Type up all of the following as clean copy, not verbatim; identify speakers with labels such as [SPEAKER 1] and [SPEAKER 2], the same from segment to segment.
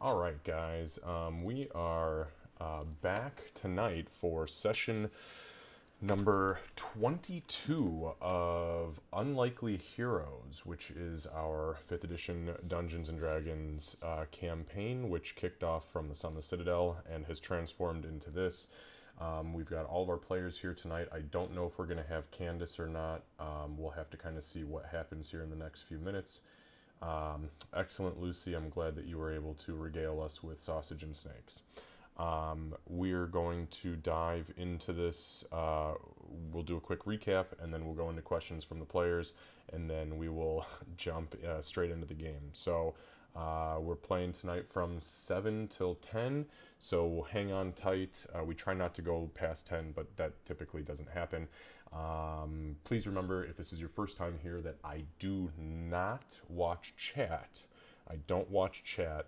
[SPEAKER 1] All right, guys. We are back tonight for session number 22 of Unlikely Heroes, which is our 5th edition Dungeons and Dragons campaign, which kicked off from the Sun of the Citadel and has transformed into this. We've got all of our players here tonight. I don't know if we're going to have Candace or not. We'll have to kind of see what happens here in the next few minutes. Excellent, Lucy. I'm glad that you were able to regale us with sausage and snakes. We're going to dive into this. We'll do a quick recap, and then we'll go into questions from the players, and then we will jump straight into the game. So we're playing tonight from 7 till 10, so hang on tight. We try not to go past 10, but that typically doesn't happen. Please remember, if this is your first time here, that I do not watch chat. I don't watch chat,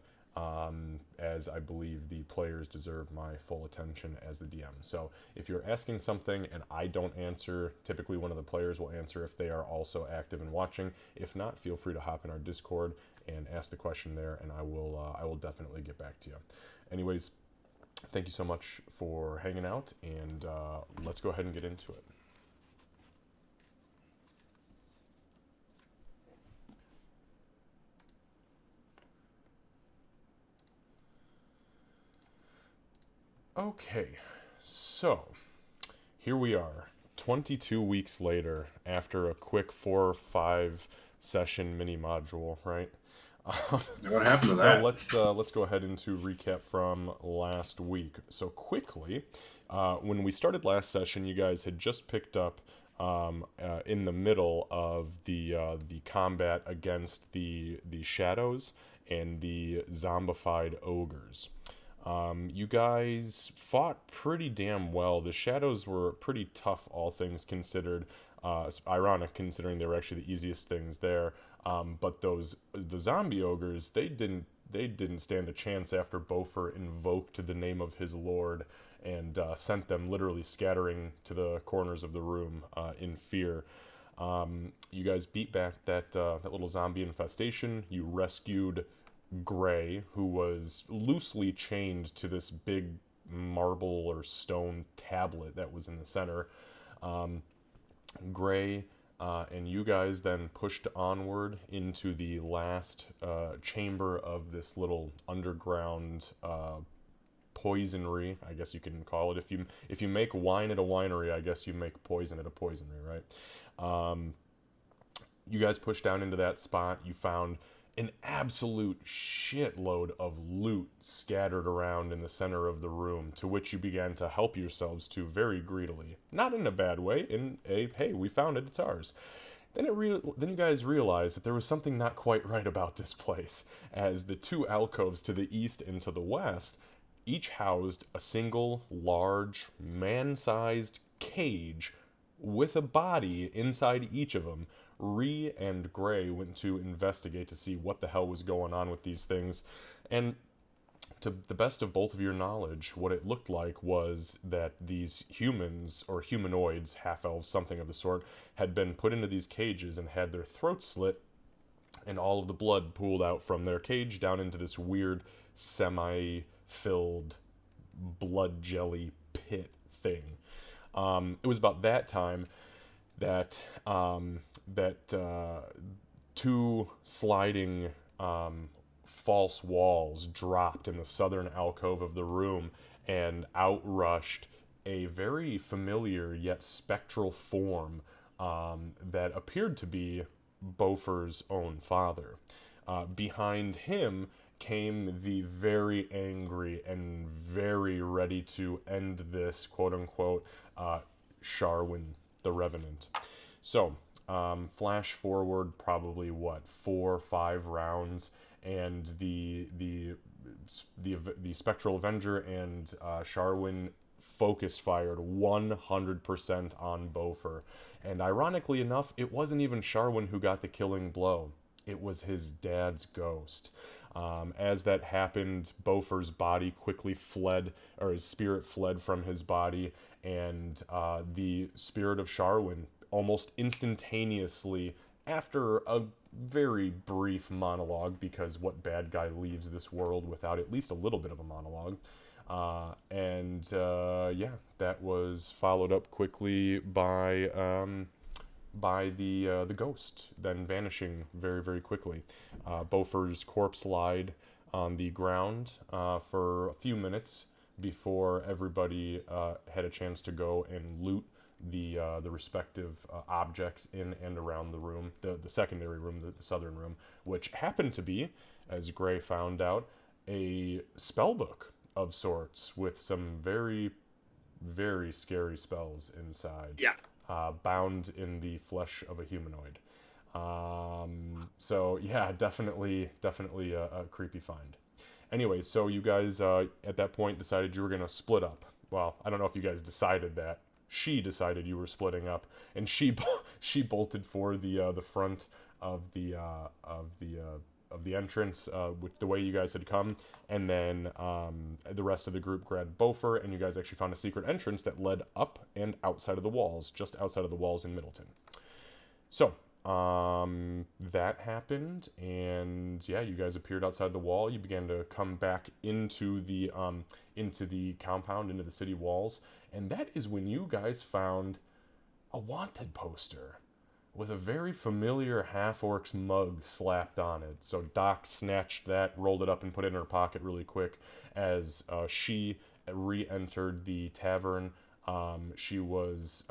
[SPEAKER 1] as I believe the players deserve my full attention as the DM. So if you're asking something and I don't answer, typically one of the players will answer if they are also active and watching. If not, feel free to hop in our Discord and ask the question there, and I will definitely get back to you. Anyways, thank you so much for hanging out, and let's go ahead and get into it. Okay, so here we are, 22 weeks later, after a quick 4 or 5 session mini module, right?
[SPEAKER 2] What happened to
[SPEAKER 1] So
[SPEAKER 2] that?
[SPEAKER 1] let's go ahead into recap from last week. So quickly, when we started last session, you guys had just picked up in the middle of the combat against the shadows and the zombified ogres. You guys fought pretty damn well. The shadows were pretty tough, all things considered. It's ironic considering they were actually the easiest things there. But the zombie ogres, they didn't stand a chance after Bofur invoked the name of his lord and sent them literally scattering to the corners of the room in fear. You guys beat back that little zombie infestation. You rescued Gray, who was loosely chained to this big marble or stone tablet that was in the center. Gray and you guys then pushed onward into the last chamber of this little underground poisonry, I guess you can call it. If you make wine at a winery, I guess you make poison at a poisonry, right? You guys pushed down into that spot. You found an absolute shitload of loot scattered around in the center of the room, to which you began to help yourselves to very greedily. Not in a bad way, in a, hey, we found it, it's ours. Then you guys realized that there was something not quite right about this place, as the two alcoves to the east and to the west each housed a single, large, man-sized cage with a body inside each of them. Ree and Gray went to investigate to see what the hell was going on with these things, and to the best of both of your knowledge, what it looked like was that these humans, or humanoids, half-elves, something of the sort, had been put into these cages and had their throats slit, and all of the blood pooled out from their cage down into this weird, semi-filled blood jelly pit thing. It was about that time that two sliding false walls dropped in the southern alcove of the room, and out rushed a very familiar yet spectral form that appeared to be Bofur's own father. Behind him came the very angry and very ready to end this, quote unquote, Sharwyn the Revenant. So, flash forward probably what 4 or 5 rounds, and the Spectral Avenger and Sharwyn focus fired 100% on Bofur. And ironically enough, it wasn't even Sharwyn who got the killing blow. It was his dad's ghost. As that happened, Bofur's body quickly fled, or his spirit fled from his body, and the spirit of Sharwyn almost instantaneously, after a very brief monologue, because what bad guy leaves this world without at least a little bit of a monologue? Yeah, that was followed up quickly by the ghost, then vanishing very, very quickly. Bofur's corpse lied on the ground for a few minutes before everybody had a chance to go and loot the respective objects in and around the room, the secondary room, the southern room, which happened to be, as Gray found out, a spell book of sorts with some very, very scary spells inside.
[SPEAKER 2] Yeah.
[SPEAKER 1] Bound in the flesh of a humanoid. So yeah, definitely a creepy find. Anyway, so you guys at that point decided you were gonna split up. Well, I don't know if you guys decided that. She decided you were splitting up, and she bolted for the front of the entrance with the way you guys had come, and then the rest of the group grabbed Bofur, and you guys actually found a secret entrance that led up and outside of the walls, just outside of the walls in Middleton. So that happened, and yeah, you guys appeared outside the wall. You began to come back into the compound, into the city walls, and that is when you guys found a wanted poster with a very familiar half-orc's mug slapped on it. So Doc snatched that, rolled it up, and put it in her pocket really quick as she re-entered the tavern. She was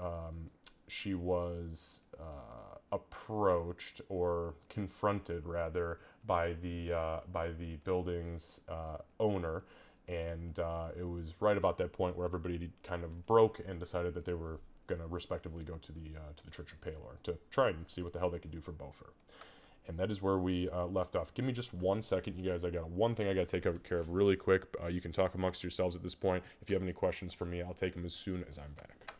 [SPEAKER 1] approached, or confronted rather, by the building's owner, and it was right about that point where everybody kind of broke and decided that they were going to respectively go to the Church of Palor to try and see what the hell they could do for Bofur. And that is where we left off. Give me just 1 second, you guys. I got one thing I got to take care of really quick. You can talk amongst yourselves at this point. If you have any questions for me, I'll take them as soon as I'm back.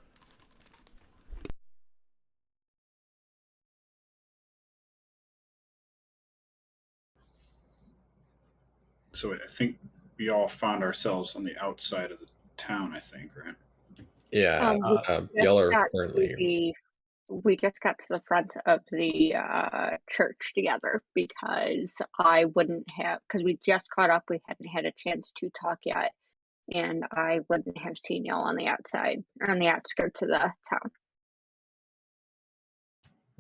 [SPEAKER 2] So I think we all found ourselves on the outside of the town, I think, right?
[SPEAKER 3] Yeah, y'all are currently.
[SPEAKER 4] We just got to the front of the church together because because we just caught up. We hadn't had a chance to talk yet, and I wouldn't have seen y'all on the outside or on the outskirts of the town.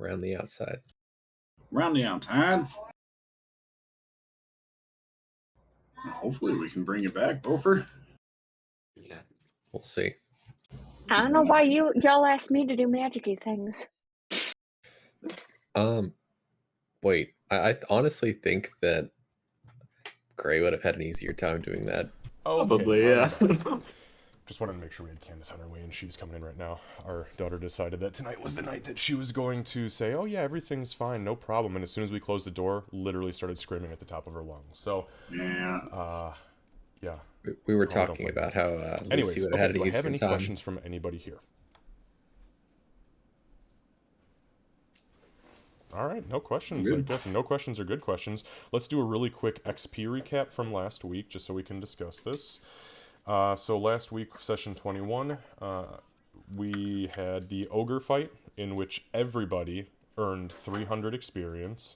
[SPEAKER 3] Around the outside.
[SPEAKER 2] Around the outside. Hopefully we can bring you back, Bofur.
[SPEAKER 3] Yeah, we'll see.
[SPEAKER 4] I don't know why y'all asked me to do magic-y things.
[SPEAKER 3] Wait, I honestly think that Gray would have had an easier time doing that.
[SPEAKER 1] Okay,
[SPEAKER 5] Probably, yeah.
[SPEAKER 1] Just wanted to make sure we had Candace on her way, and she's coming in right now. Our daughter decided that tonight was the night that she was going to say, oh yeah, everything's fine, no problem. And as soon as we closed the door, literally started screaming at the top of her lungs. So,
[SPEAKER 2] yeah.
[SPEAKER 1] Yeah.
[SPEAKER 3] We were talking about how
[SPEAKER 1] Anyways,
[SPEAKER 3] Lucy would have had an
[SPEAKER 1] do I
[SPEAKER 3] easier
[SPEAKER 1] have any
[SPEAKER 3] time.
[SPEAKER 1] questions from anybody here? All right, no questions. I guess no questions are good questions. Let's do a really quick XP recap from last week, just so we can discuss this. So last week, session 21, we had the ogre fight, in which everybody earned 300 experience.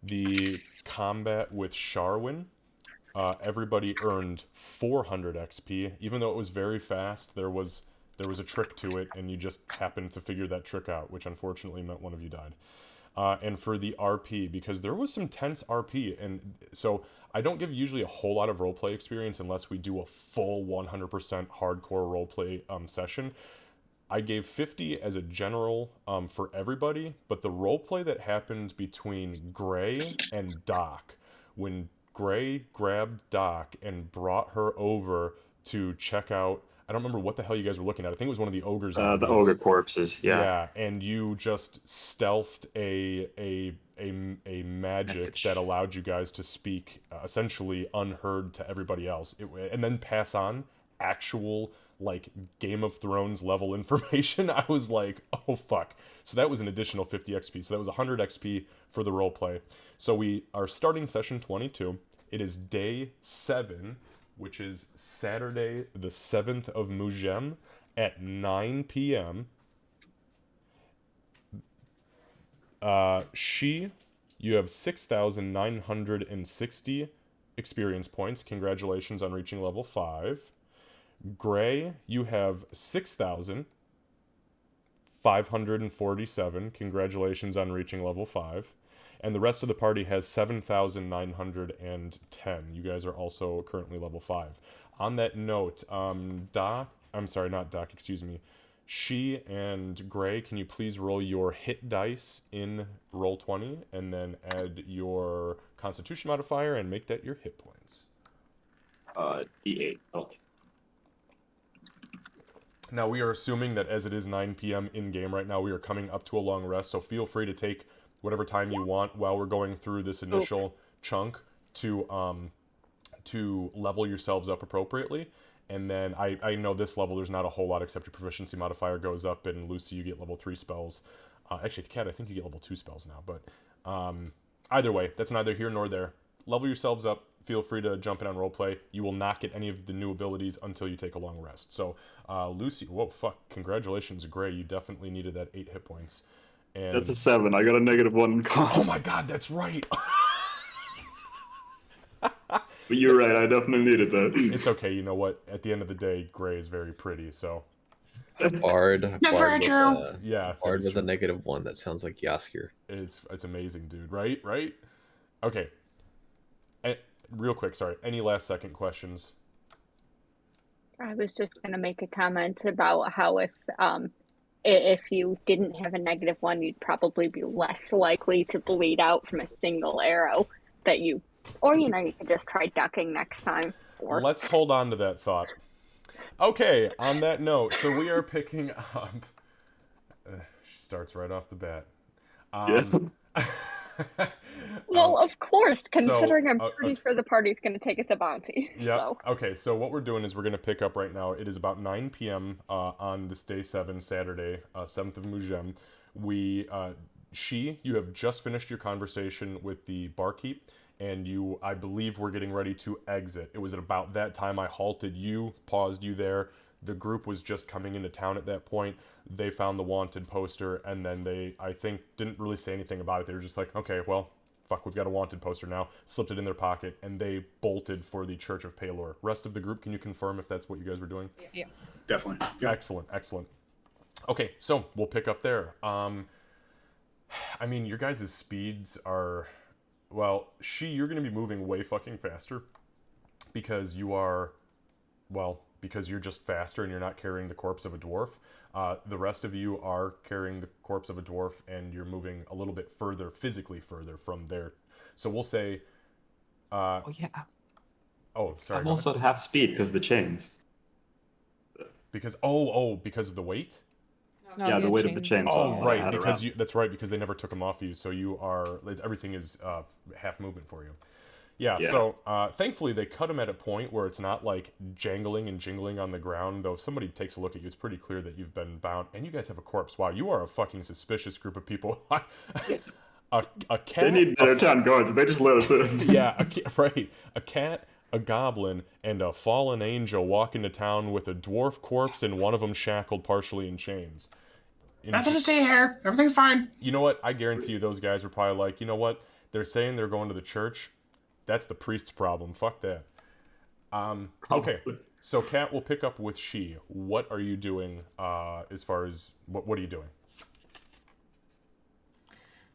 [SPEAKER 1] The combat with Sharwyn, everybody earned 400 XP. Even though it was very fast, there was a trick to it, and you just happened to figure that trick out, which unfortunately meant one of you died. And for the RP, because there was some tense RP, and so I don't give usually a whole lot of roleplay experience unless we do a full 100% hardcore roleplay session. I gave 50 as a general for everybody, but the roleplay that happened between Gray and Doc, when Gray grabbed Doc and brought her over to check out, I don't remember what the hell you guys were looking at. I think it was one of the ogres.
[SPEAKER 5] The ogre corpses, yeah.
[SPEAKER 1] Yeah, and you just stealthed a magic that allowed you guys to speak essentially unheard to everybody else, and then pass on actual like Game of Thrones level information. I was like, oh fuck. So that was an additional 50 XP. So that was 100 XP for the roleplay. So we are starting session 22. It is day 7, which is Saturday the 7th of Mugem at 9 p.m. She you have 6,960 experience points. Congratulations on reaching level 5. Gray, you have 6,547. Congratulations on reaching level 5. And the rest of the party has 7,910. You guys are also currently level 5. On that note, She and Gray, can you please roll your hit dice in Roll20 and then add your Constitution modifier and make that your hit points?
[SPEAKER 5] D8. Oh.
[SPEAKER 1] Now, we are assuming that as it is 9 p.m. in-game right now, we are coming up to a long rest, so feel free to take whatever time you want while we're going through this initial chunk to level yourselves up appropriately. And then I know this level, there's not a whole lot except your proficiency modifier goes up, and Lucy, you get level 3 spells. Actually, Kat, I think you get level 2 spells now, but either way, that's neither here nor there. Level yourselves up. Feel free to jump in on roleplay. You will not get any of the new abilities until you take a long rest. So, Lucy, whoa, fuck, congratulations, Gray. You definitely needed that 8 hit points. And
[SPEAKER 5] That's a 7. I got a -1 in con.
[SPEAKER 1] oh my god, that's right.
[SPEAKER 5] But you're right, I definitely needed that.
[SPEAKER 1] It's okay, you know what? At the end of the day, Gray is very pretty, so
[SPEAKER 3] Bard with
[SPEAKER 1] yeah,
[SPEAKER 3] Bard
[SPEAKER 1] that is
[SPEAKER 3] with a
[SPEAKER 1] true.
[SPEAKER 3] -1. That sounds like Yaskir.
[SPEAKER 1] It's amazing, dude. Right? Okay. Real quick, sorry. Any last second questions?
[SPEAKER 4] I was just going to make a comment about how if you didn't have a -1, you'd probably be less likely to bleed out from a single arrow that you, or you could just try ducking next time. Or...
[SPEAKER 1] Let's hold on to that thought. Okay, on that note, so we are picking up. She starts right off the bat.
[SPEAKER 5] Yes.
[SPEAKER 4] Well, of course, considering
[SPEAKER 1] so,
[SPEAKER 4] I'm pretty sure the party's going to take us a bounty.
[SPEAKER 1] Yeah.
[SPEAKER 4] So.
[SPEAKER 1] Okay, so what we're doing is we're going to pick up right now. It is about 9 p.m. On this day 7, Saturday, 7th of Mujem. You have just finished your conversation with the barkeep, and I believe we're getting ready to exit. It was at about that time I halted you, paused you there. The group was just coming into town at that point. They found the wanted poster, and then they, I think, didn't really say anything about it. They were just like, okay, well, fuck, we've got a wanted poster now. Slipped it in their pocket, and they bolted for the Church of Palor. Rest of the group, can you confirm if that's what you guys were doing?
[SPEAKER 6] Yeah.
[SPEAKER 2] Definitely. Yep.
[SPEAKER 1] Excellent. Okay, so we'll pick up there. I mean, your guys' speeds are... Well, you're going to be moving way fucking faster because you're just faster and you're not carrying the corpse of a dwarf. The rest of you are carrying the corpse of a dwarf, and you're moving a little bit physically further from there. So we'll say...
[SPEAKER 5] Oh, yeah.
[SPEAKER 1] Oh, sorry.
[SPEAKER 5] I'm also at half speed because of the chains.
[SPEAKER 1] Because of the weight?
[SPEAKER 6] No,
[SPEAKER 5] Yeah, the weight of the chains.
[SPEAKER 1] Oh, right, because
[SPEAKER 5] around.
[SPEAKER 1] that's right, because they never took them off you, so everything is half movement for you. Yeah, so thankfully they cut them at a point where it's not like jangling and jingling on the ground, though if somebody takes a look at you, it's pretty clear that you've been bound, and you guys have a corpse. Wow, you are a fucking suspicious group of people. a cat...
[SPEAKER 5] They need better town guards, they just let us in.
[SPEAKER 1] Yeah, a cat, a goblin, and a fallen angel walk into town with a dwarf corpse and one of them shackled partially in chains.
[SPEAKER 7] Nothing to see here. Everything's fine.
[SPEAKER 1] You know what? I guarantee you those guys were probably like, you know what? They're saying they're going to the church. That's the priest's problem. Fuck that. Okay. So Kat will pick up with she. What are you doing as far as... What are you doing?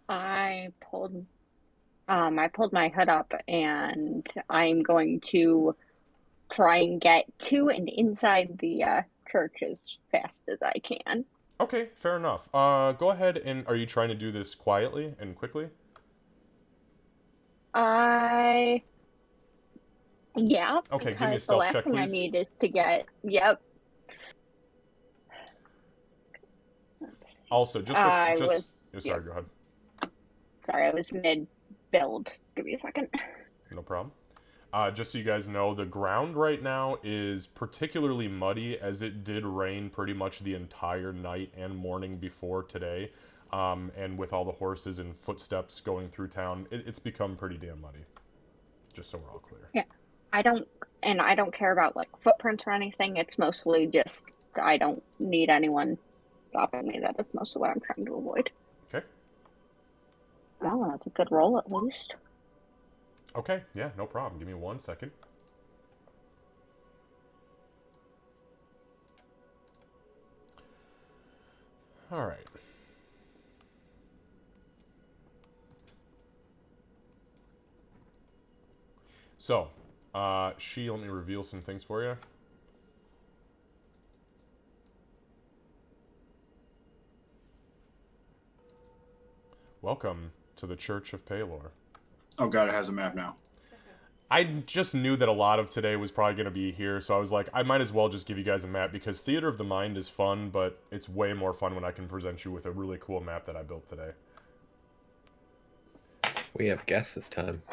[SPEAKER 4] I pulled my hood up, and I'm going to try and get to and inside the church as fast as I can.
[SPEAKER 1] Okay, fair enough. Go ahead and... Are you trying to do this quietly and quickly?
[SPEAKER 4] Yeah.
[SPEAKER 1] Okay, give me a
[SPEAKER 4] because the
[SPEAKER 1] stealth
[SPEAKER 4] last
[SPEAKER 1] check,
[SPEAKER 4] thing I
[SPEAKER 1] please.
[SPEAKER 4] need is to get... Yep.
[SPEAKER 1] Also, just...
[SPEAKER 4] I
[SPEAKER 1] Sorry,
[SPEAKER 4] yeah.
[SPEAKER 1] go ahead.
[SPEAKER 4] Sorry, I was mid-build. Give me a second.
[SPEAKER 1] No problem. Just so you guys know, the ground right now is particularly muddy, as it did rain pretty much the entire night and morning before today. And with all the horses and footsteps going through town, it's become pretty damn muddy. Just so we're all clear.
[SPEAKER 4] Yeah. I don't care about like footprints or anything. It's mostly just I don't need anyone stopping me. That is mostly what I'm trying to avoid.
[SPEAKER 1] Okay.
[SPEAKER 4] Well, that's a good roll at least.
[SPEAKER 1] Okay, yeah, no problem. Give me 1 second. All right. So, let me reveal some things for you. Welcome to the Church of Paylor.
[SPEAKER 2] Oh god, it has a map now.
[SPEAKER 1] I just knew that a lot of today was probably going to be here, so I was like, I might as well just give you guys a map, because Theater of the Mind is fun, but it's way more fun when I can present you with a really cool map that I built today.
[SPEAKER 3] We have guests this time.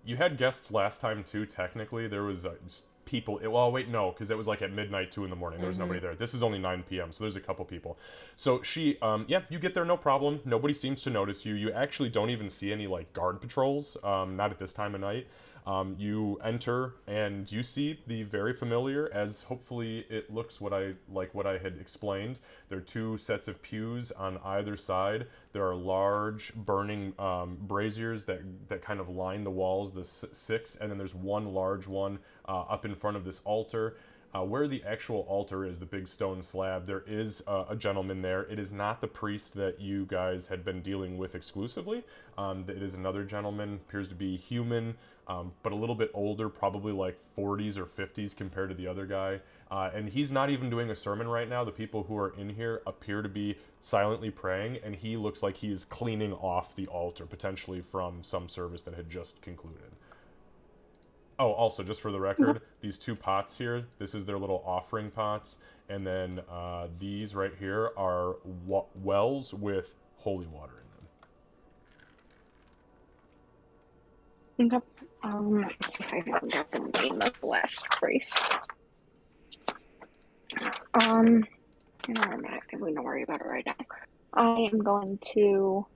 [SPEAKER 1] You had guests last time, too, technically. There was people... Well, wait, no, because it was like at midnight, 2 in the morning. There was nobody there. This is only 9 p.m., so there's a couple people. So she, yeah, you get there, no problem. Nobody seems to notice you. You actually don't even see any, like, guard patrols, not at this time of night. You enter, and you see the very familiar, as hopefully it looks what I had explained. There are 2 sets of pews on either side. There are large burning braziers that kind of line the walls, the 6, and then there's one large one up in front of this altar. Where the actual altar is, the big stone slab, there is a gentleman there. It is not the priest that you guys had been dealing with exclusively. It is another gentleman, appears to be human, but a little bit older, probably like 40s or 50s compared to the other guy. And he's not even doing a sermon right now. The people who are in here appear to be silently praying, and he looks like he's cleaning off the altar, potentially from some service that had just concluded. Oh, also, just for the record, these 2 pots here, this is their little offering pots, and then these right here are wells with holy water in them.
[SPEAKER 4] Okay. Let's see if I haven't got the name of the last priest. You know, I'm not going to worry about it right now. I am going to,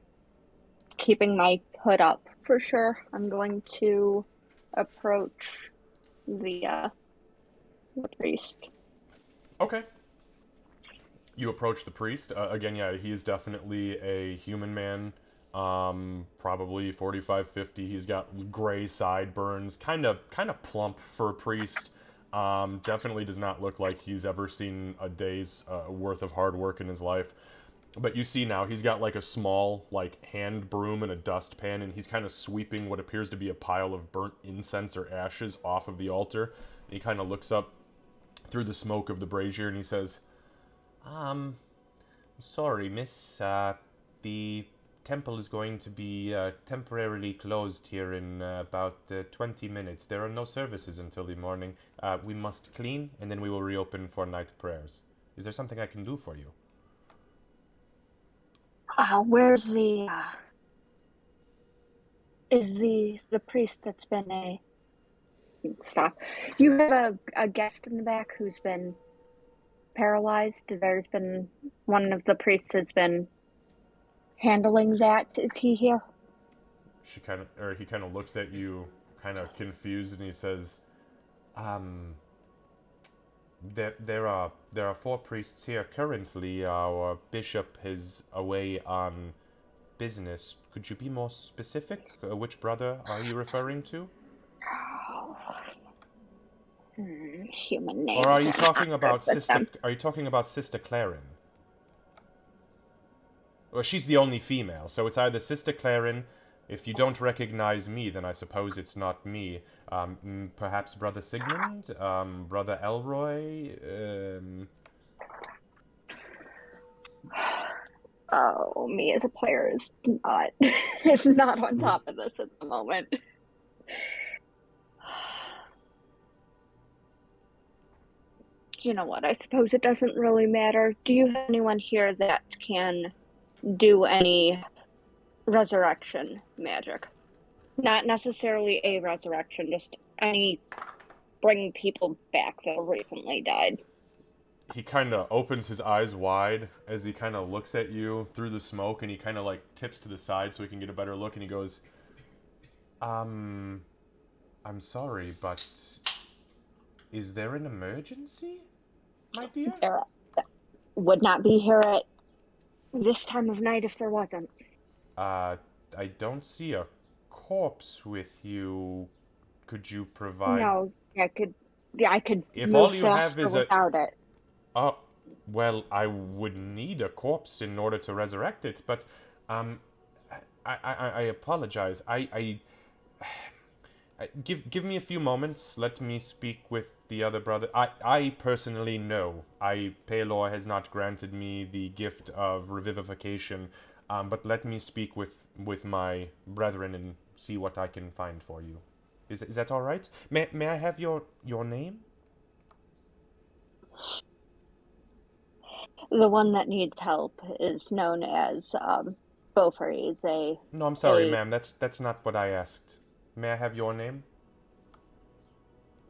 [SPEAKER 4] keeping my hood up for sure, I'm going to approach the priest.
[SPEAKER 1] Okay. You approach the priest. Again, yeah, he is definitely a human man. Probably 45, 50. He's got gray sideburns, kind of plump for a priest. Definitely does not look like he's ever seen a day's worth of hard work in his life. But you see now, he's got like a small like hand broom and a dustpan, and he's kind of sweeping what appears to be a pile of burnt incense or ashes off of the altar. And he kind of looks up through the smoke of the brazier and he says, sorry, miss, the temple is going to be temporarily closed here in about 20 minutes. There are no services until the morning. We must clean, and then we will reopen for night prayers. Is there something I can do for you?
[SPEAKER 4] Where's the is the priest that's been a stop? You have a guest in the back who's been paralyzed. There's been one of the priests has been handling that. Is he here?
[SPEAKER 1] He kind of looks at you, kind of confused, and he says, There are 4 priests here currently. Our bishop is away on business. Could you be more specific? Which brother are you referring to?
[SPEAKER 4] Human name.
[SPEAKER 1] Or are you talking about Sister? Are you talking about Sister Clarin? Well, she's the only female, so it's either Sister Clarin. If you don't recognize me, then I suppose it's not me. Perhaps Brother Sigmund? Brother Elroy?
[SPEAKER 4] Oh, me as a player is not is not on top of this at the moment. You know what? I suppose it doesn't really matter. Do you have anyone here that can do any resurrection magic? Not necessarily a resurrection, just any bring people back that recently died.
[SPEAKER 1] He kind of opens his eyes wide as he kind of looks at you through the smoke, and he kind of like tips to the side so he can get a better look, and he goes, I'm sorry, but is there an emergency, my dear?
[SPEAKER 4] There would not be here at this time of night if there wasn't.
[SPEAKER 1] I don't see a corpse with you. Could you provide...
[SPEAKER 4] No, I could
[SPEAKER 1] If
[SPEAKER 4] move
[SPEAKER 1] all you have
[SPEAKER 4] faster
[SPEAKER 1] is a...
[SPEAKER 4] without it.
[SPEAKER 1] Oh, well, I would need a corpse in order to resurrect it, but, I apologize. Give me a few moments. Let me speak with the other brother. I personally know. Paylor has not granted me the gift of revivification, but let me speak with my brethren and see what I can find for you. Is that all right? May I have your name?
[SPEAKER 4] The one that needs help is known as Bofur. He's a...
[SPEAKER 1] No, I'm sorry, ma'am. That's not what I asked. May I have your name?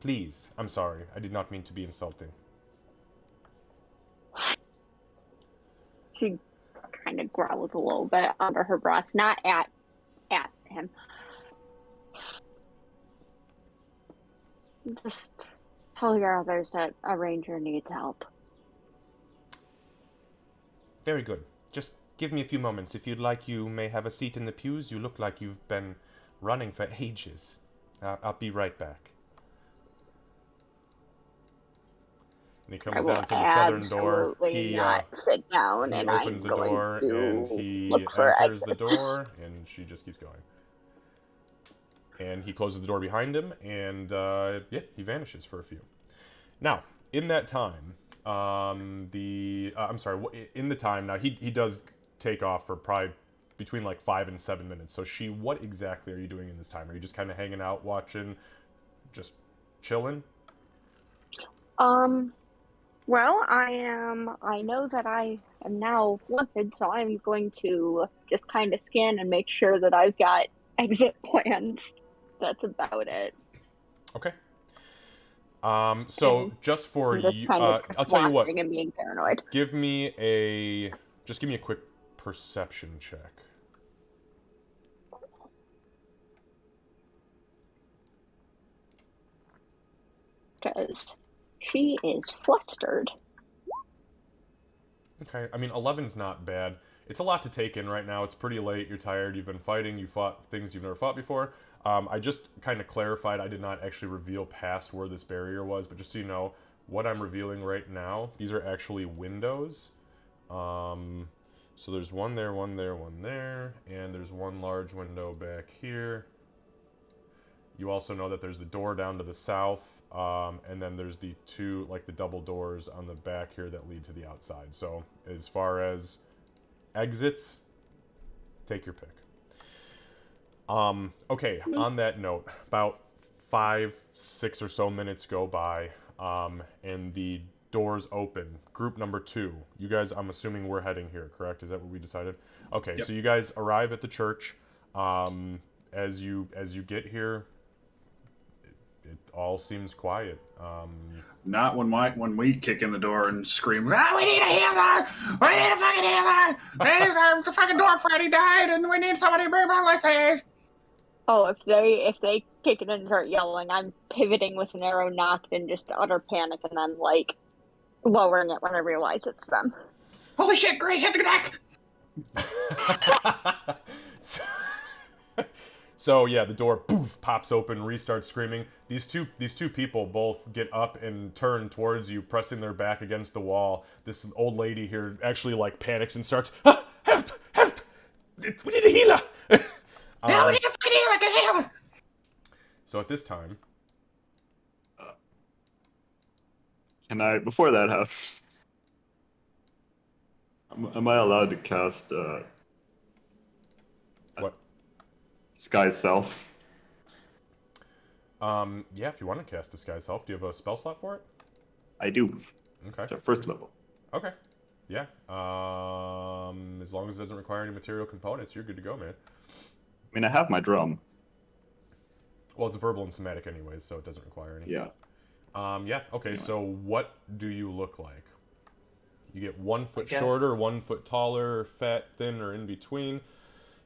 [SPEAKER 1] Please. I'm sorry. I did not mean to be insulting.
[SPEAKER 4] She kind of growls a little bit under her breath, not at him. Just tell your others that a ranger needs help.
[SPEAKER 1] Very good. Just give me a few moments. If you'd like, you may have a seat in the pews. You look like you've been running for ages. I'll be right back. And he comes down to the southern door. He
[SPEAKER 4] not sit down,
[SPEAKER 1] he
[SPEAKER 4] and
[SPEAKER 1] opens the
[SPEAKER 4] I'm going
[SPEAKER 1] door and
[SPEAKER 4] to
[SPEAKER 1] he
[SPEAKER 4] look for
[SPEAKER 1] enters the
[SPEAKER 4] exits.
[SPEAKER 1] door, and she just keeps going. And he closes the door behind him, and yeah, he vanishes for a few. Now, in that time, I'm sorry. In the time now, he does take off for probably between like 5 and 7 minutes. So, what exactly are you doing in this time? Are you just kind of hanging out, watching, just chilling?
[SPEAKER 4] Well, I know that I am now wanted, so I'm going to just kind of scan and make sure that I've got exit plans. That's about it.
[SPEAKER 1] Okay. So
[SPEAKER 4] And
[SPEAKER 1] just for
[SPEAKER 4] I'm just
[SPEAKER 1] you,
[SPEAKER 4] kind of
[SPEAKER 1] I'll tell you what.
[SPEAKER 4] watching and being paranoid.
[SPEAKER 1] Give me a quick perception check.
[SPEAKER 4] Because she is flustered.
[SPEAKER 1] Okay, I mean 11's not bad. It's a lot to take in right now. It's pretty late. You're tired. You've been fighting. You fought things you've never fought before. I just kind of clarified. I did not actually reveal past where this barrier was, but just so you know, what I'm revealing right now, these are actually windows. So there's one there, one there, one there, and there's one large window back here. You also know that there's the door down to the south, and then there's the two, like the double doors on the back here that lead to the outside. So as far as exits, take your pick. Okay, on that note, about 5, 6 or so minutes go by, and the doors open. Group number 2. You guys, I'm assuming we're heading here, correct? Is that what we decided? Okay,
[SPEAKER 2] Yep.
[SPEAKER 1] so you guys arrive at the church. As you get here, it all seems quiet.
[SPEAKER 2] Not when we kick in the door and scream,
[SPEAKER 7] Ah, we need a healer! We need a fucking healer! The fucking dwarf Freddy died, and we need somebody to bring my life, please!
[SPEAKER 4] Oh, if they kick it and start yelling, I'm pivoting with an arrow knocked in just utter panic, and then like lowering it when I realize it's them.
[SPEAKER 7] Holy shit, Gray, hit the deck!
[SPEAKER 1] So yeah, the door poof pops open, restarts screaming. These two people both get up and turn towards you, pressing their back against the wall. This old lady here actually like panics and starts, "Ah, help! Help! We need a healer!"
[SPEAKER 7] Yeah, we need a fucking healer, get a healer!
[SPEAKER 1] So at this time,
[SPEAKER 5] Can I, before that happens, am I allowed to cast
[SPEAKER 1] what?
[SPEAKER 5] Sky's Self?
[SPEAKER 1] Yeah, if you want to cast Disguise Self, do you have a spell slot for it?
[SPEAKER 5] I do.
[SPEAKER 1] Okay.
[SPEAKER 5] It's at first level.
[SPEAKER 1] Okay. Yeah. As long as it doesn't require any material components, you're good to go, man.
[SPEAKER 5] I mean, I have my drum.
[SPEAKER 1] Well, it's verbal and somatic anyways, so it doesn't require any.
[SPEAKER 5] Yeah.
[SPEAKER 1] Yeah, okay, so what do you look like? You get 1 foot
[SPEAKER 5] guess-
[SPEAKER 1] shorter, 1 foot taller, fat, thin, or in between.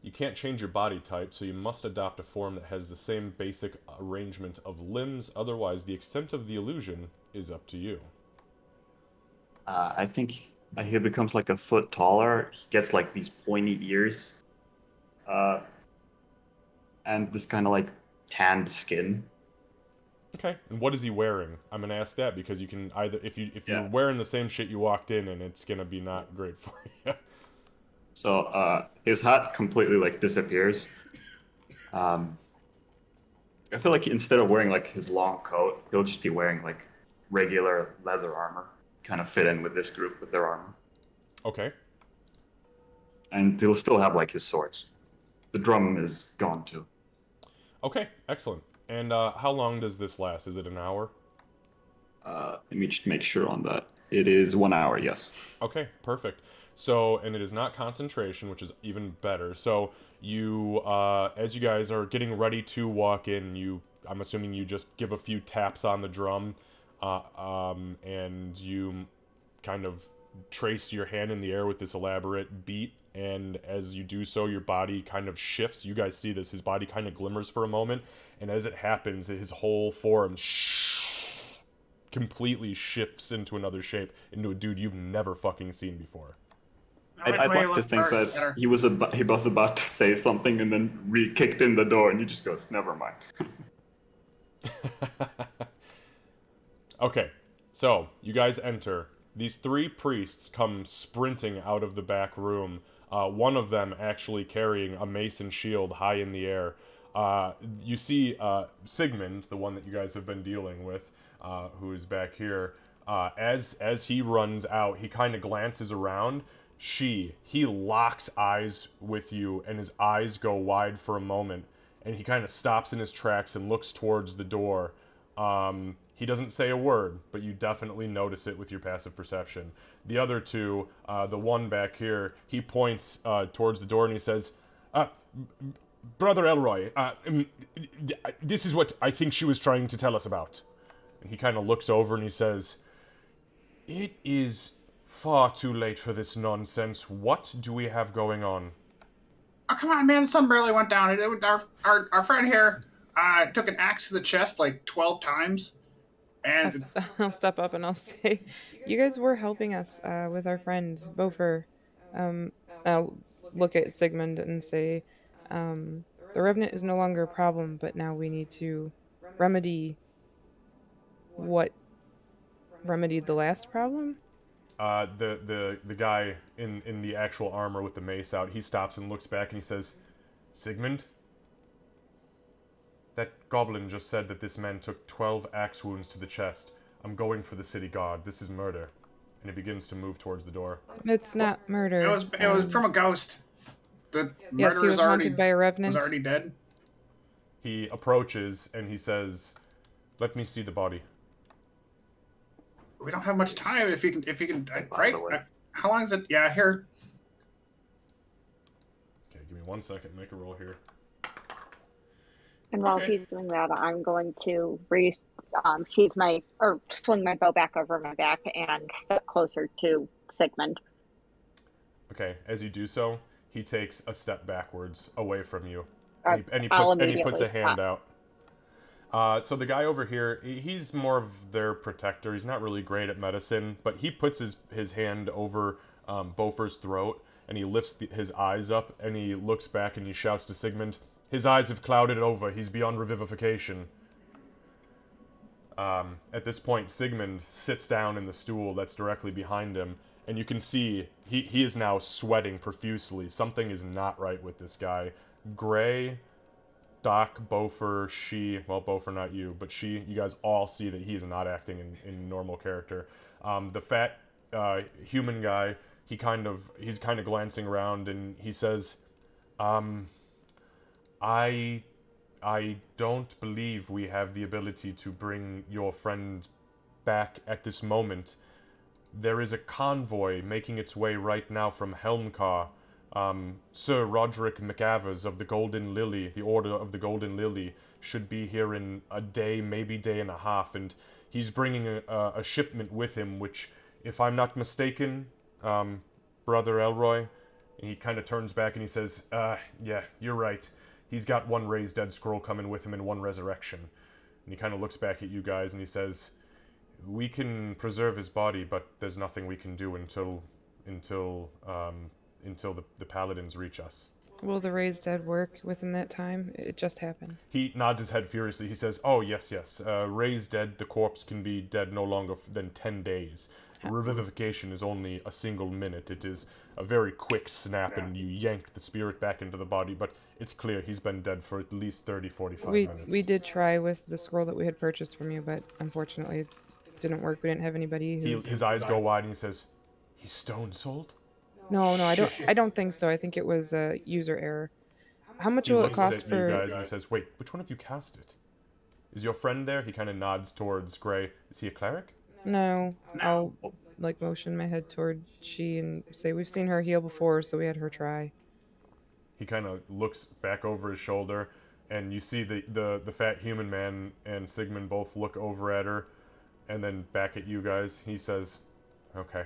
[SPEAKER 1] You can't change your body type, so you must adopt a form that has the same basic arrangement of limbs. Otherwise, the extent of the illusion is up to you.
[SPEAKER 5] I think he becomes like a foot taller. He gets like these pointy ears, uh, and this kind of like tanned skin.
[SPEAKER 1] Okay. And what is he wearing? I'm gonna ask that because you can either if you're
[SPEAKER 5] Yeah.
[SPEAKER 1] wearing the same shit you walked in, it's gonna be not great for you.
[SPEAKER 5] So his hat completely like disappears. Um, I feel like instead of wearing like his long coat, he'll just be wearing like regular leather armor, kind of fit in with this group with their armor,
[SPEAKER 1] Okay.
[SPEAKER 5] and he'll still have like his swords. The drum is gone too.
[SPEAKER 1] Okay. Excellent. And how long does this last? Is it an hour?
[SPEAKER 5] Let me just make sure on that. It is 1 hour, yes.
[SPEAKER 1] Okay, perfect. So, and it is not concentration, which is even better. So, as you guys are getting ready to walk in, I'm assuming you just give a few taps on the drum, and you kind of trace your hand in the air with this elaborate beat. And as you do so, your body kind of shifts. You guys see this. His body kind of glimmers for a moment, and as it happens, his whole form completely shifts into another shape, into a dude you've never fucking seen before.
[SPEAKER 5] I'd like to think that he was about to say something and then kicked in the door, and he just goes, "Never mind."
[SPEAKER 1] Okay, so you guys enter. These three priests come sprinting out of the back room. One of them actually carrying a mace and shield high in the air. You see Sigmund, the one that you guys have been dealing with, who is back here. As he runs out, he kind of glances around. He locks eyes with you, and his eyes go wide for a moment, and he kind of stops in his tracks and looks towards the door. He doesn't say a word, but you definitely notice it with your passive perception. The other two, the one back here, he points towards the door and he says, Brother Elroy, this is what I think she was trying to tell us about. And he kind of looks over and he says, it is far too late for this nonsense. What do we have going on?
[SPEAKER 7] Oh, come on, man. The sun barely went down. Our friend here took an axe to the chest like 12 times. And
[SPEAKER 6] I'll step up and I'll say, you guys were helping us with our friend Bofur. I'll look at Sigmund and say, the Revenant is no longer a problem, but now we need to remedy what remedied the last problem.
[SPEAKER 1] The guy in the actual armor with the mace out, he stops and looks back and he says, Sigmund? That goblin just said that this man took 12 axe wounds to the chest. I'm going for the city guard. This is murder. And he begins to move towards the door.
[SPEAKER 6] It's not murder.
[SPEAKER 7] it was from a ghost. The
[SPEAKER 6] Yes,
[SPEAKER 7] murderer
[SPEAKER 6] he was haunted by a
[SPEAKER 7] was
[SPEAKER 6] revenant.
[SPEAKER 7] already dead.
[SPEAKER 1] He approaches and he says, let me see the body.
[SPEAKER 7] We don't have much time. If you can,
[SPEAKER 5] By
[SPEAKER 7] right?
[SPEAKER 5] the way.
[SPEAKER 7] How long is it? Yeah, here.
[SPEAKER 1] Okay, give me 1 second. Make a roll here.
[SPEAKER 4] And while
[SPEAKER 1] Okay.
[SPEAKER 4] he's doing that, I'm going to swing my bow back over my back and step closer to Sigmund.
[SPEAKER 1] Okay, as you do so, he takes a step backwards away from you.
[SPEAKER 4] I'll
[SPEAKER 1] And he puts a
[SPEAKER 4] immediately
[SPEAKER 1] hand out. So the guy over here, he's more of their protector. He's not really great at medicine, but he puts his hand over Bofur's throat, and he lifts his eyes up, and he looks back and he shouts to Sigmund, his eyes have clouded over. He's beyond revivification. At this point, Sigmund sits down in the stool that's directly behind him, and you can see he is now sweating profusely. Something is not right with this guy. Gray, Doc, Bofur, Bofur not you, but you guys all see that he is not acting in normal character. The fat human guy, he's kind of glancing around and he says, I don't believe we have the ability to bring your friend back at this moment. There is a convoy making its way right now from Helmcar. Sir Roderick McAvers of the Golden Lily, the Order of the Golden Lily, should be here in a day, maybe day and a half, and he's bringing a shipment with him, which, if I'm not mistaken, Brother Elroy, and he kind of turns back and he says, yeah, you're right. He's got one raised dead scroll coming with him and one resurrection. And he kind of looks back at you guys and he says, we can preserve his body, but there's nothing we can do until until the paladins reach us.
[SPEAKER 6] Will the raised dead work within that time? It just happened.
[SPEAKER 1] He nods his head furiously. He says, "Oh, yes. Raised dead, the corpse can be dead no longer than 10 days. Revivification is only a single minute. It is a very quick snap, and you yank the spirit back into the body, but it's clear he's been dead for at least 30, 45 minutes.
[SPEAKER 6] We did try with the scroll that we had purchased from you, but unfortunately it didn't work. We didn't have anybody who's...
[SPEAKER 1] His eyes go wide, and he says, "He's stone-souled?"
[SPEAKER 6] No, I don't think so. I think it was a user error. How much
[SPEAKER 1] He
[SPEAKER 6] will it
[SPEAKER 1] looks
[SPEAKER 6] cost
[SPEAKER 1] at
[SPEAKER 6] for...
[SPEAKER 1] you guys, and he says, "Wait, which one of you cast it? Is your friend there?" He kind of nods towards Gray. "Is he a cleric?"
[SPEAKER 6] No, I'll like motion my head toward she and say we've seen her heal before, so we had her try.
[SPEAKER 1] He kind of looks back over his shoulder, and you see the fat human man and Sigmund both look over at her, and then back at you guys. He says, "Okay.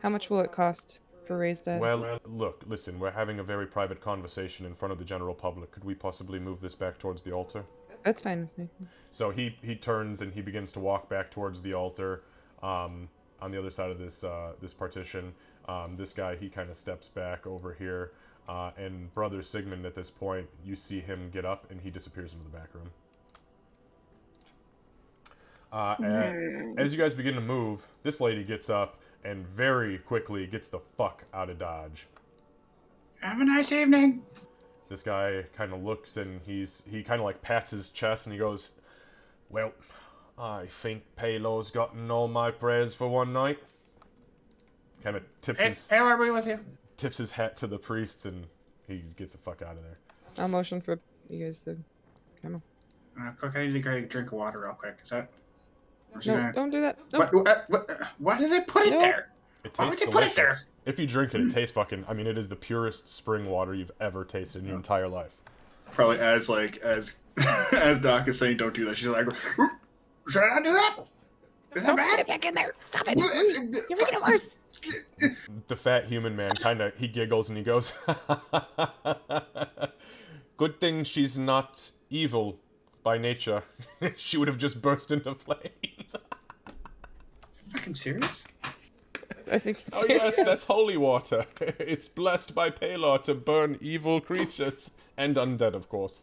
[SPEAKER 6] How much will it cost for raised dead?"
[SPEAKER 1] Well, look, listen, we're having a very private conversation in front of the general public. Could we possibly move this back towards the altar?"
[SPEAKER 6] That's fine with me.
[SPEAKER 1] So he turns and he begins to walk back towards the altar, on the other side of this partition. This guy, he kind of steps back over here, and Brother Sigmund, at this point, you see him get up and he disappears into the back room. As you guys begin to move, this lady gets up and very quickly gets the fuck out of Dodge.
[SPEAKER 7] Have a nice evening.
[SPEAKER 1] This guy kind of looks and he kind of like pats his chest and he goes, "Well, I think Palo's gotten all my prayers for one night." Kind of tips
[SPEAKER 7] Taylor, be with you.
[SPEAKER 1] tips his hat to the priests and he gets the fuck out of there.
[SPEAKER 6] I'll motion for you guys to come on.
[SPEAKER 7] Quick, I need to get a drink of water real quick. Is that...
[SPEAKER 6] No, don't do that. No.
[SPEAKER 7] Why did they put it
[SPEAKER 6] No.
[SPEAKER 7] there?
[SPEAKER 1] It
[SPEAKER 7] Why would
[SPEAKER 1] tastes
[SPEAKER 7] they put it there?
[SPEAKER 1] delicious. If you drink it, it tastes fucking... I mean, it is the purest spring water you've ever tasted in your entire life.
[SPEAKER 2] Probably as as Doc is saying, don't do that. She's like,
[SPEAKER 7] Should I not do that? Is that
[SPEAKER 6] Don't
[SPEAKER 7] bad?
[SPEAKER 6] put it back in there. Stop it. You're making it worse.
[SPEAKER 1] The fat human man he giggles and he goes, "Good thing she's not evil by nature. She would have just burst into flames."
[SPEAKER 7] Fucking serious?
[SPEAKER 6] I think
[SPEAKER 1] "Oh yes, that's holy water. It's blessed by Palor to burn evil creatures and undead, of course."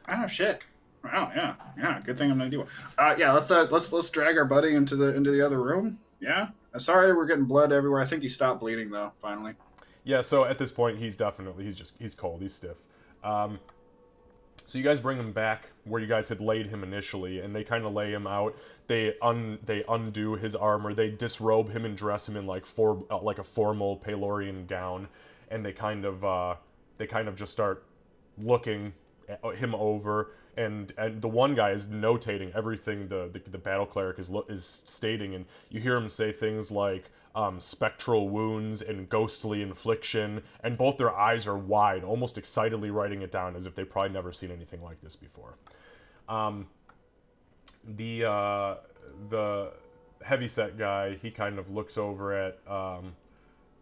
[SPEAKER 7] Oh shit. Wow, yeah. Good thing I'm not doing. Yeah. Let's drag our buddy into the other room. Yeah. Sorry, we're getting blood everywhere. I think he stopped bleeding though. Finally.
[SPEAKER 1] Yeah. So at this point, he's cold. He's stiff. So you guys bring him back where you guys had laid him initially, and they kind of lay him out. They undo his armor. They disrobe him and dress him in like a formal Palorian gown, and they kind of just start looking him over. And the one guy is notating everything the battle cleric is stating, and you hear him say things like spectral wounds and ghostly infliction, and both their eyes are wide, almost excitedly writing it down as if they've probably never seen anything like this before. The heavyset guy, he kind of looks over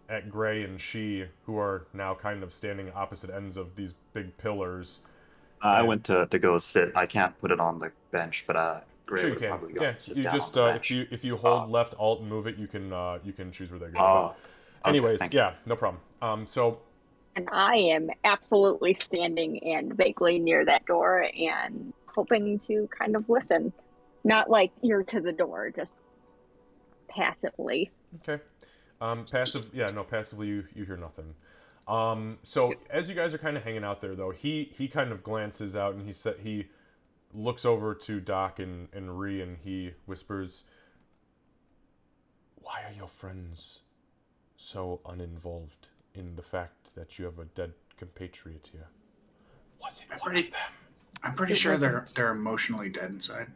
[SPEAKER 1] at Gray and she, who are now kind of standing opposite ends of these big pillars.
[SPEAKER 5] I went to go sit. I can't put it on the bench, but Gray
[SPEAKER 1] Sure you
[SPEAKER 5] would
[SPEAKER 1] can.
[SPEAKER 5] probably go
[SPEAKER 1] Yeah,
[SPEAKER 5] sit
[SPEAKER 1] you
[SPEAKER 5] down
[SPEAKER 1] just
[SPEAKER 5] on the bench.
[SPEAKER 1] if you hold left alt and move it, you can choose where they're going.
[SPEAKER 5] Oh,
[SPEAKER 1] Anyways,
[SPEAKER 5] thank
[SPEAKER 1] yeah, no problem. So
[SPEAKER 4] And I am absolutely standing and vaguely near that door and hoping to kind of listen. Not like ear to the door, just passively.
[SPEAKER 1] okay, passively you hear nothing. So as you guys are kind of hanging out there, though, he kind of glances out and he looks over to Doc and Ree and he whispers, "Why are your friends so uninvolved in the fact that you have a dead compatriot here? Was it one of them?"
[SPEAKER 7] I'm pretty sure they're emotionally dead inside.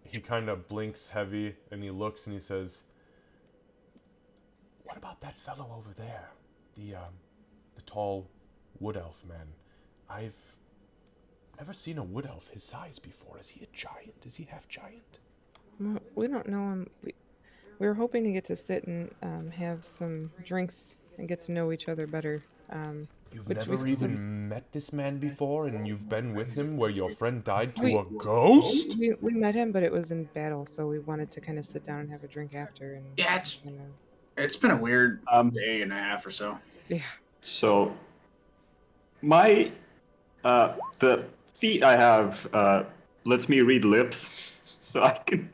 [SPEAKER 1] He kind of blinks heavy and he looks and he says, "What about that fellow over there? The tall wood elf man. I've never seen a wood elf his size before. Is he a giant? Is he half giant?"
[SPEAKER 6] Well, we don't know him. We were hoping to get to sit and have some drinks and get to know each other better.
[SPEAKER 1] You've
[SPEAKER 6] which
[SPEAKER 1] never
[SPEAKER 6] we
[SPEAKER 1] even met this man before, and you've been with him where your friend died to a ghost?
[SPEAKER 6] We met him, but it was in battle, so we wanted to kind of sit down and have a drink after. And
[SPEAKER 7] Yeah, it's
[SPEAKER 6] you know.
[SPEAKER 7] It's been a weird
[SPEAKER 5] Um,
[SPEAKER 7] day and a half or so.
[SPEAKER 6] Yeah.
[SPEAKER 5] So my the feat I have lets me read lips, so I can.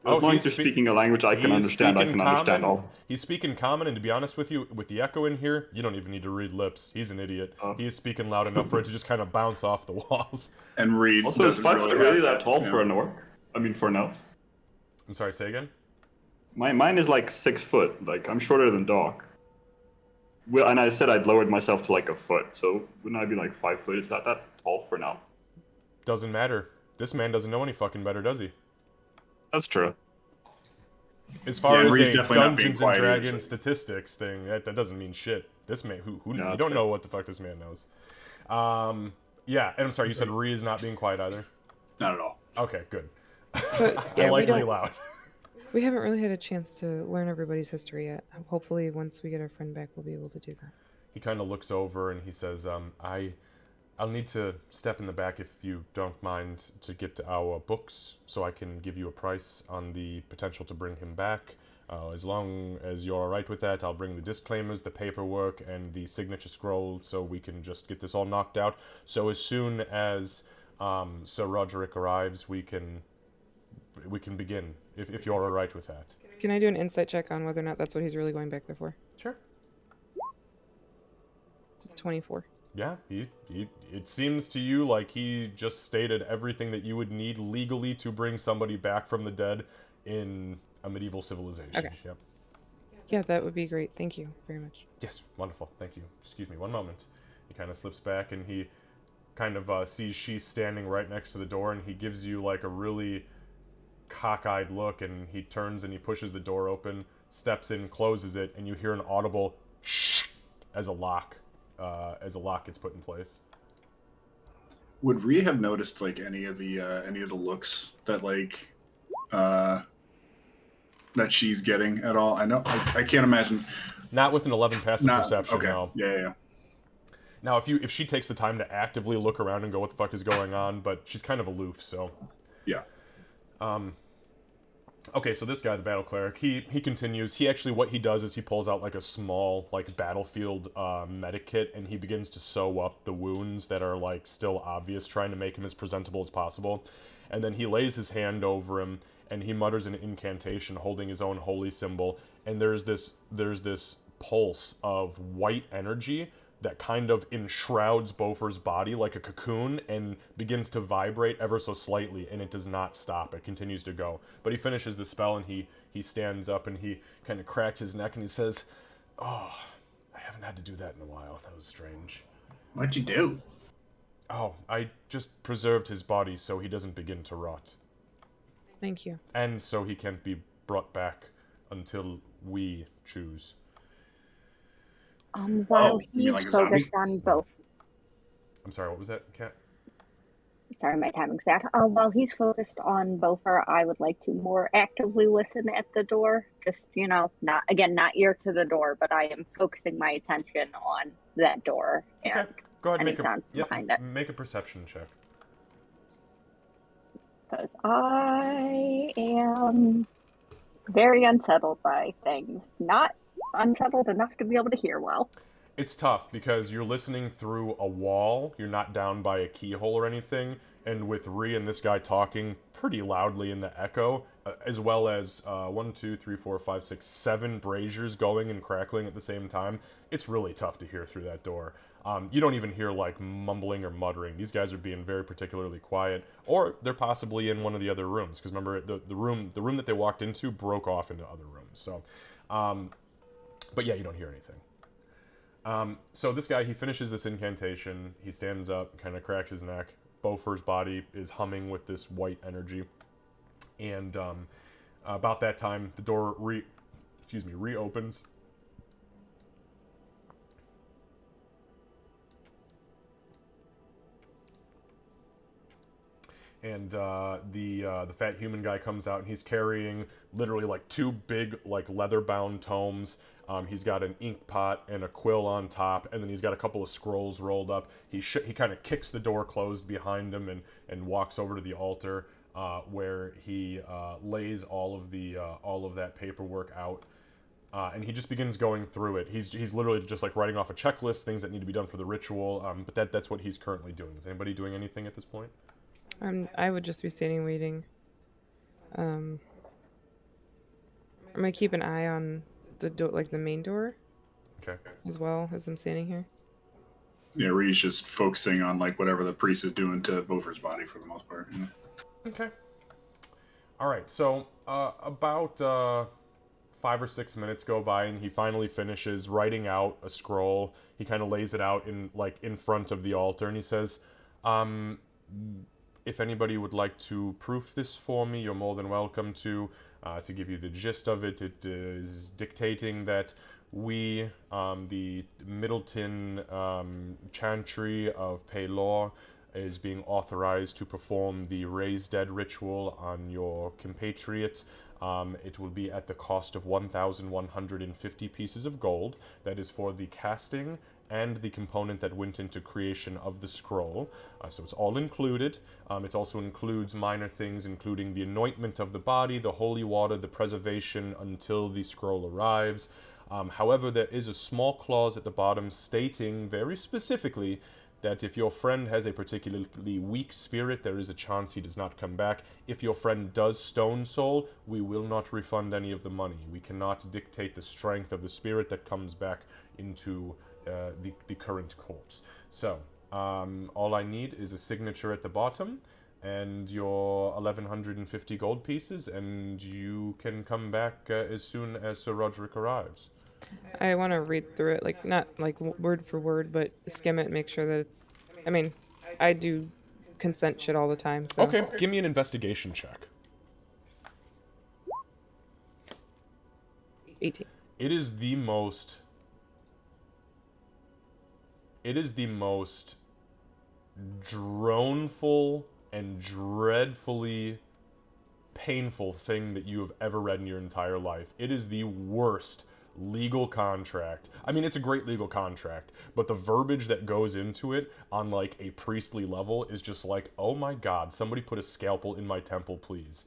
[SPEAKER 5] As long as you're speaking a language I can understand, I can understand all.
[SPEAKER 1] He's speaking common, and to be honest with you, with the echo in here, you don't even need to read lips. He's an idiot.
[SPEAKER 5] Oh.
[SPEAKER 1] He is speaking loud enough for it to just kind of bounce off the walls.
[SPEAKER 7] And Reed
[SPEAKER 5] Also, is
[SPEAKER 7] doesn't
[SPEAKER 5] 5 foot
[SPEAKER 7] have
[SPEAKER 5] really that tall
[SPEAKER 7] yeah.
[SPEAKER 5] for an orc? I mean, for an elf?
[SPEAKER 1] I'm sorry, say again?
[SPEAKER 5] Mine is like 6 foot. Like, I'm shorter than Doc. Well, and I said I'd lowered myself to like a foot, so wouldn't I be like 5 foot? Is that tall for an elf?
[SPEAKER 1] Doesn't matter. This man doesn't know any fucking better, does he?
[SPEAKER 5] That's true.
[SPEAKER 1] As far
[SPEAKER 7] Yeah,
[SPEAKER 1] as
[SPEAKER 7] Reed's
[SPEAKER 1] a
[SPEAKER 7] definitely not being
[SPEAKER 1] Dungeons and
[SPEAKER 7] quiet either,
[SPEAKER 1] Dragons
[SPEAKER 7] so-
[SPEAKER 1] statistics thing, that doesn't mean shit. This man, who
[SPEAKER 5] No,
[SPEAKER 1] you
[SPEAKER 5] that's
[SPEAKER 1] don't
[SPEAKER 5] fair.
[SPEAKER 1] know what the fuck this man knows. Yeah, and I'm sorry, you said Ree is not being quiet either?
[SPEAKER 7] Not at all.
[SPEAKER 1] Okay, good.
[SPEAKER 6] But
[SPEAKER 1] I
[SPEAKER 6] yeah,
[SPEAKER 1] like
[SPEAKER 6] we
[SPEAKER 1] really
[SPEAKER 6] don't.
[SPEAKER 1] loud.
[SPEAKER 6] We haven't really had a chance to learn everybody's history yet. Hopefully, once we get our friend back, we'll be able to do that.
[SPEAKER 1] He kind of looks over and he says, I'll need to step in the back if you don't mind to get to our books so I can give you a price on the potential to bring him back. As long as you're alright with that, I'll bring the disclaimers, the paperwork, and the signature scroll so we can just get this all knocked out. So as soon as Sir Roderick arrives, we can begin, if you're alright with that.
[SPEAKER 6] Can I do an insight check on whether or not that's what he's really going back there for?
[SPEAKER 1] Sure.
[SPEAKER 6] It's 24.
[SPEAKER 1] Yeah, it seems to you like he just stated everything that you would need legally to bring somebody back from the dead in a medieval civilization.
[SPEAKER 6] Okay.
[SPEAKER 1] Yep.
[SPEAKER 6] Yeah, that would be great. Thank you very much.
[SPEAKER 1] Yes, wonderful. Thank you. Excuse me, one moment. He kind of slips back and he kind of sees she's standing right next to the door, and he gives you like a really cockeyed look, and he turns and he pushes the door open, steps in, closes it, and you hear an audible shh as a lock gets put in place.
[SPEAKER 7] Would Ree have noticed like any of the looks that like that she's getting at all? I know I can't imagine.
[SPEAKER 1] Not with an 11 passive perception,
[SPEAKER 7] okay.
[SPEAKER 1] no.
[SPEAKER 7] Yeah.
[SPEAKER 1] Now, if she takes the time to actively look around and go, what the fuck is going on? But she's kind of aloof, so.
[SPEAKER 7] Yeah.
[SPEAKER 1] Okay, so this guy, the battle cleric, he continues. What he does is he pulls out like a small like battlefield medikit, and he begins to sew up the wounds that are like still obvious, trying to make him as presentable as possible. And then he lays his hand over him, and he mutters an incantation, holding his own holy symbol. And there's this pulse of white energy that kind of enshrouds Bofur's body like a cocoon and begins to vibrate ever so slightly, and it does not stop. It continues to go. But he finishes the spell, and he stands up, and he kind of cracks his neck, and he says, "Oh, I haven't had to do that in a while. That was strange."
[SPEAKER 7] What'd you do?
[SPEAKER 1] "Oh, I just preserved his body so he doesn't begin to rot.
[SPEAKER 6] Thank you.
[SPEAKER 1] And so he can't be brought back until we choose."
[SPEAKER 4] While
[SPEAKER 7] you mean
[SPEAKER 4] he's
[SPEAKER 7] like a zombie?
[SPEAKER 4] focused on both.
[SPEAKER 1] I'm sorry, what was that, Kat?
[SPEAKER 4] Sorry, my timing's bad. While he's focused on Bofur, I would like to more actively listen at the door. Just, not ear to the door, but I am focusing my attention on that door and
[SPEAKER 1] Okay, go ahead and
[SPEAKER 4] any sounds behind it.
[SPEAKER 1] make a perception check.
[SPEAKER 4] Because I am very unsettled by things. Not unsettled enough to be able to hear well.
[SPEAKER 1] It's tough because you're listening through a wall. You're not down by a keyhole or anything. And with Ree and this guy talking pretty loudly in the echo, as well as 1, 2, 3, 4, 5, 6, 7 braziers going and crackling at the same time, it's really tough to hear through that door. You don't even hear like mumbling or muttering. These guys are being very particularly quiet, or they're possibly in one of the other rooms. Because remember, the room that they walked into broke off into other rooms. So, but yeah, you don't hear anything. So this guy, he finishes this incantation. He stands up, kind of cracks his neck. Bofur's body is humming with this white energy. And about that time, the door reopens. And the fat human guy comes out, and he's carrying literally like 2 big like leather-bound tomes. He's got an ink pot and a quill on top, and then he's got a couple of scrolls rolled up. He kind of kicks the door closed behind him and walks over to the altar where he lays all of that paperwork out. And he just begins going through it. He's literally just like writing off a checklist, things that need to be done for the ritual. But that's what he's currently doing. Is anybody doing anything at this point?
[SPEAKER 6] I would just be standing waiting. I'm gonna keep an eye on the door, like the main door,
[SPEAKER 1] Okay.
[SPEAKER 6] as well as I'm standing here.
[SPEAKER 2] Yeah, Reed's just focusing on like whatever the priest is doing to Bofur's body for the most part. You know?
[SPEAKER 1] Okay. All right. So about 5 or 6 minutes go by, and he finally finishes writing out a scroll. He kind of lays it out in front of the altar, and he says, "If anybody would like to proof this for me, you're more than welcome to. To give you the gist of it, it is dictating that we, the Middleton Chantry of Paylor, is being authorized to perform the Raise Dead ritual on your compatriot. It will be at the cost of 1,150 pieces of gold. That is for the casting and the component that went into creation of the scroll. So it's all included. It also includes minor things, including the anointment of the body, the holy water, the preservation until the scroll arrives. However, there is a small clause at the bottom stating very specifically that if your friend has a particularly weak spirit, there is a chance he does not come back. If your friend does stone soul, we will not refund any of the money. We cannot dictate the strength of the spirit that comes back into the current courts. So, all I need is a signature at the bottom and your 1,150 gold pieces, and you can come back as soon as Sir Roderick arrives.
[SPEAKER 6] I want to read through it, like not like word for word, but skim it and make sure that it's. I mean, I do consent shit all the time, so.
[SPEAKER 1] Okay, give me an investigation check.
[SPEAKER 6] 18.
[SPEAKER 1] It is the most droneful and dreadfully painful thing that you have ever read in your entire life. It is the worst legal contract. I mean, it's a great legal contract, but the verbiage that goes into it on like a priestly level is just like, oh my god, somebody put a scalpel in my temple, please.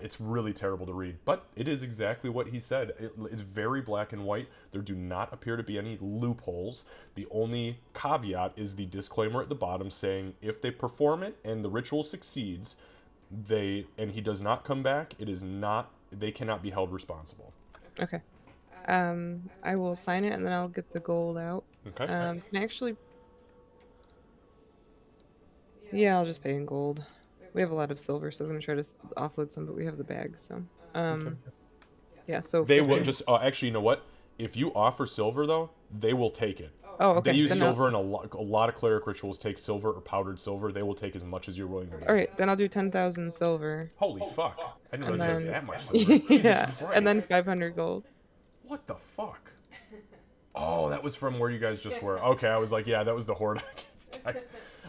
[SPEAKER 1] It's really terrible to read, but it is exactly what he said. It's very black and white. There do not appear to be any loopholes. The only caveat is the disclaimer at the bottom saying if they perform it and the ritual succeeds, and he does not come back, they cannot be held responsible.
[SPEAKER 6] Okay. I will sign it and then I'll get the gold out.
[SPEAKER 1] Okay.
[SPEAKER 6] Can I actually? Yeah, I'll just pay in gold. We have a lot of silver, so I was gonna try to offload some, but we have the bag, so. Yeah, so.
[SPEAKER 1] They
[SPEAKER 6] 15.
[SPEAKER 1] will just. Actually, you know what? If you offer silver, though, they will take it.
[SPEAKER 6] Oh, okay.
[SPEAKER 1] They use
[SPEAKER 6] then
[SPEAKER 1] silver in a lot of cleric rituals. Take silver or powdered silver. They will take as much as you're willing to give.
[SPEAKER 6] All right, then I'll do 10,000 silver.
[SPEAKER 1] Holy fuck! I didn't realize
[SPEAKER 6] And
[SPEAKER 1] you had
[SPEAKER 6] then-
[SPEAKER 1] that much silver.
[SPEAKER 6] Yeah,
[SPEAKER 1] Jesus
[SPEAKER 6] and then
[SPEAKER 1] Christ.
[SPEAKER 6] 500 gold.
[SPEAKER 1] What the fuck? Oh, that was from where you guys just were. Okay, I was like, yeah, that was the horde I gave you guys.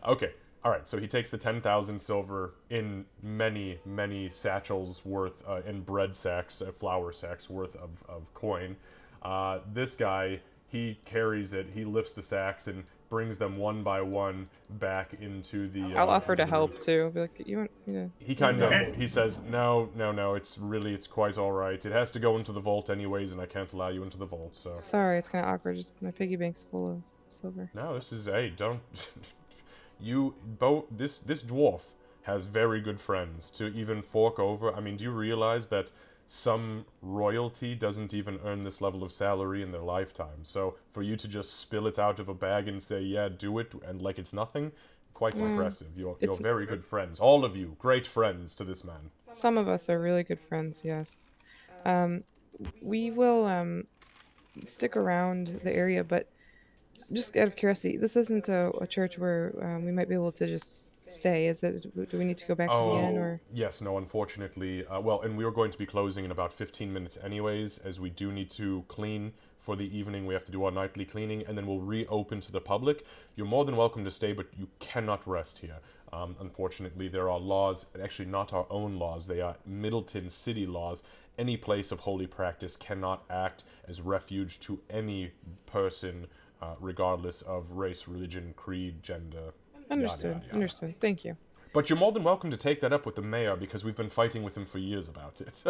[SPEAKER 1] Okay, all right. So he takes the 10,000 silver in many, many satchels worth, and bread sacks, flour sacks worth of coin. This guy, he carries it. He lifts the sacks and brings them one by one back into the.
[SPEAKER 6] I'll offer to
[SPEAKER 1] into the
[SPEAKER 6] help too. I'll be like, you want? Yeah.
[SPEAKER 1] He kind of, he says, no, it's quite all right. It has to go into the vault anyways, and I can't allow you into the vault, so.
[SPEAKER 6] Sorry, it's kind of awkward. Just my piggy bank's full of silver.
[SPEAKER 1] No, this is, hey, don't, this dwarf has very good friends to even fork over. I mean, do you realize that some royalty doesn't even earn this level of salary in their lifetime? So for you to just spill it out of a bag and say, yeah, do it, and like it's nothing, quite impressive. You're very good friends. All of you, great friends to this man.
[SPEAKER 6] Some of us are really good friends, yes. We will stick around the area, but just out of curiosity, this isn't a church where we might be able to just stay, is it? Do we need to go back to the inn, or?
[SPEAKER 1] Yes, no, unfortunately. Well, and we are going to be closing in about 15 minutes anyways, as we do need to clean for the evening. We have to do our nightly cleaning, and then we'll reopen to the public. You're more than welcome to stay, but you cannot rest here. Unfortunately, there are laws, actually not our own laws, they are Middleton city laws. Any place of holy practice cannot act as refuge to any person, regardless of race, religion, creed, gender.
[SPEAKER 6] Understood,
[SPEAKER 1] Yada, yada, yada.
[SPEAKER 6] understood. Thank you.
[SPEAKER 1] But you're more than welcome to take that up with the mayor, because we've been fighting with him for years about it.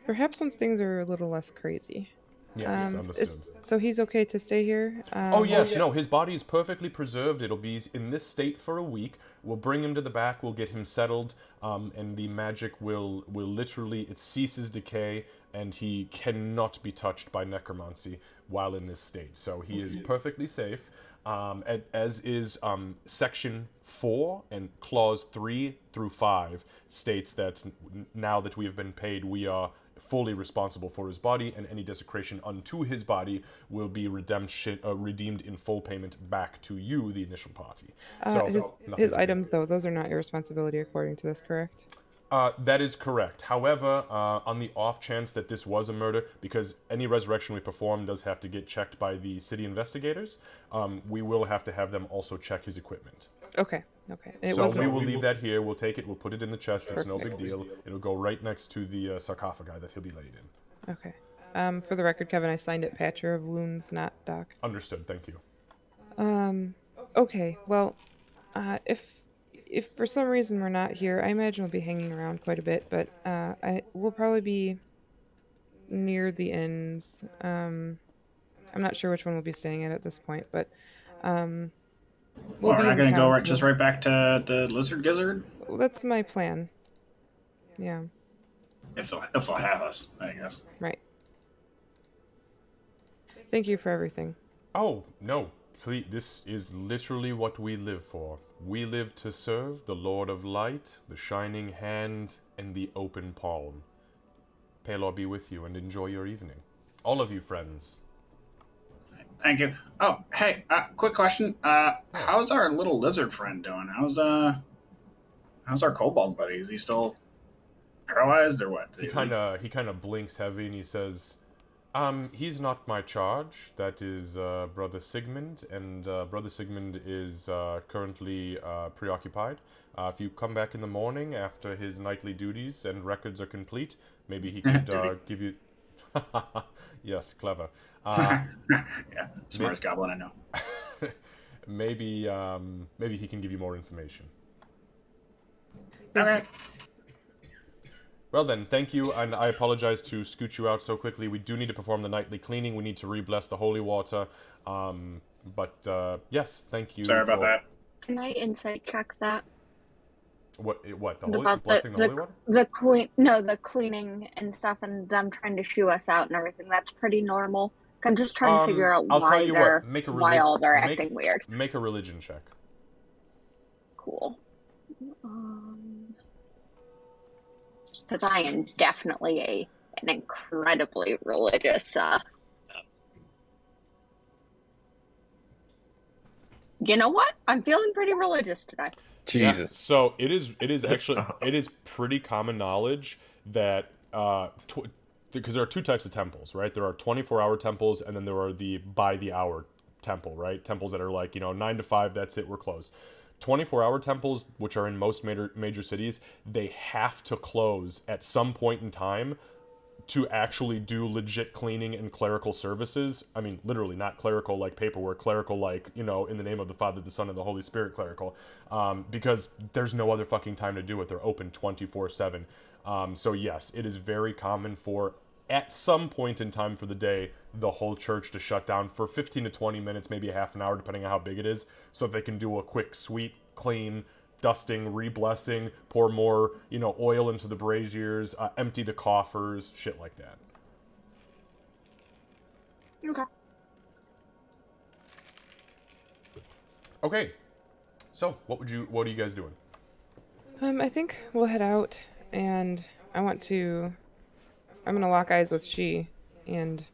[SPEAKER 6] Perhaps once things are a little less crazy.
[SPEAKER 1] Yes, understood.
[SPEAKER 6] So he's okay to stay here?
[SPEAKER 1] Oh yes, no, his body is perfectly preserved. It'll be in this state for a week. We'll bring him to the back. We'll get him settled, and the magic will literally it ceases decay, and he cannot be touched by necromancy while in this state. So he is perfectly safe. As is Section 4 and Clause 3 through 5 states that now that we have been paid, we are fully responsible for his body, and any desecration unto his body will be redeemed in full payment back to you, the initial party.
[SPEAKER 6] His items, though, those are not your responsibility according to this, correct?
[SPEAKER 1] That is correct. However, on the off chance that this was a murder, because any resurrection we perform does have to get checked by the city investigators, we will have to have them also check his equipment.
[SPEAKER 6] Okay.
[SPEAKER 1] So we will leave that here. We'll take it. We'll put it in the chest. It's no big deal. It'll go right next to the sarcophagi that he'll be laid in.
[SPEAKER 6] Okay. For the record, Kevin, I signed it Patcher of Wounds, not Doc.
[SPEAKER 1] Understood. Thank you.
[SPEAKER 6] Okay. Well, if for some reason we're not here, I imagine we'll be hanging around quite a bit, but we'll probably be near the inns. I'm not sure which one we'll be staying at this point, but
[SPEAKER 7] we're not going to go right back to the Lizard Gizzard?
[SPEAKER 6] Well, that's my plan. Yeah.
[SPEAKER 7] If they'll have us, I guess.
[SPEAKER 6] Right. Thank you for everything.
[SPEAKER 1] Oh, no. Please, this is literally what we live for. We live to serve the Lord of Light, the Shining Hand, and the Open Palm. Paylor be with you and enjoy your evening. All of you friends.
[SPEAKER 7] Thank you. Oh, hey, quick question. How's our little lizard friend doing? How's our kobold buddy? Is he still paralyzed or what?
[SPEAKER 1] He kind of blinks heavy and he says, he's not my charge. That is Brother Sigmund, and Brother Sigmund is currently preoccupied. If you come back in the morning after his nightly duties and records are complete, maybe he could give you... Yes, clever.
[SPEAKER 7] Yeah, smartest goblin I know.
[SPEAKER 1] maybe he can give you more information.
[SPEAKER 7] Okay.
[SPEAKER 1] Well then, thank you, and I apologize to scoot you out so quickly. We do need to perform the nightly cleaning. We need to re-bless the holy water. Yes, thank you.
[SPEAKER 7] Sorry about that.
[SPEAKER 4] Can I insight check that?
[SPEAKER 1] What? The holy blessing the holy water?
[SPEAKER 4] The cleaning and stuff, and them trying to shoo us out and everything. That's pretty normal. I'm just trying to figure out why all they're acting weird.
[SPEAKER 1] Make a religion check.
[SPEAKER 4] Cool. Because I am definitely an incredibly religious. You know what? I'm feeling pretty religious today.
[SPEAKER 3] Jesus.
[SPEAKER 1] Yeah, so it is actually it is pretty common knowledge that because there are two types of temples, right? There are 24-hour temples, and then there are the by the hour temple, right? Temples that are like 9 to 5. That's it. We're closed. 24-hour temples, which are in most major cities, they have to close at some point in time to actually do legit cleaning and clerical services. I mean, literally, not clerical like paperwork, clerical like, in the name of the Father, the Son, and the Holy Spirit clerical, because there's no other fucking time to do it. They're open 24/7. So yes, it is very common for, at some point in time for the day, the whole church to shut down for 15 to 20 minutes, maybe a half an hour, depending on how big it is, so that they can do a quick sweep, clean, dusting, re-blessing, pour more, oil into the braziers, empty the coffers, shit like that.
[SPEAKER 4] Okay.
[SPEAKER 1] Okay. So, what are you guys doing?
[SPEAKER 6] I think we'll head out, and I'm gonna lock eyes with she, and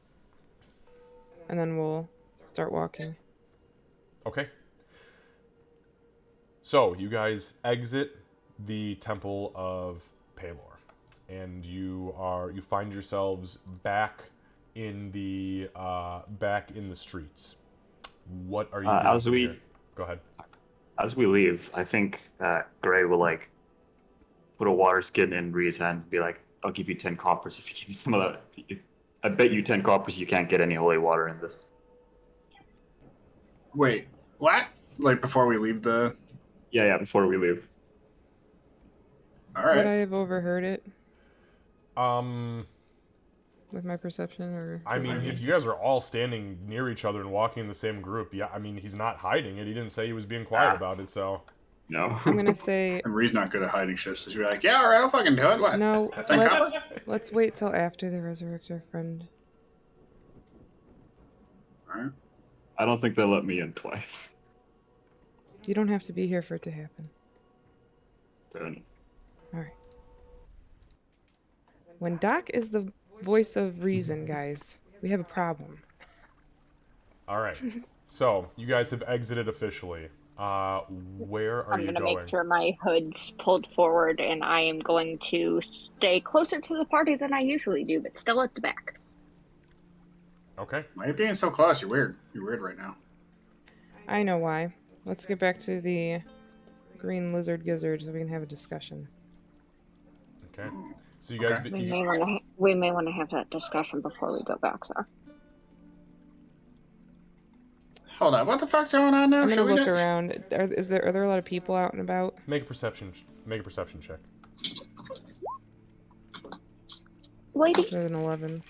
[SPEAKER 6] then we'll start walking.
[SPEAKER 1] Okay. So, you guys exit the Temple of Paylor, and you find yourselves back in the streets. What are you doing here? Go ahead.
[SPEAKER 5] As we leave, I think Gray will put a water skin in Ree's hand and be like, I'll give you 10 coppers if you give me some of that. I bet you 10 coppers you can't get any holy water in this.
[SPEAKER 7] Wait, what? Like before we leave the...
[SPEAKER 5] Yeah, before we leave.
[SPEAKER 7] All right.
[SPEAKER 6] Would I have overheard it? with my perception, or?
[SPEAKER 1] I mean, if you guys are all standing near each other and walking in the same group, yeah, I mean, he's not hiding it. He didn't say he was being quiet about it, so...
[SPEAKER 5] No.
[SPEAKER 6] I'm gonna say
[SPEAKER 2] And Ree's not good at hiding shit, so she'll be like, yeah, all right, I'll fucking do it. What?
[SPEAKER 6] no.
[SPEAKER 2] Think
[SPEAKER 6] Let's wait till after they resurrect our friend.
[SPEAKER 2] All right.
[SPEAKER 5] I don't think they'll let me in twice.
[SPEAKER 6] You don't have to be here for it to happen.
[SPEAKER 5] Fair enough.
[SPEAKER 6] All right. When Doc is the voice of reason, guys, we have a problem.
[SPEAKER 1] All right. So, you guys have exited officially. Where are
[SPEAKER 4] I'm
[SPEAKER 1] you
[SPEAKER 4] gonna
[SPEAKER 1] going?
[SPEAKER 4] make sure my hood's pulled forward, and I am going to stay closer to the party than I usually do, but still at the back.
[SPEAKER 1] Okay.
[SPEAKER 2] Why are you being so close? You're weird. You're weird right now.
[SPEAKER 6] I know why. Let's get back to the green lizard gizzard so we can have a discussion.
[SPEAKER 1] Okay. So you guys...
[SPEAKER 2] Okay.
[SPEAKER 4] We may want to have that discussion before we go back there.
[SPEAKER 2] Hold on. What the fuck's going on now?
[SPEAKER 6] I'm gonna
[SPEAKER 2] Should we
[SPEAKER 6] look
[SPEAKER 2] get-
[SPEAKER 6] around. Are there a lot of people out and about?
[SPEAKER 1] Make a perception check.
[SPEAKER 4] Lady,
[SPEAKER 6] There's an 11.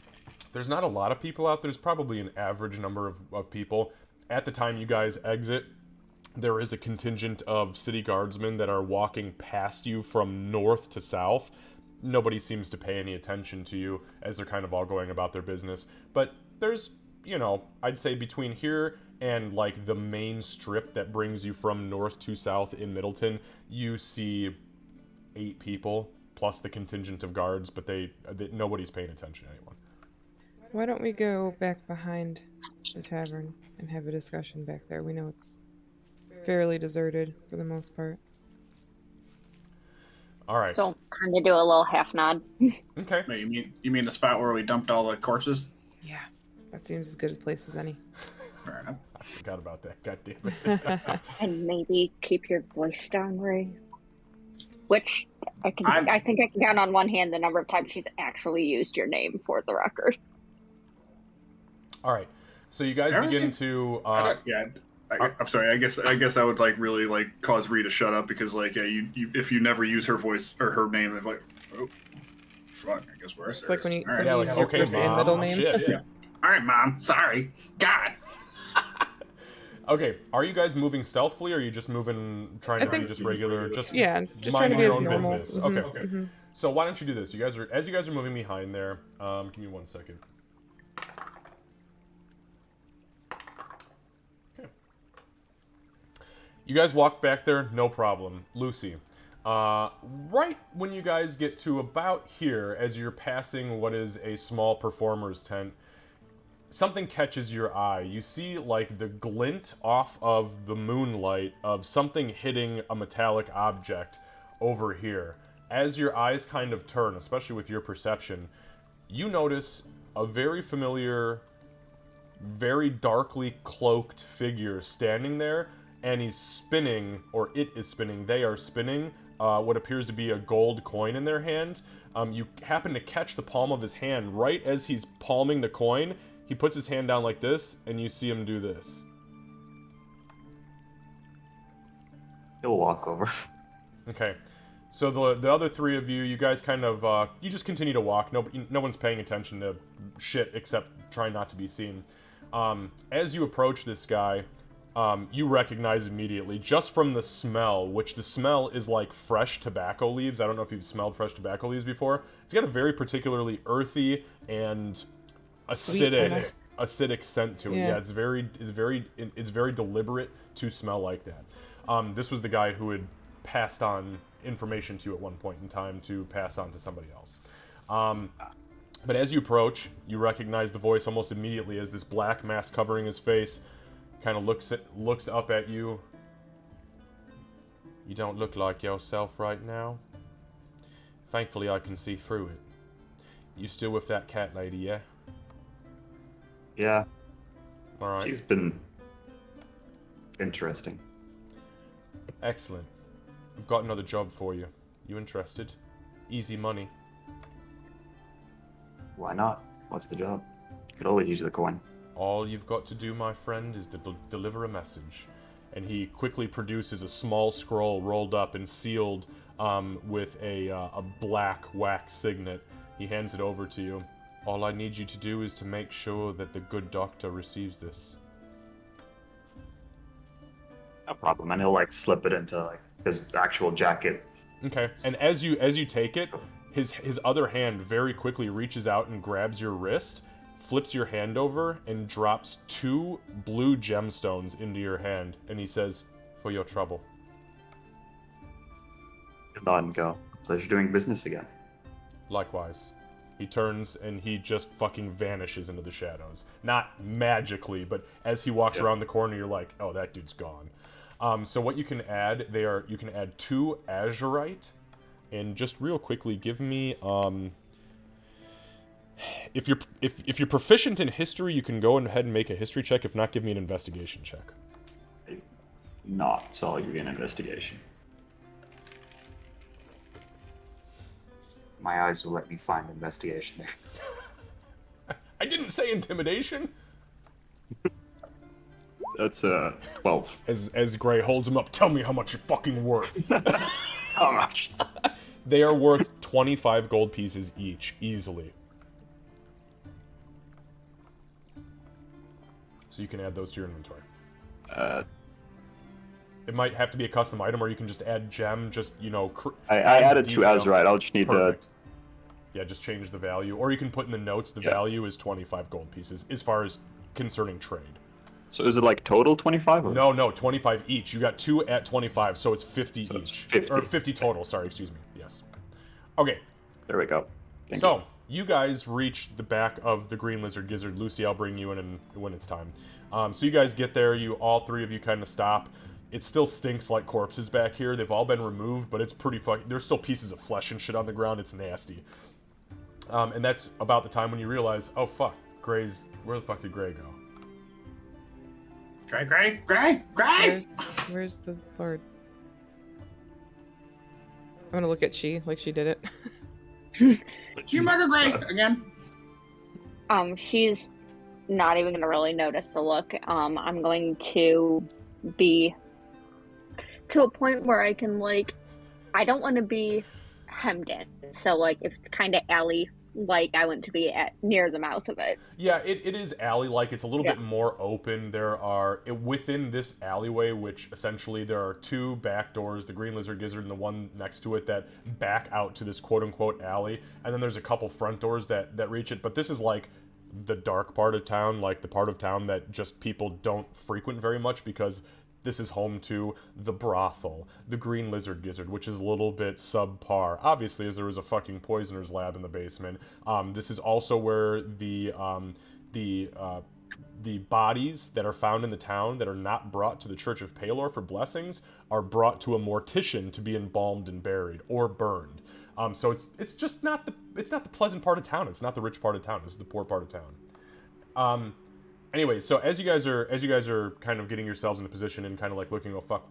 [SPEAKER 1] There's not a lot of people out. There's probably an average number of people. At the time you guys exit, there is a contingent of city guardsmen that are walking past you from north to south. Nobody seems to pay any attention to you as they're kind of all going about their business. But there's, you know, I'd say between here and like the main strip that brings you from north to south in Middleton, you see 8 people plus the contingent of guards, but nobody's paying attention to anyone.
[SPEAKER 6] Why don't we go back behind the tavern and have a discussion back there? We know it's fairly deserted for the most part.
[SPEAKER 1] All right.
[SPEAKER 4] so kind of do a little half nod.
[SPEAKER 1] Okay.
[SPEAKER 2] Wait, you mean the spot where we dumped all the corpses?
[SPEAKER 6] Yeah, that seems as good a place as any.
[SPEAKER 2] Fair enough.
[SPEAKER 1] I forgot about that. God damn it.
[SPEAKER 4] And maybe keep your voice down, Ray. Which I think I can count on one hand the number of times she's actually used your name for the record.
[SPEAKER 1] All right. So you guys begin to.
[SPEAKER 2] I'm sorry. I guess that would like really like cause Ree to shut up because like you if you never use her voice or her name, it's like, oh, fuck. I guess we're
[SPEAKER 6] It's like when you
[SPEAKER 2] All right.
[SPEAKER 1] Yeah,
[SPEAKER 6] use
[SPEAKER 1] like,
[SPEAKER 6] your
[SPEAKER 1] okay,
[SPEAKER 6] first and
[SPEAKER 1] Mom.
[SPEAKER 6] middle name.
[SPEAKER 1] Shit.
[SPEAKER 2] Yeah. All right, Mom. Sorry. God.
[SPEAKER 1] Okay. Are you guys moving stealthily, or are you just trying to be
[SPEAKER 6] think-
[SPEAKER 1] just regular, just
[SPEAKER 6] Yeah, just trying to
[SPEAKER 1] minding
[SPEAKER 6] be
[SPEAKER 1] your
[SPEAKER 6] as
[SPEAKER 1] own
[SPEAKER 6] normal.
[SPEAKER 1] business?
[SPEAKER 6] Mhm,
[SPEAKER 1] Okay.
[SPEAKER 6] mhm.
[SPEAKER 1] So why don't you do this? As you guys are moving behind there, give me 1 second. Okay. You guys walk back there, no problem. Lucy, right when you guys get to about here, as you're passing what is a small performer's tent, something catches your eye. You see, like, the glint off of the moonlight of something hitting a metallic object over here. As your eyes kind of turn, especially with your perception, you notice a very familiar, very darkly cloaked figure standing there, and he's spinning, or it is spinning, they are spinning, what appears to be a gold coin in their hand. You happen to catch the palm of his hand right as he's palming the coin. He puts his hand down like this, and you see him do this.
[SPEAKER 5] He'll walk over.
[SPEAKER 1] Okay. So the other 3 of you, you guys kind of, you just continue to walk. No one's paying attention to shit except trying not to be seen. As you approach this guy, you recognize immediately, just from the smell, which the smell is like fresh tobacco leaves. I don't know if you've smelled fresh tobacco leaves before. It's got a very particularly earthy and
[SPEAKER 6] Sweet almost.
[SPEAKER 1] acidic scent to it.
[SPEAKER 6] Yeah.
[SPEAKER 1] Yeah, it's very deliberate to smell like that. This was the guy who had passed on information to you at one point in time to pass on to somebody else. But as you approach, you recognize the voice almost immediately as this black mask covering his face kind of looks up at you. You don't look like yourself right now. Thankfully, I can see through it. You still with that cat lady, yeah?
[SPEAKER 5] Yeah,
[SPEAKER 1] All right.
[SPEAKER 5] she's been interesting.
[SPEAKER 1] Excellent. I've got another job for you. You interested? Easy money.
[SPEAKER 5] Why not? What's the job? Could always use the coin.
[SPEAKER 1] All you've got to do, my friend, is to deliver a message. And he quickly produces a small scroll rolled up and sealed with a black wax signet. He hands it over to you. All I need you to do is to make sure that the good doctor receives this.
[SPEAKER 5] No problem. And he'll like slip it into like his actual jacket.
[SPEAKER 1] Okay. And as you take it, his other hand very quickly reaches out and grabs your wrist, flips your hand over, and drops 2 blue gemstones into your hand, and he says, "For your trouble."
[SPEAKER 5] And on go. Pleasure doing business again.
[SPEAKER 1] Likewise. He turns and he just fucking vanishes into the shadows. Not magically, but as he walks around the corner, you're like, oh, that dude's gone. So what you can add, you can add 2 azurite, and just real quickly, give me, if you're proficient in history, you can go ahead and make a history check. If not, give me an investigation check.
[SPEAKER 5] Not, so I'll give you an investigation. My eyes will let me find investigation there.
[SPEAKER 1] I didn't say intimidation.
[SPEAKER 5] That's 12.
[SPEAKER 1] As Gray holds him up, tell me how much you're fucking worth.
[SPEAKER 5] How much?
[SPEAKER 1] They are worth 25 gold pieces each, easily. So you can add those to your inventory. It might have to be a custom item, or you can just add gem, just, you know...
[SPEAKER 5] I added 2 azurite, I'll just need
[SPEAKER 1] Perfect. Yeah, just change the value. Or you can put in the notes the value is 25 gold pieces, as far as concerning trade.
[SPEAKER 5] So is it like total 25? Or?
[SPEAKER 1] No, 25 each. You got 2 at 25, so it's 50
[SPEAKER 5] So
[SPEAKER 1] each.
[SPEAKER 5] it's 50.
[SPEAKER 1] Or 50 total, sorry, excuse me. Yes. Okay.
[SPEAKER 5] There we go. Thank
[SPEAKER 1] So,
[SPEAKER 5] you.
[SPEAKER 1] you guys reach the back of the Green Lizard Gizzard. Lucy, I'll bring you in when it's time. So you guys get there, all 3 of you kind of stop. It still stinks like corpses back here. They've all been removed, but it's pretty fucking... There's still pieces of flesh and shit on the ground. It's nasty. And that's about the time when you realize, oh fuck, Gray's... Where the fuck did Gray go?
[SPEAKER 7] Gray!
[SPEAKER 6] Where's the Lord? I'm gonna look at she like she did it.
[SPEAKER 7] You murder Gray again?
[SPEAKER 4] She's not even gonna really notice the look. I'm going to be to a point where I can, like, I don't want to be hemmed in. So, like, if it's kind of alley, like, I want to be near the mouth of it.
[SPEAKER 1] Yeah, it is alley-like. It's a little bit more open. There are, within this alleyway, which essentially there are 2 back doors, the Green Lizard Gizzard and the one next to it, that back out to this quote-unquote alley. And then there's a couple front doors that reach it. But this is, like, the dark part of town, like the part of town that just people don't frequent very much, because this is home to the brothel, the Green Lizard Gizzard, which is a little bit subpar. Obviously, as there was a fucking poisoner's lab in the basement. This is also where the bodies that are found in the town that are not brought to the Church of Palor for blessings are brought to a mortician to be embalmed and buried or burned. So it's just not the pleasant part of town. It's not the rich part of town. This is the poor part of town. Anyway, so as you guys are kind of getting yourselves in a position and kind of like looking, oh fuck,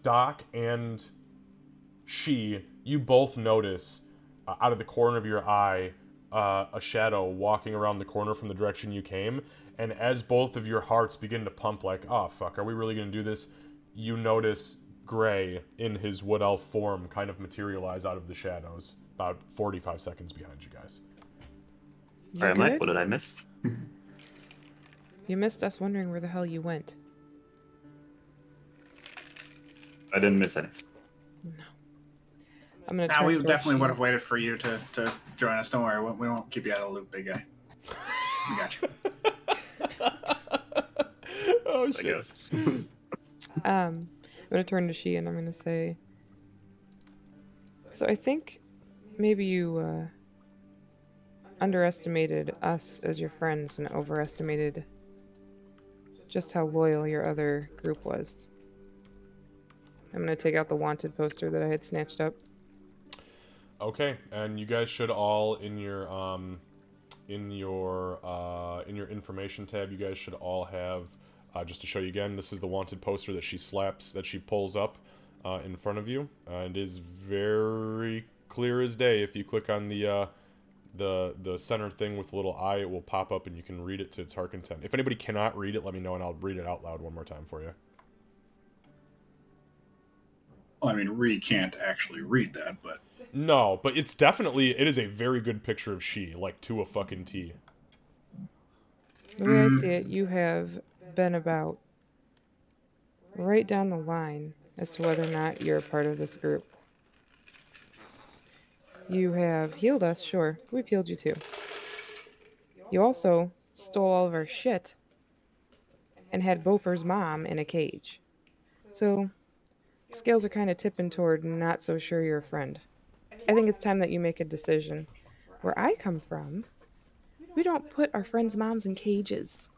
[SPEAKER 1] Doc and she, you both notice out of the corner of your eye a shadow walking around the corner from the direction you came, and as both of your hearts begin to pump like, oh fuck, are we really gonna do this? You notice Gray in his wood elf form kind of materialize out of the shadows about 45 seconds behind you guys.
[SPEAKER 6] You
[SPEAKER 5] Alright, Mike,
[SPEAKER 6] good?
[SPEAKER 5] what did I miss?
[SPEAKER 6] You missed us wondering where the hell you went.
[SPEAKER 5] I didn't miss anything.
[SPEAKER 6] No. I'm gonna.
[SPEAKER 7] Nah,
[SPEAKER 6] turn
[SPEAKER 7] we
[SPEAKER 6] towards
[SPEAKER 7] definitely
[SPEAKER 6] she.
[SPEAKER 7] would have waited for you to join us. Don't worry, we won't keep you out of the loop, big guy. We got you.
[SPEAKER 1] Oh
[SPEAKER 5] I guess.
[SPEAKER 6] I'm gonna turn to she and I'm gonna say. So I think maybe you underestimated us as your friends and overestimated just how loyal your other group was. I'm gonna take out the wanted poster that I had snatched up.
[SPEAKER 1] Okay, and you guys should all in your information tab, you guys should all have just to show you again. This is the wanted poster that she pulls up in front of you. It is very clear as day. If you click on the center thing with the little eye, it will pop up and you can read it to its heart content. If anybody cannot read it, let me know and I'll read it out loud one more time for you.
[SPEAKER 2] Well, I mean, Ree can't actually read that, but
[SPEAKER 1] No, but it's definitely, it is a very good picture of she, like, to a fucking T.
[SPEAKER 6] The way I see it, you have been about right down the line as to whether or not you're a part of this group. You have healed us, sure. We've healed you too. You also stole all of our shit and had Bofur's mom in a cage. So, scales are kind of tipping toward not so sure you're a friend. I think it's time that you make a decision. Where I come from, we don't put our friends' moms in cages.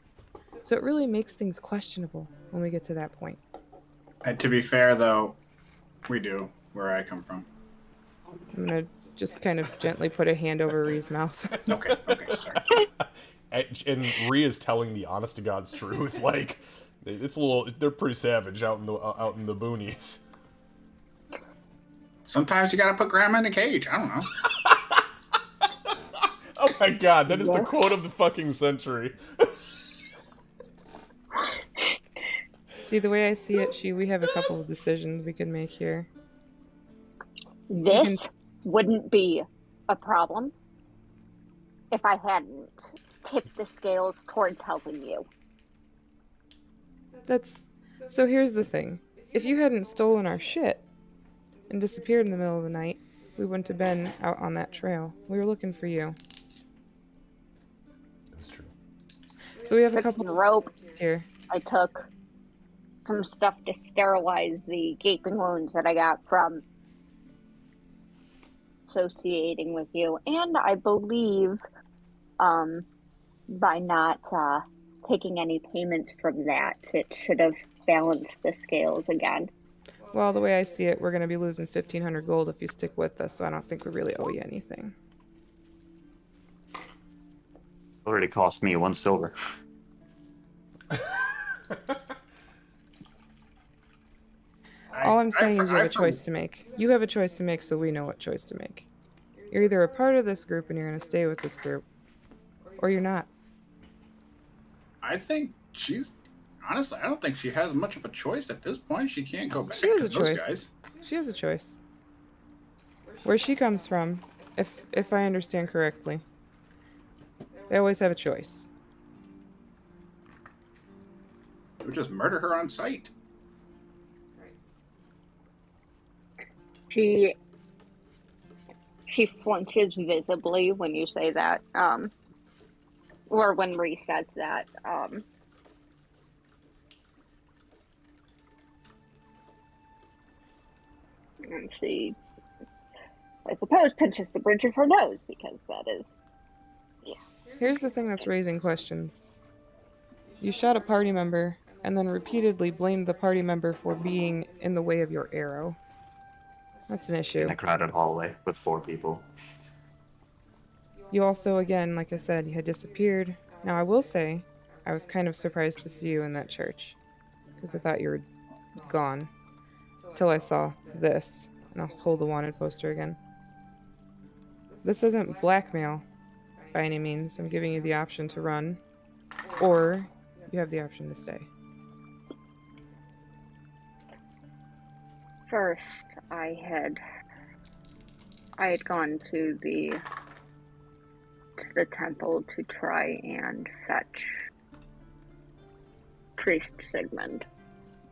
[SPEAKER 6] So it really makes things questionable when we get to that point.
[SPEAKER 7] To be fair, though, we do, where I come from.
[SPEAKER 6] I'm gonna just kind of gently put a hand over Ree's mouth.
[SPEAKER 7] Okay, sorry.
[SPEAKER 1] And Rhea is telling the honest to God's truth. Like, it's a little, they're pretty savage out in the boonies.
[SPEAKER 7] Sometimes you gotta put grandma in a cage. I don't know.
[SPEAKER 1] Oh my God, that is the quote of the fucking century.
[SPEAKER 6] See, the way I see it, we have a couple of decisions we can make here.
[SPEAKER 4] This wouldn't be a problem if I hadn't tipped the scales towards helping you.
[SPEAKER 6] So here's the thing. If you hadn't stolen our shit and disappeared in the middle of the night, we wouldn't have been out on that trail. We were looking for you.
[SPEAKER 1] That's true.
[SPEAKER 6] So we have a
[SPEAKER 4] Took
[SPEAKER 6] couple
[SPEAKER 4] some rope.
[SPEAKER 6] here.
[SPEAKER 4] I took some stuff to sterilize the gaping wounds that I got from associating with you, and I believe by not taking any payments from that, it should have balanced the scales again.
[SPEAKER 6] Well, the way I see it, we're going to be losing 1,500 gold if you stick with us, so I don't think we really owe you anything.
[SPEAKER 5] Already cost me 1 silver.
[SPEAKER 6] All I'm saying is you have a choice to make. You have a choice to make, so we know what choice to make. You're either a part of this group and you're going to stay with this group, or you're not.
[SPEAKER 7] I think honestly, I don't think she has much of a choice at this point. She can't go back
[SPEAKER 6] She has
[SPEAKER 7] to
[SPEAKER 6] a
[SPEAKER 7] those
[SPEAKER 6] choice.
[SPEAKER 7] guys.
[SPEAKER 6] She has a choice. Where she comes from, if I understand correctly, they always have a choice.
[SPEAKER 7] They would just murder her on sight.
[SPEAKER 4] She flinches visibly when you say that, or when Ree says that. And she, I suppose, pinches the bridge of her nose, because that is, yeah.
[SPEAKER 6] Here's the thing that's raising questions. You shot a party member, and then repeatedly blamed the party member for being in the way of your arrow. That's an issue.
[SPEAKER 5] In a crowded hallway with 4 people.
[SPEAKER 6] You also, again, like I said, you had disappeared. Now, I will say, I was kind of surprised to see you in that church, because I thought you were gone, till I saw this, and I'll hold the wanted poster again. This isn't blackmail, by any means. I'm giving you the option to run, or you have the option to stay.
[SPEAKER 4] First, I had gone to the temple to try and fetch Priest Sigmund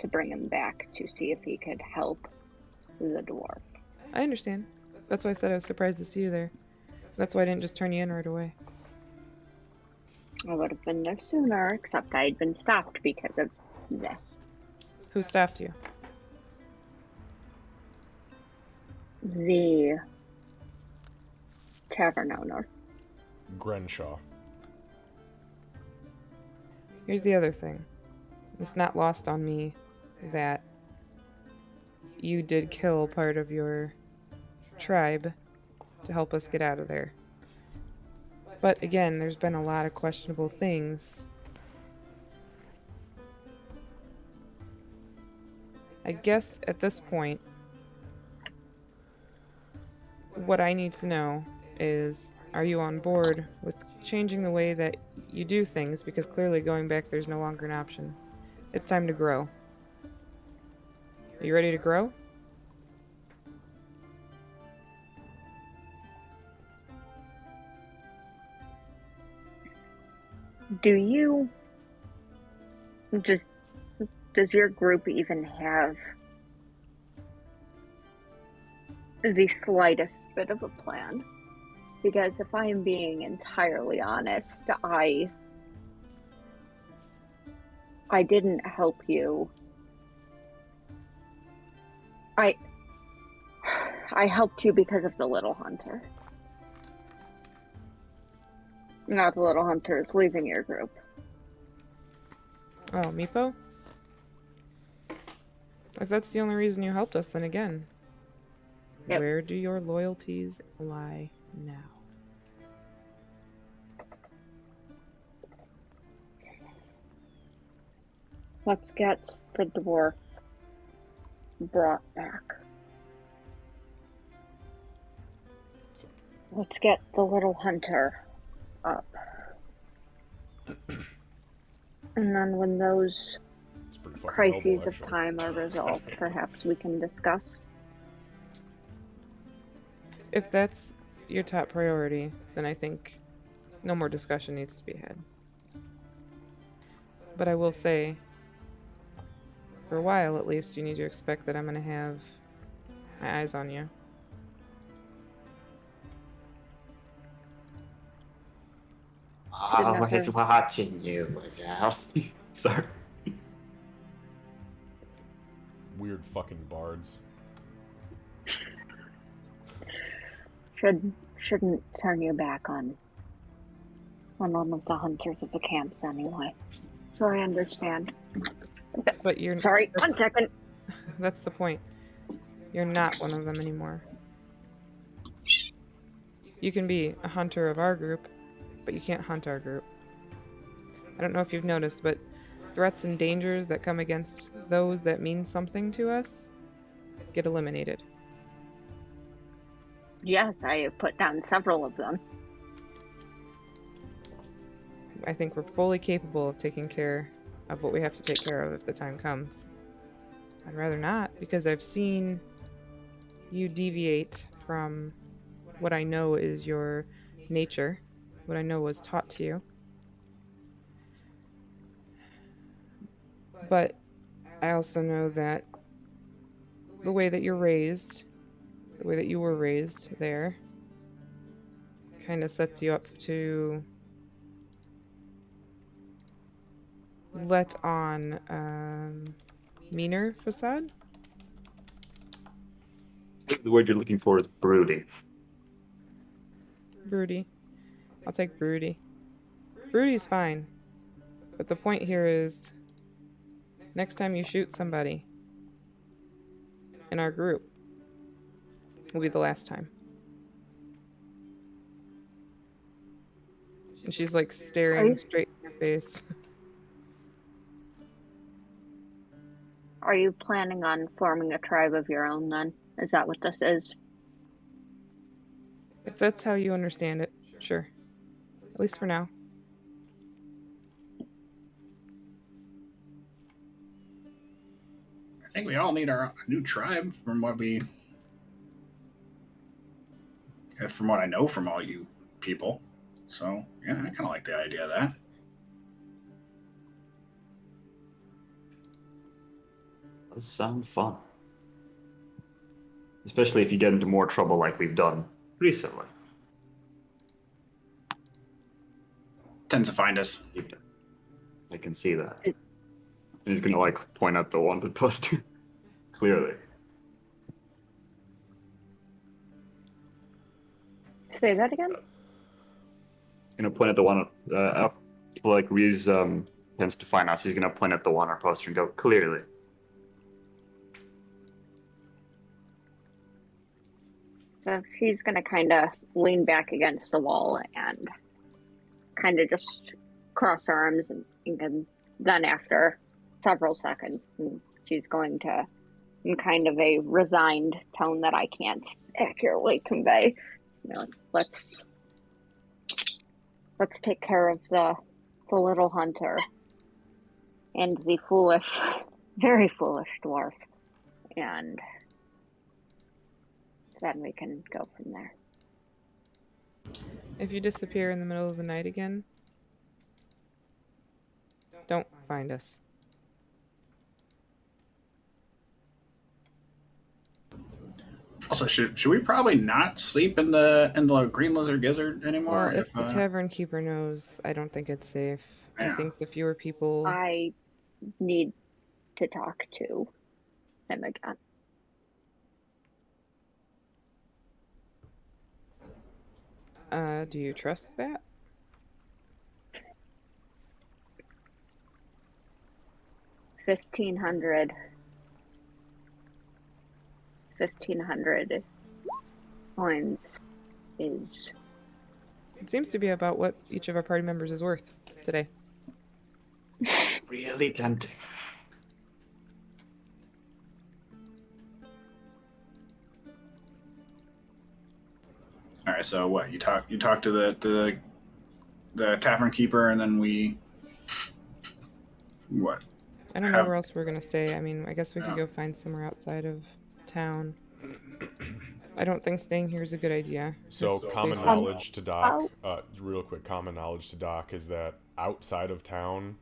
[SPEAKER 4] to bring him back to see if he could help the dwarf.
[SPEAKER 6] I understand. That's why I said I was surprised to see you there. That's why I didn't just turn you in right away.
[SPEAKER 4] I would have been no sooner, except I had been stopped because of this.
[SPEAKER 6] Who staffed you?
[SPEAKER 4] The tavern owner.
[SPEAKER 1] Grenshaw.
[SPEAKER 6] Here's the other thing. It's not lost on me that you did kill part of your tribe to help us get out of there. But again, there's been a lot of questionable things. I guess at this point, what I need to know is, are you on board with changing the way that you do things? Because clearly going back, there's no longer an option. It's time to grow. Are you ready to grow?
[SPEAKER 4] Do you just does your group even have the slightest bit of a plan? Because if I am being entirely honest, I didn't help you. I helped you because of the little hunter. Now the little hunter is leaving your group.
[SPEAKER 6] Oh, Meepo? If that's the only reason you helped us, then again,
[SPEAKER 4] Yep.
[SPEAKER 6] where do your loyalties lie now?
[SPEAKER 4] Let's get the dwarf brought back. Let's get the little hunter up. And then when those
[SPEAKER 1] It's pretty fucking
[SPEAKER 4] crises
[SPEAKER 1] noble,
[SPEAKER 4] of
[SPEAKER 1] actually.
[SPEAKER 4] time are resolved, perhaps we can discuss.
[SPEAKER 6] If that's your top priority, then I think no more discussion needs to be had. But I will say, for a while at least, you need to expect that I'm going to have my eyes on you.
[SPEAKER 5] Always watching you, Sorry.
[SPEAKER 1] Weird fucking bards.
[SPEAKER 4] Shouldn't turn your back on one of the hunters of the camps anyway. So I understand.
[SPEAKER 6] But you're...
[SPEAKER 4] Sorry, 1 second.
[SPEAKER 6] That's the point. You're not one of them anymore. You can be a hunter of our group, but you can't hunt our group. I don't know if you've noticed, but threats and dangers that come against those that mean something to us get eliminated.
[SPEAKER 4] Yes, I have put down several of them.
[SPEAKER 6] I think we're fully capable of taking care of what we have to take care of if the time comes. I'd rather not, because I've seen you deviate from what I know is your nature, what I know was taught to you. But I also know that the way that you're raised, the way that you were raised there, kind of sets you up to let on meaner facade.
[SPEAKER 5] The word you're looking for is brooding.
[SPEAKER 6] Broody. I'll take broody. Broody's fine. But the point here is, next time you shoot somebody in our group, will be the last time. And she's like staring straight in your face.
[SPEAKER 4] Are you planning on forming a tribe of your own then? Is that what this is?
[SPEAKER 6] If that's how you understand it, sure. At least for now.
[SPEAKER 7] I think we all need our new tribe from what I know from all you people. So yeah, I kind of like the idea of that.
[SPEAKER 5] Does sound fun. Especially if you get into more trouble like we've done recently.
[SPEAKER 7] Tends to find us.
[SPEAKER 5] I can see that. And he's gonna like point at the wanted poster. Clearly.
[SPEAKER 4] Say that again?
[SPEAKER 5] He's gonna point at the one like Reese tends to find us. He's gonna point at the one on our poster and go, clearly.
[SPEAKER 4] So she's gonna kind of lean back against the wall and kind of just cross her arms, and then after several seconds, she's going to, in kind of a resigned tone that I can't accurately convey, you know, let's take care of the little hunter and the foolish, very foolish dwarf, and then we can go from there.
[SPEAKER 6] If you disappear in the middle of the night again, don't find us.
[SPEAKER 7] Also, should we probably not sleep in the Green Lizard Gizzard anymore?
[SPEAKER 6] Well, if the tavern keeper knows, I don't think it's safe. I
[SPEAKER 7] Yeah.
[SPEAKER 6] think the fewer people.
[SPEAKER 4] I need to talk to him again.
[SPEAKER 6] Do you trust that?
[SPEAKER 4] $1,500 coins is
[SPEAKER 6] It seems to be about what each of our party members is worth today.
[SPEAKER 5] Really tempting.
[SPEAKER 7] All right. So what? You talk to the tavern keeper, and then we what?
[SPEAKER 6] I don't know where else we're gonna stay. I mean, I guess we could
[SPEAKER 7] Yeah.
[SPEAKER 6] go find somewhere outside of town. I don't think staying here is a good idea.
[SPEAKER 1] So
[SPEAKER 6] It's
[SPEAKER 1] common
[SPEAKER 6] basically-
[SPEAKER 1] knowledge to Doc, real quick, common knowledge to Doc is that outside of town,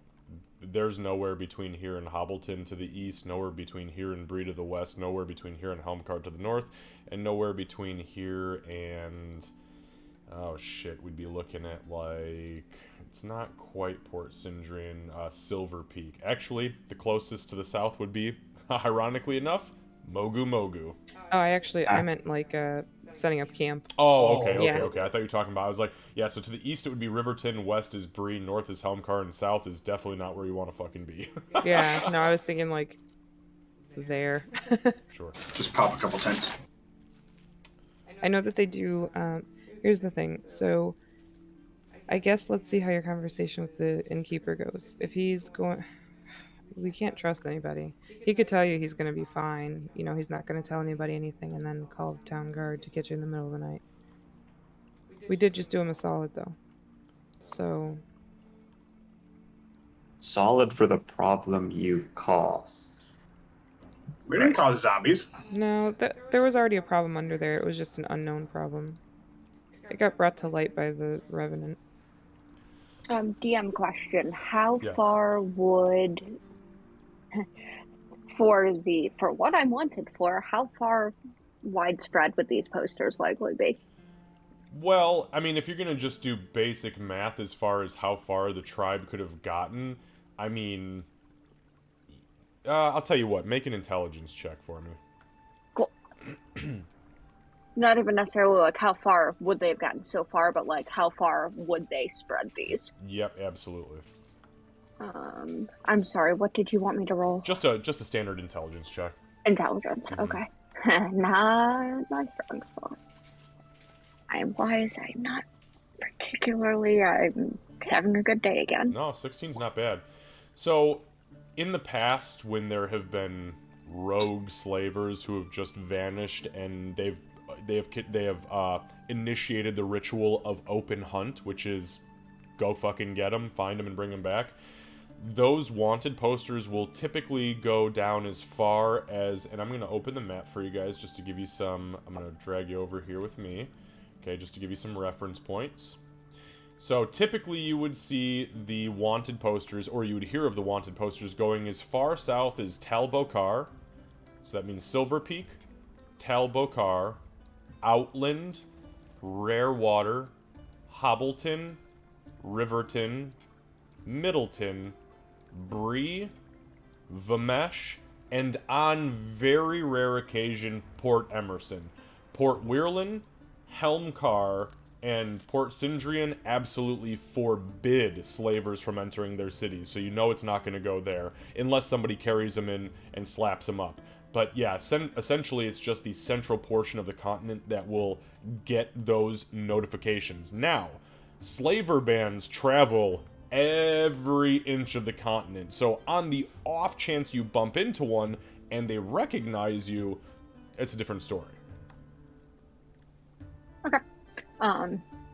[SPEAKER 1] there's nowhere between here and Hobbleton to the east, nowhere between here and Bree to the west, nowhere between here and Helmcart to the north, and nowhere between here and... Oh shit, we'd be looking at like... It's not quite Port Cindrian, Silver Peak. Actually, the closest to the south would be, ironically enough, Mogu Mogu.
[SPEAKER 6] Oh, I meant like setting up camp.
[SPEAKER 1] Oh, okay.
[SPEAKER 6] Yeah.
[SPEAKER 1] I thought you were talking about. I was like, yeah. So to the east it would be Riverton, west is Bree, north is Helmcar, and south is definitely not where you want to fucking be.
[SPEAKER 6] Yeah. No, I was thinking like there.
[SPEAKER 1] Sure.
[SPEAKER 2] Just pop a couple tents.
[SPEAKER 6] I know that they do. Here's the thing. So, I guess let's see how your conversation with the innkeeper goes. If he's going, we can't trust anybody. He could tell you he's going to be fine. You know, he's not going to tell anybody anything, and then call the town guard to get you in the middle of the night. We did just do him a solid, though. So,
[SPEAKER 5] Solid for the problem you caused.
[SPEAKER 7] We didn't cause zombies.
[SPEAKER 6] no, there was already a problem under there. It was just an unknown problem. It got brought to light by the Revenant.
[SPEAKER 4] DM question: how
[SPEAKER 1] Yes.
[SPEAKER 4] far would for what I'm wanted for? How far widespread would these posters likely be?
[SPEAKER 1] Well, I mean, if you're gonna just do basic math as far as how far the tribe could have gotten, I mean, I'll tell you what. Make an intelligence check for me.
[SPEAKER 4] Cool. Not even necessarily like how far would they have gotten so far, but like how far would they spread these?
[SPEAKER 1] Yep, absolutely.
[SPEAKER 4] I'm sorry. What did you want me to roll?
[SPEAKER 1] Just a standard intelligence check.
[SPEAKER 4] Intelligence.
[SPEAKER 1] Mhm.
[SPEAKER 4] Okay. Not my strong spot. I am wise. I'm not particularly. I'm having a good day again.
[SPEAKER 1] No, 16's not bad. So, in the past, when there have been rogue slavers who have just vanished and they have initiated the ritual of open hunt, which is go fucking get them, find them, and bring them back. Those wanted posters will typically go down as far as, and I'm going to open the map for you guys just to give you some, I'm going to drag you over here with me, okay, just to give you some reference points. So typically you would see the wanted posters, or you would hear of the wanted posters going as far south as Talbokar, so that means Silver Peak, Talbokar, Outland, Rarewater, Hobbleton, Riverton, Middleton, Bree, Vamesh, and on very rare occasion, Port Emerson. Port Weirlin, Helmcar, and Port Cindrian absolutely forbid slavers from entering their cities, so you know it's not going to go there, unless somebody carries them in and slaps them up. But yeah, essentially it's just the central portion of the continent that will get those notifications. Now, slaver bands travel every inch of the continent, so on the off chance you bump into one and they recognize you, it's a different story.
[SPEAKER 4] Okay.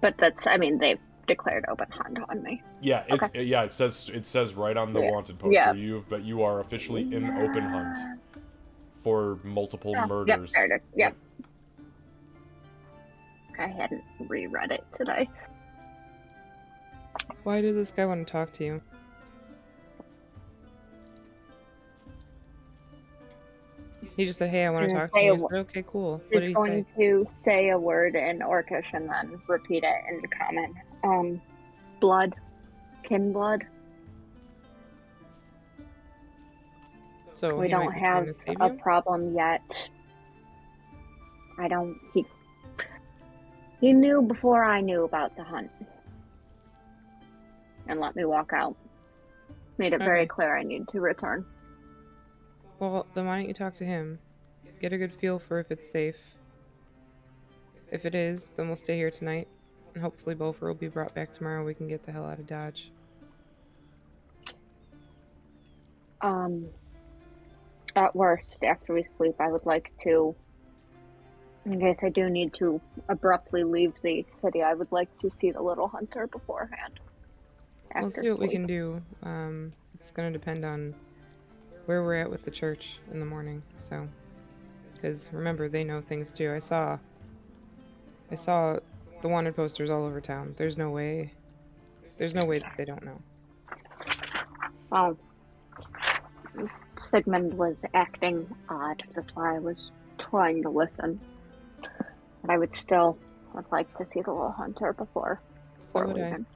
[SPEAKER 4] But that's. I mean, they've declared open hunt on me.
[SPEAKER 1] Yeah, it says right on the
[SPEAKER 4] Yeah.
[SPEAKER 1] wanted poster,
[SPEAKER 4] Yeah.
[SPEAKER 1] you are officially in open hunt for multiple murders.
[SPEAKER 4] Yep. There it is. Yep. I hadn't reread it today.
[SPEAKER 6] Why did this guy want to talk to you? He just said, "Hey, I want to
[SPEAKER 4] Gonna
[SPEAKER 6] talk to
[SPEAKER 4] say
[SPEAKER 6] you."
[SPEAKER 4] a
[SPEAKER 6] I
[SPEAKER 4] wo-
[SPEAKER 6] said, "Okay, cool." What did
[SPEAKER 4] He's
[SPEAKER 6] he
[SPEAKER 4] going
[SPEAKER 6] say?
[SPEAKER 4] to say a word in Orcish and then repeat it in common. Blood. Kin blood.
[SPEAKER 6] So
[SPEAKER 4] We
[SPEAKER 6] he might
[SPEAKER 4] don't
[SPEAKER 6] be trying
[SPEAKER 4] have
[SPEAKER 6] to save
[SPEAKER 4] a
[SPEAKER 6] you.
[SPEAKER 4] problem yet. He knew before I knew about the hunt. And let me walk out. Made it very
[SPEAKER 6] Okay.
[SPEAKER 4] clear I need to return.
[SPEAKER 6] Well, then why don't you talk to him? Get a good feel for if it's safe. If it is, then we'll stay here tonight. And hopefully Bofur will be brought back tomorrow. We can get the hell out of Dodge.
[SPEAKER 4] At worst, after we sleep, I would like to, in case I do need to abruptly leave the city, I would like to see the little hunter beforehand.
[SPEAKER 6] We'll
[SPEAKER 4] After
[SPEAKER 6] see what we
[SPEAKER 4] sleep.
[SPEAKER 6] can do. It's gonna depend on where we're at with the church in the morning. So, because remember, they know things too. I saw the wanted posters all over town. There's no way that they don't know.
[SPEAKER 4] Oh, Sigmund was acting odd. That's why I was trying to listen. But I would like to see the little hunter before
[SPEAKER 6] So would I.
[SPEAKER 4] leaving.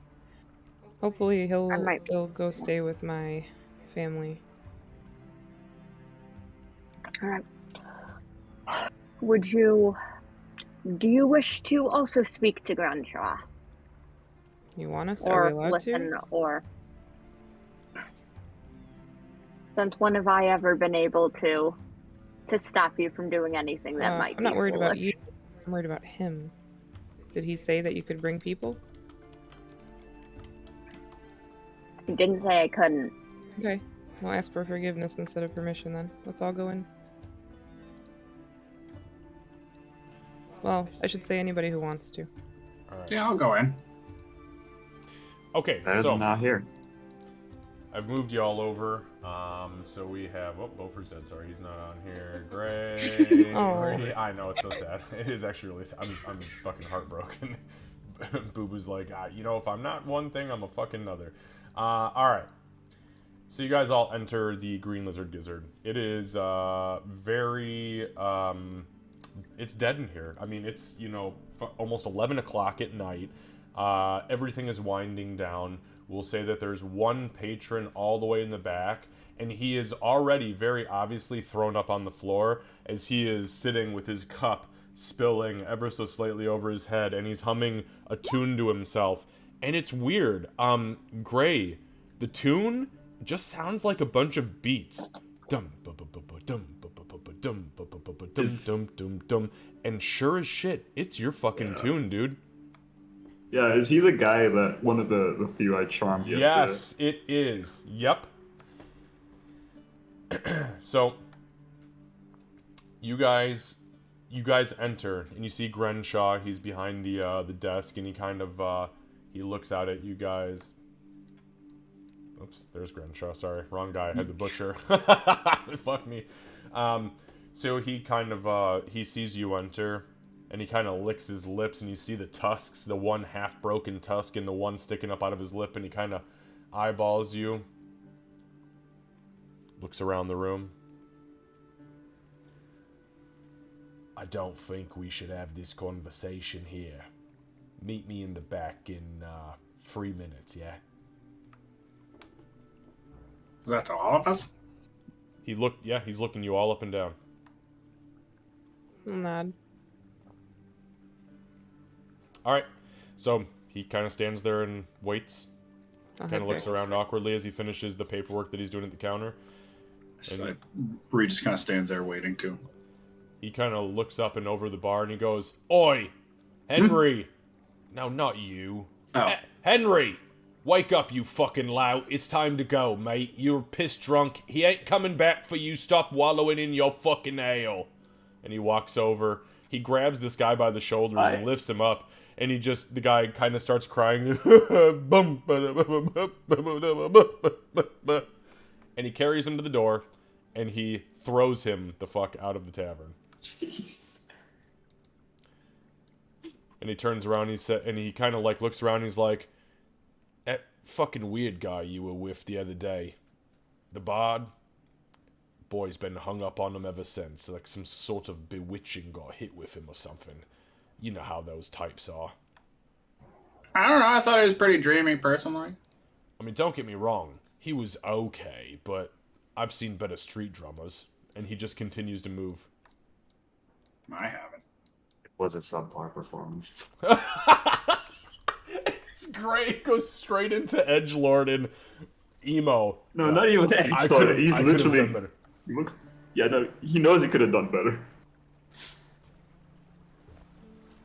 [SPEAKER 6] Hopefully he'll
[SPEAKER 4] I might be.
[SPEAKER 6] still go stay with my family.
[SPEAKER 4] All right. Do you wish to also speak to Granshaw?
[SPEAKER 6] You want us? Are we allowed
[SPEAKER 4] listen,
[SPEAKER 6] to?
[SPEAKER 4] or since when have I ever been able to stop you from doing anything that might
[SPEAKER 6] I'm
[SPEAKER 4] be
[SPEAKER 6] not worried about
[SPEAKER 4] foolish?
[SPEAKER 6] you. I'm worried about him. Did he say that you could bring people?
[SPEAKER 4] He didn't say I couldn't.
[SPEAKER 6] Okay. I'll ask for forgiveness instead of permission then. Let's all go in. Well, I should say anybody who wants to.
[SPEAKER 1] All right.
[SPEAKER 7] Yeah, I'll go in.
[SPEAKER 1] Okay,
[SPEAKER 5] Better
[SPEAKER 1] so
[SPEAKER 5] than not here.
[SPEAKER 1] I've moved y'all over. So we have. Oh, Bofur's dead. Sorry, he's not on here. Gray.
[SPEAKER 6] Oh.
[SPEAKER 1] I know, it's so sad. It is actually really sad. I'm fucking heartbroken. Boo Boo's like, if I'm not one thing, I'm a fucking another. All right. So you guys all enter the Green Lizard Gizzard. It is very. It's dead in here. I mean, it's almost 11 o'clock at night. Everything is winding down. We'll say that there's one patron all the way in the back, and he is already very obviously thrown up on the floor as he is sitting with his cup spilling ever so slightly over his head, and he's humming a tune to himself. And it's weird. Gray, the tune just sounds like a bunch of beats. Dum ba ba ba ba dum ba ba ba ba dum ba ba ba ba dum dum dum dum. And sure as shit, it's your fucking tune, dude.
[SPEAKER 5] Yeah, is he the guy that one of the few I charmed yesterday?
[SPEAKER 1] Yes, it is. Yep. So you guys enter and you see Grenshaw. He's behind the desk, and he kind of he looks out at you guys. Oops, there's Grenshaw. Sorry, wrong guy. I had the butcher. Fuck me. So he kind of he sees you enter, and he kind of licks his lips, and you see the tusks, the one half broken tusk and the one sticking up out of his lip, and he kind of eyeballs you. Looks around the room. I don't think we should have this conversation here. Meet me in the back in 3 minutes, yeah?
[SPEAKER 7] Is that to all of us?
[SPEAKER 1] He's looking you all up and down.
[SPEAKER 6] I'll nod.
[SPEAKER 1] Alright, so he kind of stands there and waits.
[SPEAKER 6] I'll
[SPEAKER 1] Kind
[SPEAKER 6] head
[SPEAKER 1] of looks
[SPEAKER 6] back.
[SPEAKER 1] around awkwardly as he finishes the paperwork that he's doing at the counter.
[SPEAKER 2] So Bree just kind of stands there waiting too.
[SPEAKER 1] He kind of looks up and over the bar and he goes, Oi! Henry! No, not you.
[SPEAKER 2] Oh.
[SPEAKER 1] Henry! Wake up, you fucking lout. It's time to go, mate. You're pissed drunk. He ain't coming back for you. Stop wallowing in your fucking ale. And he walks over. He grabs this guy by the shoulders and lifts him up. And the guy kind of starts crying. And he carries him to the door. And he throws him the fuck out of the tavern.
[SPEAKER 5] Jeez.
[SPEAKER 1] And he turns around and he kind of like looks around and he's like, that fucking weird guy you were with the other day. The bard. boy's been hung up on him ever since. Like some sort of bewitching got hit with him or something. You know how those types are.
[SPEAKER 7] I don't know. I thought he was pretty dreamy, personally.
[SPEAKER 1] I mean, don't get me wrong. He was okay, but I've seen better street drummers. And he just continues to move.
[SPEAKER 7] I haven't.
[SPEAKER 5] It was a subpar performance.
[SPEAKER 1] It's great. Goes straight into edgelord and emo.
[SPEAKER 5] No, not even edgelord. He's literally.
[SPEAKER 1] Done better.
[SPEAKER 5] He looks. Yeah, no. He knows he could have done better.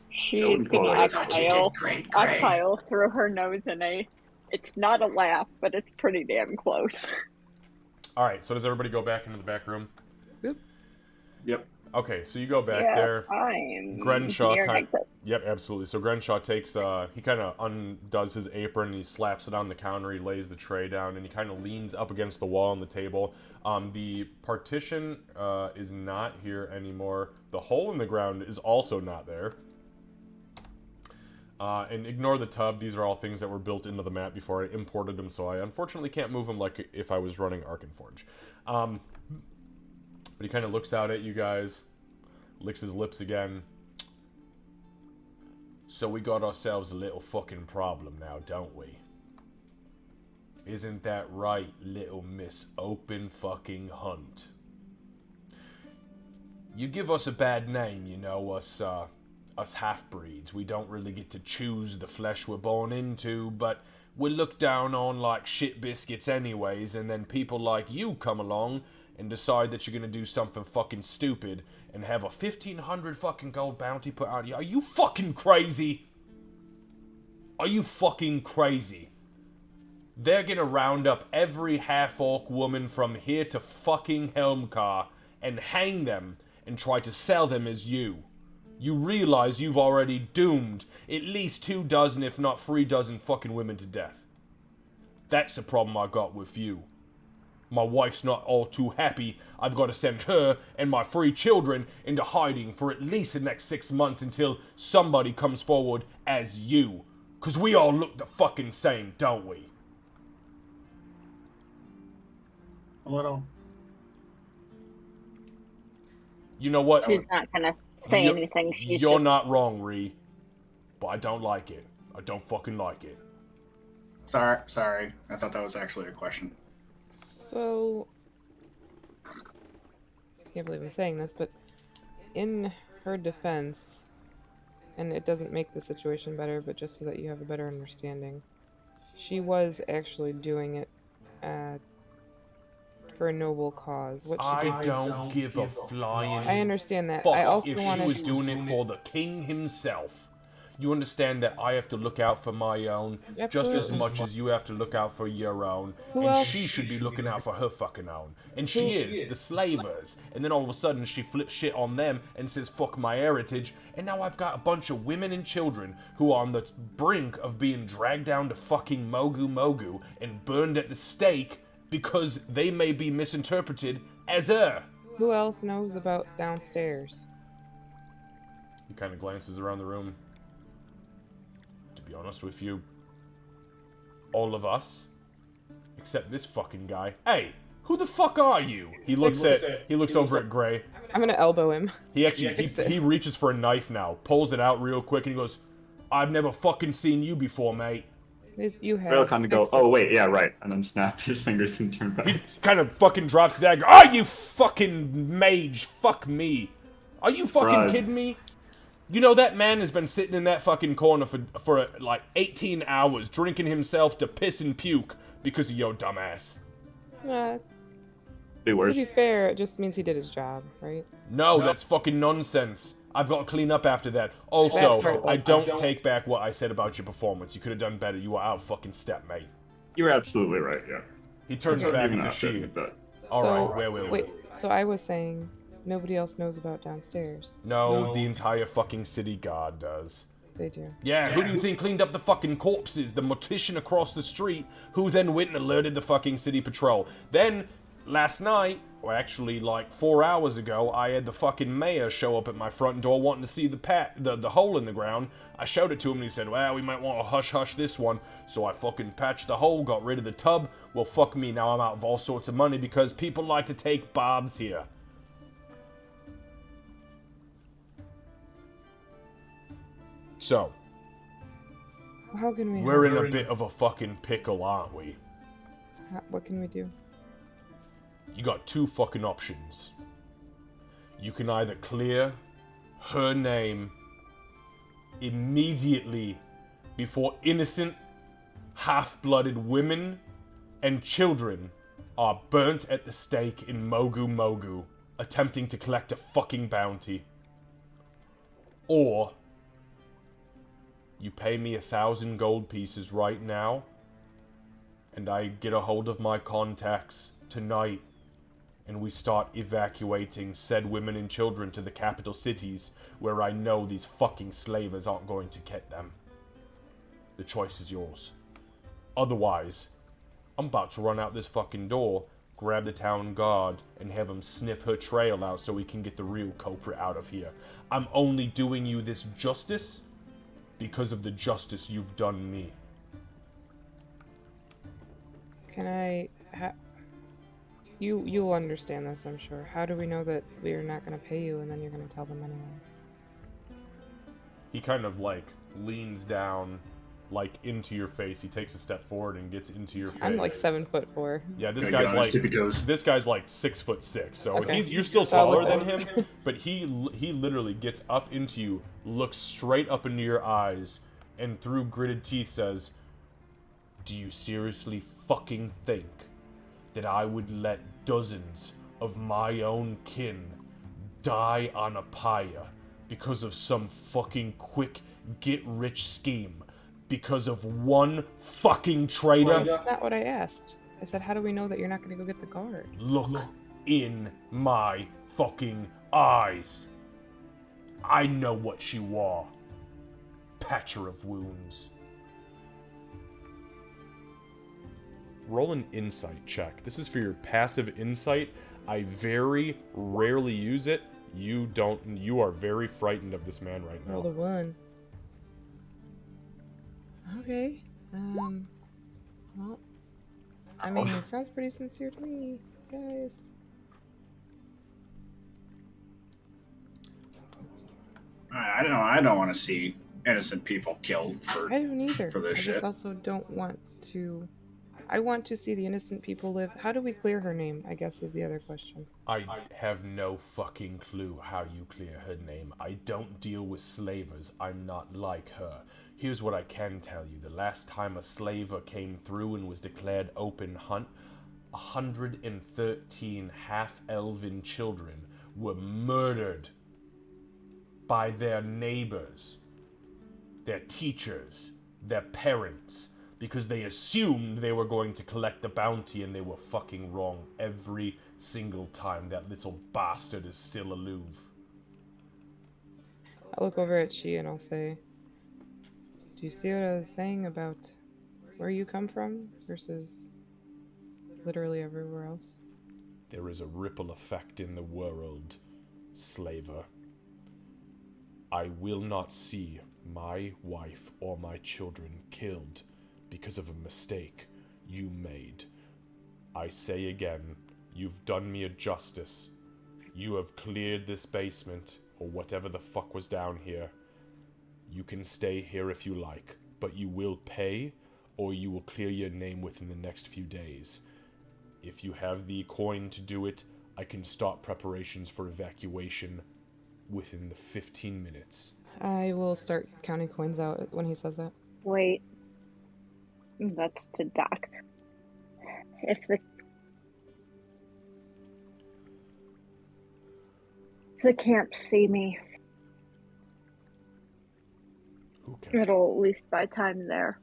[SPEAKER 4] She's gonna exhale through her nose in it's not a laugh, but it's pretty damn close.
[SPEAKER 1] Alright, so does everybody go back into the back room?
[SPEAKER 5] Yep.
[SPEAKER 1] Okay, so you go back there. Grenshaw Yep, absolutely. So Grenshaw takes he kind of undoes his apron and he slaps it on the counter, he lays the tray down, and he kind of leans up against the wall on the table. The partition is not here anymore. The hole in the ground is also not there. And ignore the tub. These are all things that were built into the map before I imported them, so I unfortunately can't move them like if I was running Arkenforge. But he kind of looks out at you guys, licks his lips again. So we got ourselves a little fucking problem now, don't we? Isn't that right, little Miss Open fucking Hunt? You give us a bad name, you know, us half-breeds. We don't really get to choose the flesh we're born into, but we're looked down on like shit biscuits anyways, and then people like you come along and decide that you're gonna do something fucking stupid and have a 1,500 fucking gold bounty put on you. Are you fucking crazy? Are you fucking crazy? They're gonna round up every half-orc woman from here to fucking Helmcar and hang them and try to sell them as you. You realize you've already doomed at least 2 dozen, if not 3 dozen fucking women to death. That's the problem I got with you. My wife's not all too happy. I've got to send her and my 3 children into hiding for at least the next 6 months until somebody comes forward as you. 'Cause we all look the fucking same, don't we?
[SPEAKER 7] A little.
[SPEAKER 1] You know what?
[SPEAKER 4] She's not gonna say anything.
[SPEAKER 1] You're not wrong, Ree. But I don't like it. I don't fucking like it.
[SPEAKER 7] Sorry. I thought that was actually a question.
[SPEAKER 6] So, I can't believe I'm saying this, but in her defense, and it doesn't make the situation better, but just so that you have a better understanding, she was actually doing it for a noble cause. What she
[SPEAKER 1] I don't give a flying.
[SPEAKER 6] I understand that.
[SPEAKER 1] Fuck
[SPEAKER 6] I also
[SPEAKER 1] if
[SPEAKER 6] wanted.
[SPEAKER 1] she was doing it for the king himself. You understand that I have to look out for my own just as much as you have to look out for your own. And she should be looking out for her fucking own. And she is, the slavers. And then all of a sudden she flips shit on them and says fuck my heritage. And now I've got a bunch of women and children who are on the brink of being dragged down to fucking Mogu Mogu and burned at the stake because they may be misinterpreted as her.
[SPEAKER 6] Who else knows about downstairs?
[SPEAKER 1] He kind of glances around the room. To be honest with you, all of us, except this fucking guy. Hey, who the fuck are you? He looks over at Gray.
[SPEAKER 6] I'm gonna elbow him.
[SPEAKER 1] He actually he reaches for a knife now, pulls it out real quick, and he goes, "I've never fucking seen you before, mate."
[SPEAKER 6] You have.
[SPEAKER 5] They'll kind of go, "Oh wait, yeah, right," and then snap his fingers and turn back.
[SPEAKER 1] He kind of fucking drops the dagger. Are you fucking mage? Fuck me. Are you fucking kidding me? You know, that man has been sitting in that fucking corner for like 18 hours, drinking himself to piss and puke because of your dumbass.
[SPEAKER 5] Be worse.
[SPEAKER 6] To be fair, it just means he did his job, right?
[SPEAKER 1] No, that's fucking nonsense. I've got to clean up after that. Also, I don't take back what I said about your performance. You could have done better. You were out fucking step, mate.
[SPEAKER 5] You're absolutely right, yeah.
[SPEAKER 1] He turns back to she. Alright, where will we?
[SPEAKER 6] So I was saying, nobody else knows about downstairs.
[SPEAKER 1] No, the entire fucking city guard does.
[SPEAKER 6] They do.
[SPEAKER 1] Yeah, who do you think cleaned up the fucking corpses? The mortician across the street, who then went and alerted the fucking city patrol. Then, last night, actually, like 4 hours ago, I had the fucking mayor show up at my front door wanting to see the hole in the ground. I showed it to him and he said, well, we might want to hush this one. So I fucking patched the hole, got rid of the tub. Well, fuck me, now I'm out of all sorts of money because people like to take baths here. So,
[SPEAKER 6] How can we
[SPEAKER 1] we're
[SPEAKER 6] help?
[SPEAKER 1] in a bit of a fucking pickle, aren't we?
[SPEAKER 6] What can we do?
[SPEAKER 1] You got two fucking options. You can either clear her name immediately before innocent, half-blooded women and children are burnt at the stake in Mogu Mogu, attempting to collect a fucking bounty. Or you pay me 1,000 gold pieces right now, and I get a hold of my contacts tonight, and we start evacuating said women and children to the capital cities where I know these fucking slavers aren't going to get them. The choice is yours. Otherwise, I'm about to run out this fucking door, grab the town guard, and have him sniff her trail out so we can get the real culprit out of here. I'm only doing you this justice because of the justice you've done me.
[SPEAKER 6] Can I... You'll understand this, I'm sure. How do we know that we're not going to pay you and then you're going to tell them anyway?
[SPEAKER 1] He kind of, like, leans down, like, into your face. He takes a step forward and gets into your face.
[SPEAKER 6] I'm like 7'4".
[SPEAKER 1] Yeah, this
[SPEAKER 2] Gotta get
[SPEAKER 1] guy's
[SPEAKER 2] on his
[SPEAKER 1] like
[SPEAKER 2] tippy toes.
[SPEAKER 1] this guy's like 6'6", so
[SPEAKER 6] Okay.
[SPEAKER 1] you're still
[SPEAKER 6] Solid
[SPEAKER 1] taller than
[SPEAKER 6] boy.
[SPEAKER 1] him. But he literally gets up into you, looks straight up into your eyes, and through gritted teeth says, "Do you seriously fucking think that I would let dozens of my own kin die on a pyre because of some fucking quick get-rich scheme? Because of one fucking traitor?
[SPEAKER 6] That's not what I asked. I said, how do we know that you're not going to go get the guard?
[SPEAKER 1] Look in my fucking eyes. I know what you are. Patcher of wounds." Roll an insight check. This is for your passive insight. I very rarely use it. You are very frightened of this man right
[SPEAKER 6] Roll the
[SPEAKER 1] now.
[SPEAKER 6] 1. Okay. Well, I mean, it sounds pretty sincere to me, guys.
[SPEAKER 7] I don't want to see innocent people killed for.
[SPEAKER 6] I don't either.
[SPEAKER 7] For this
[SPEAKER 6] I
[SPEAKER 7] shit.
[SPEAKER 6] just also don't want to. I want to see the innocent people live. How do we clear her name? I guess is the other question.
[SPEAKER 1] I have no fucking clue how you clear her name. I don't deal with slavers. I'm not like her. Here's what I can tell you. The last time a slaver came through and was declared open hunt, 113 half-elven children were murdered by their neighbors, their teachers, their parents, because they assumed they were going to collect the bounty and they were fucking wrong every single time. That little bastard is still aloof.
[SPEAKER 6] I'll look over at she and I'll say, do you see what I was saying about where you come from versus literally everywhere else?
[SPEAKER 1] There is a ripple effect in the world, slaver. I will not see my wife or my children killed because of a mistake you made. I say again, you've done me a justice. You have cleared this basement, or whatever the fuck was down here. You can stay here if you like, but you will pay, or you will clear your name within the next few days. If you have the coin to do it, I can start preparations for evacuation within the 15 minutes.
[SPEAKER 6] I will start counting coins out when he says that.
[SPEAKER 4] Wait. That's to Doc. If the camps see me,
[SPEAKER 1] Who can?
[SPEAKER 4] it'll at least buy time there.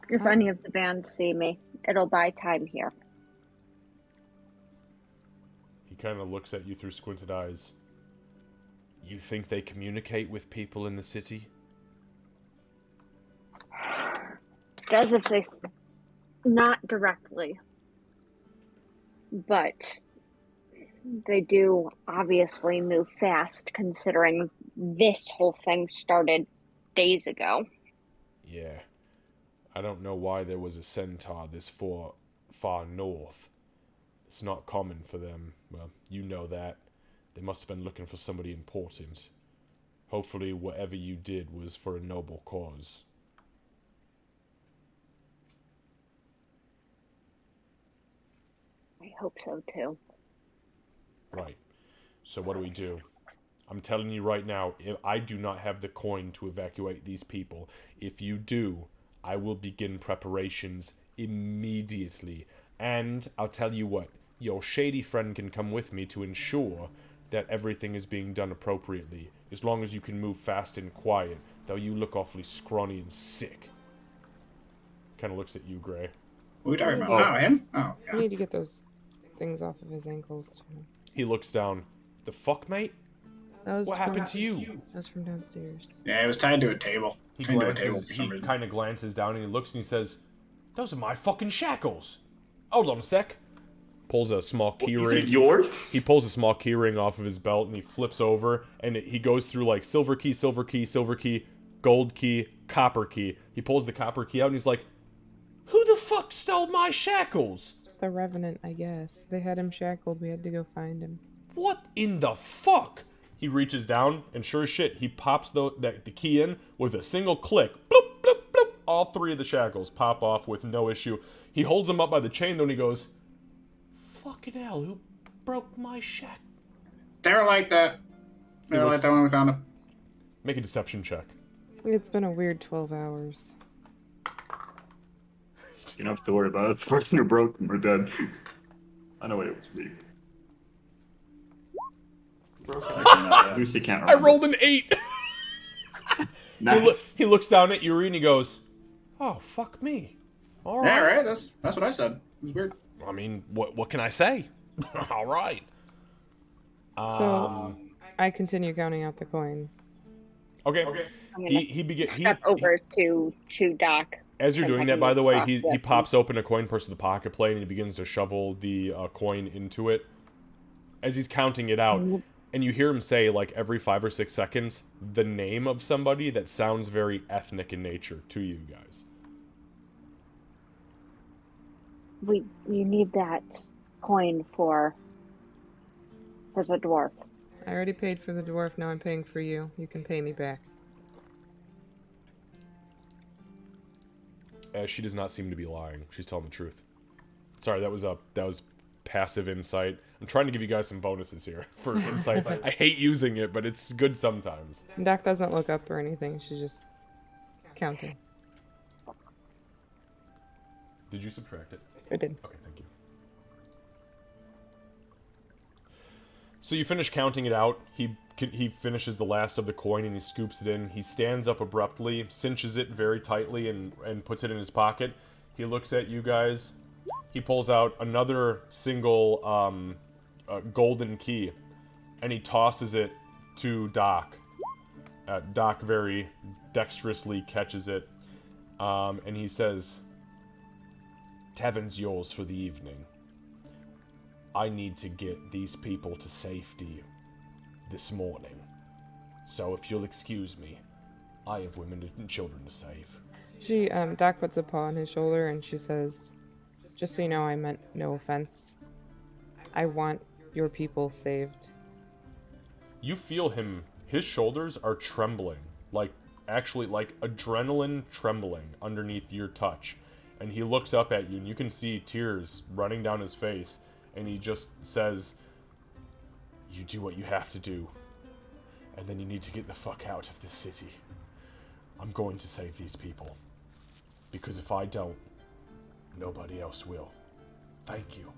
[SPEAKER 4] If any of the bands see me, it'll buy time here.
[SPEAKER 1] He kind of looks at you through squinted eyes. You think they communicate with people in the city?
[SPEAKER 4] As if they, not directly, but They do obviously move fast, considering this whole thing started days ago.
[SPEAKER 1] Yeah. I don't know why there was a centaur this far north. It's not common for them. Well, you know that. They must have been looking for somebody important. Hopefully whatever you did was for a noble cause.
[SPEAKER 4] I hope so too.
[SPEAKER 1] Right. So what do? I'm telling you right now, if I do not have the coin to evacuate these people. If you do, I will begin preparations immediately. And I'll tell you what, your shady friend can come with me to ensure that everything is being done appropriately. As long as you can move fast and quiet, though you look awfully scrawny and sick. Kind of looks at you, Gray.
[SPEAKER 7] What are we talking
[SPEAKER 6] Oh.
[SPEAKER 7] about? Oh, him? Oh,
[SPEAKER 6] We
[SPEAKER 7] yeah.
[SPEAKER 6] need to get those things off of his ankles too.
[SPEAKER 1] He looks down. The fuck, mate?
[SPEAKER 6] That was
[SPEAKER 1] What happened to you?
[SPEAKER 6] That's from downstairs.
[SPEAKER 7] Yeah, it was tied to a table.
[SPEAKER 1] He
[SPEAKER 7] Tied to a table
[SPEAKER 1] glances,
[SPEAKER 7] for some
[SPEAKER 1] he
[SPEAKER 7] reason.
[SPEAKER 1] kind of glances down and he looks and he says, "Those are my fucking shackles." Hold on a sec. Pulls a small key
[SPEAKER 5] Is
[SPEAKER 1] ring.
[SPEAKER 5] it yours?
[SPEAKER 1] He pulls a small key ring off of his belt and he flips over and he goes through like silver key, silver key, silver key, gold key, copper key. He pulls the copper key out and he's like, "Who the fuck stole my shackles?
[SPEAKER 6] The Revenant, I guess. They had him shackled. We had to go find him.
[SPEAKER 1] What in the fuck?" He reaches down and sure as shit, he pops the key in with a single click. Bloop, bloop, bloop. All three of the shackles pop off with no issue. He holds them up by the chain though and he goes, "Fucking hell, who broke my shack?"
[SPEAKER 7] They were like that. They were like that when we found him.
[SPEAKER 1] Make a deception check.
[SPEAKER 6] It's been a weird 12 hours.
[SPEAKER 5] You don't have to worry about it. The person who broke them are dead. I know what it was me. Lucy can't
[SPEAKER 1] I
[SPEAKER 5] remember.
[SPEAKER 1] rolled an 8.
[SPEAKER 5] Nice.
[SPEAKER 1] He looks down at Yuri and he goes, "Oh, fuck me. All right."
[SPEAKER 7] Yeah, right. That's what I said. It was weird.
[SPEAKER 1] I mean, what can I say? All right.
[SPEAKER 6] So I continue counting out the coin.
[SPEAKER 1] Okay.
[SPEAKER 4] I'm gonna
[SPEAKER 1] He
[SPEAKER 4] step over to Doc.
[SPEAKER 1] As you're
[SPEAKER 4] and
[SPEAKER 1] doing
[SPEAKER 4] I
[SPEAKER 1] that,
[SPEAKER 4] can
[SPEAKER 1] by the way,
[SPEAKER 4] cross
[SPEAKER 1] he
[SPEAKER 4] it.
[SPEAKER 1] pops open a coin purse of the pocket plate and he begins to shovel the coin into it. As he's counting it out, and you hear him say, like, every 5 or 6 seconds, the name of somebody that sounds very ethnic in nature to you guys.
[SPEAKER 4] You need that coin for the dwarf.
[SPEAKER 6] I already paid for the dwarf. Now I'm paying for you. You can pay me back.
[SPEAKER 1] She does not seem to be lying. She's telling the truth. Sorry, that was passive insight. I'm trying to give you guys some bonuses here for insight. I hate using it, but it's good sometimes.
[SPEAKER 6] Doc doesn't look up or anything. She's just counting.
[SPEAKER 1] Did you subtract it?
[SPEAKER 6] I did.
[SPEAKER 1] Okay, thank you. So you finish counting it out. He finishes the last of the coin and he scoops it in. He stands up abruptly, cinches it very tightly, and puts it in his pocket. He looks at you guys. He pulls out another single golden key, and he tosses it to Doc. Doc very dexterously catches it, and he says, "Tavern's yours for the evening. I need to get these people to safety this morning. So if you'll excuse me, I have women and children to save."
[SPEAKER 6] Doc puts a paw on his shoulder and she says, "Just so you know, I meant no offense. I want your people saved."
[SPEAKER 1] You feel his shoulders are trembling, actually like adrenaline trembling underneath your touch. And he looks up at you and you can see tears running down his face. And he just says, "You do what you have to do. And then you need to get the fuck out of this city. I'm going to save these people. Because if I don't, nobody else will. Thank you."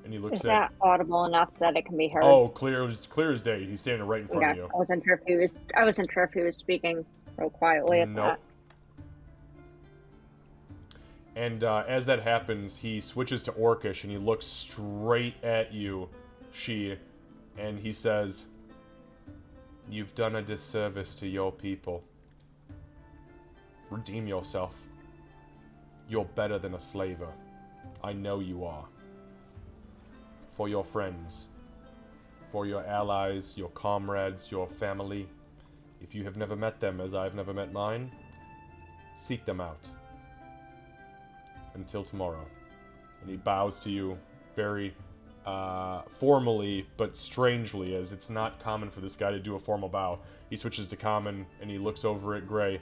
[SPEAKER 1] And he looks
[SPEAKER 4] Is
[SPEAKER 1] at...
[SPEAKER 4] that audible enough that it can be heard?
[SPEAKER 1] Oh, clear as day. He's standing right in front of you.
[SPEAKER 4] I wasn't sure if he was speaking real quietly at
[SPEAKER 1] Nope.
[SPEAKER 4] that.
[SPEAKER 1] And as that happens, he switches to Orcish and he looks straight at you, and he says, "You've done a disservice to your people. Redeem yourself. You're better than a slaver. I know you are. For your friends, for your allies, your comrades, your family. If you have never met them as I've never met mine, seek them out. Until tomorrow. And he bows to you very formally, but strangely, as it's not common for this guy to do a formal bow. He switches to common, and he looks over at Gray.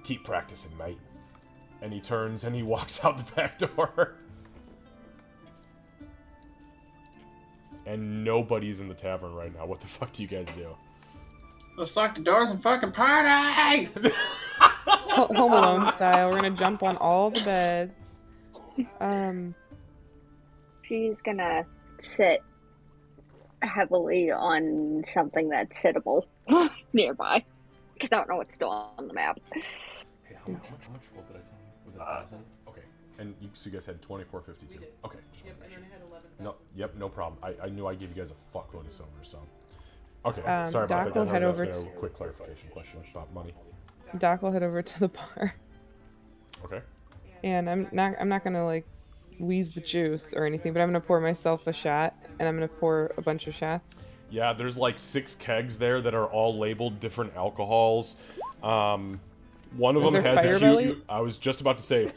[SPEAKER 1] Keep practicing, mate. And he turns and he walks out the back door. And nobody's in the tavern right now. What the fuck do you guys do?
[SPEAKER 7] Let's lock the doors and fucking party!
[SPEAKER 6] Home Alone style. We're gonna jump on all the beds.
[SPEAKER 4] She's gonna sit heavily on something that's sittable nearby. Because I don't know what's still on the map.
[SPEAKER 1] Hey, how much gold did I tell you? Was it 1,000? Okay. And so you guys had 24.52. Okay. Just
[SPEAKER 8] Yep, and then I had 11.
[SPEAKER 1] No, yep, no problem. I knew I gave you guys a fuckload of silver, so. Okay, sorry about
[SPEAKER 6] Doc
[SPEAKER 1] that,
[SPEAKER 6] will
[SPEAKER 1] guys.
[SPEAKER 6] head
[SPEAKER 1] I was
[SPEAKER 6] over
[SPEAKER 1] asking
[SPEAKER 6] to-
[SPEAKER 1] a quick clarification question about money.
[SPEAKER 6] Doc will head over to the bar,
[SPEAKER 1] Okay.
[SPEAKER 6] and I'm not gonna like wheeze the juice or anything, but I'm gonna pour myself a shot, and I'm gonna pour a bunch of shots.
[SPEAKER 1] Yeah, there's like 6 kegs there that are all labeled different alcohols. One of
[SPEAKER 6] Is
[SPEAKER 1] them
[SPEAKER 6] there
[SPEAKER 1] has
[SPEAKER 6] Fire
[SPEAKER 1] a
[SPEAKER 6] Belly?
[SPEAKER 1] huge. I was just about to say.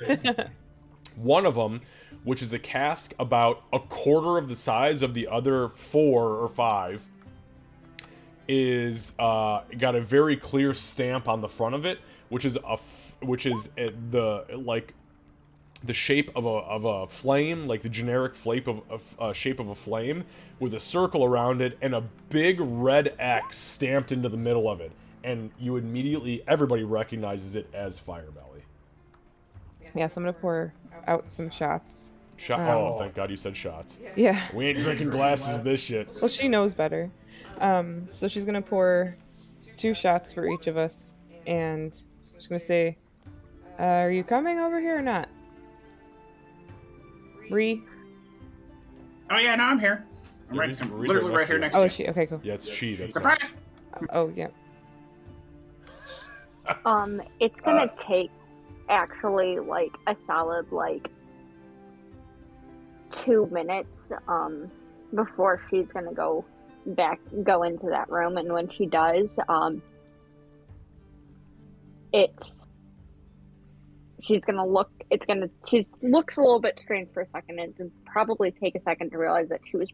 [SPEAKER 1] One of them, which is a cask about a quarter of the size of the other 4 or 5, is got a very clear stamp on the front of it, which is the shape of a flame, like the generic shape of a flame, with a circle around it and a big red X stamped into the middle of it, and you immediately everybody recognizes it as Fire Belly.
[SPEAKER 6] Yeah, so I'm gonna pour out some shots.
[SPEAKER 1] Oh, thank God you said shots.
[SPEAKER 6] Yeah.
[SPEAKER 1] We ain't drinking glasses of this shit.
[SPEAKER 6] Well, she knows better. So she's gonna pour 2 shots for each of us, and she's gonna say, "Are you coming over here or not?" Bree?
[SPEAKER 7] Oh yeah, no, I'm here. I'm,
[SPEAKER 1] Yeah,
[SPEAKER 7] right,
[SPEAKER 1] Ree's
[SPEAKER 7] I'm
[SPEAKER 1] right
[SPEAKER 7] literally
[SPEAKER 1] next
[SPEAKER 7] right
[SPEAKER 1] to
[SPEAKER 7] here
[SPEAKER 1] you.
[SPEAKER 7] next
[SPEAKER 6] Oh,
[SPEAKER 7] to
[SPEAKER 6] is she? Okay, cool.
[SPEAKER 1] Yeah, it's she. That's
[SPEAKER 7] Surprise!
[SPEAKER 6] Oh, yeah.
[SPEAKER 4] It's gonna take actually like a solid like 2 minutes before she's gonna go into that room, and when she does, she looks a little bit strange for a second, and it'll probably take a second to realize that she was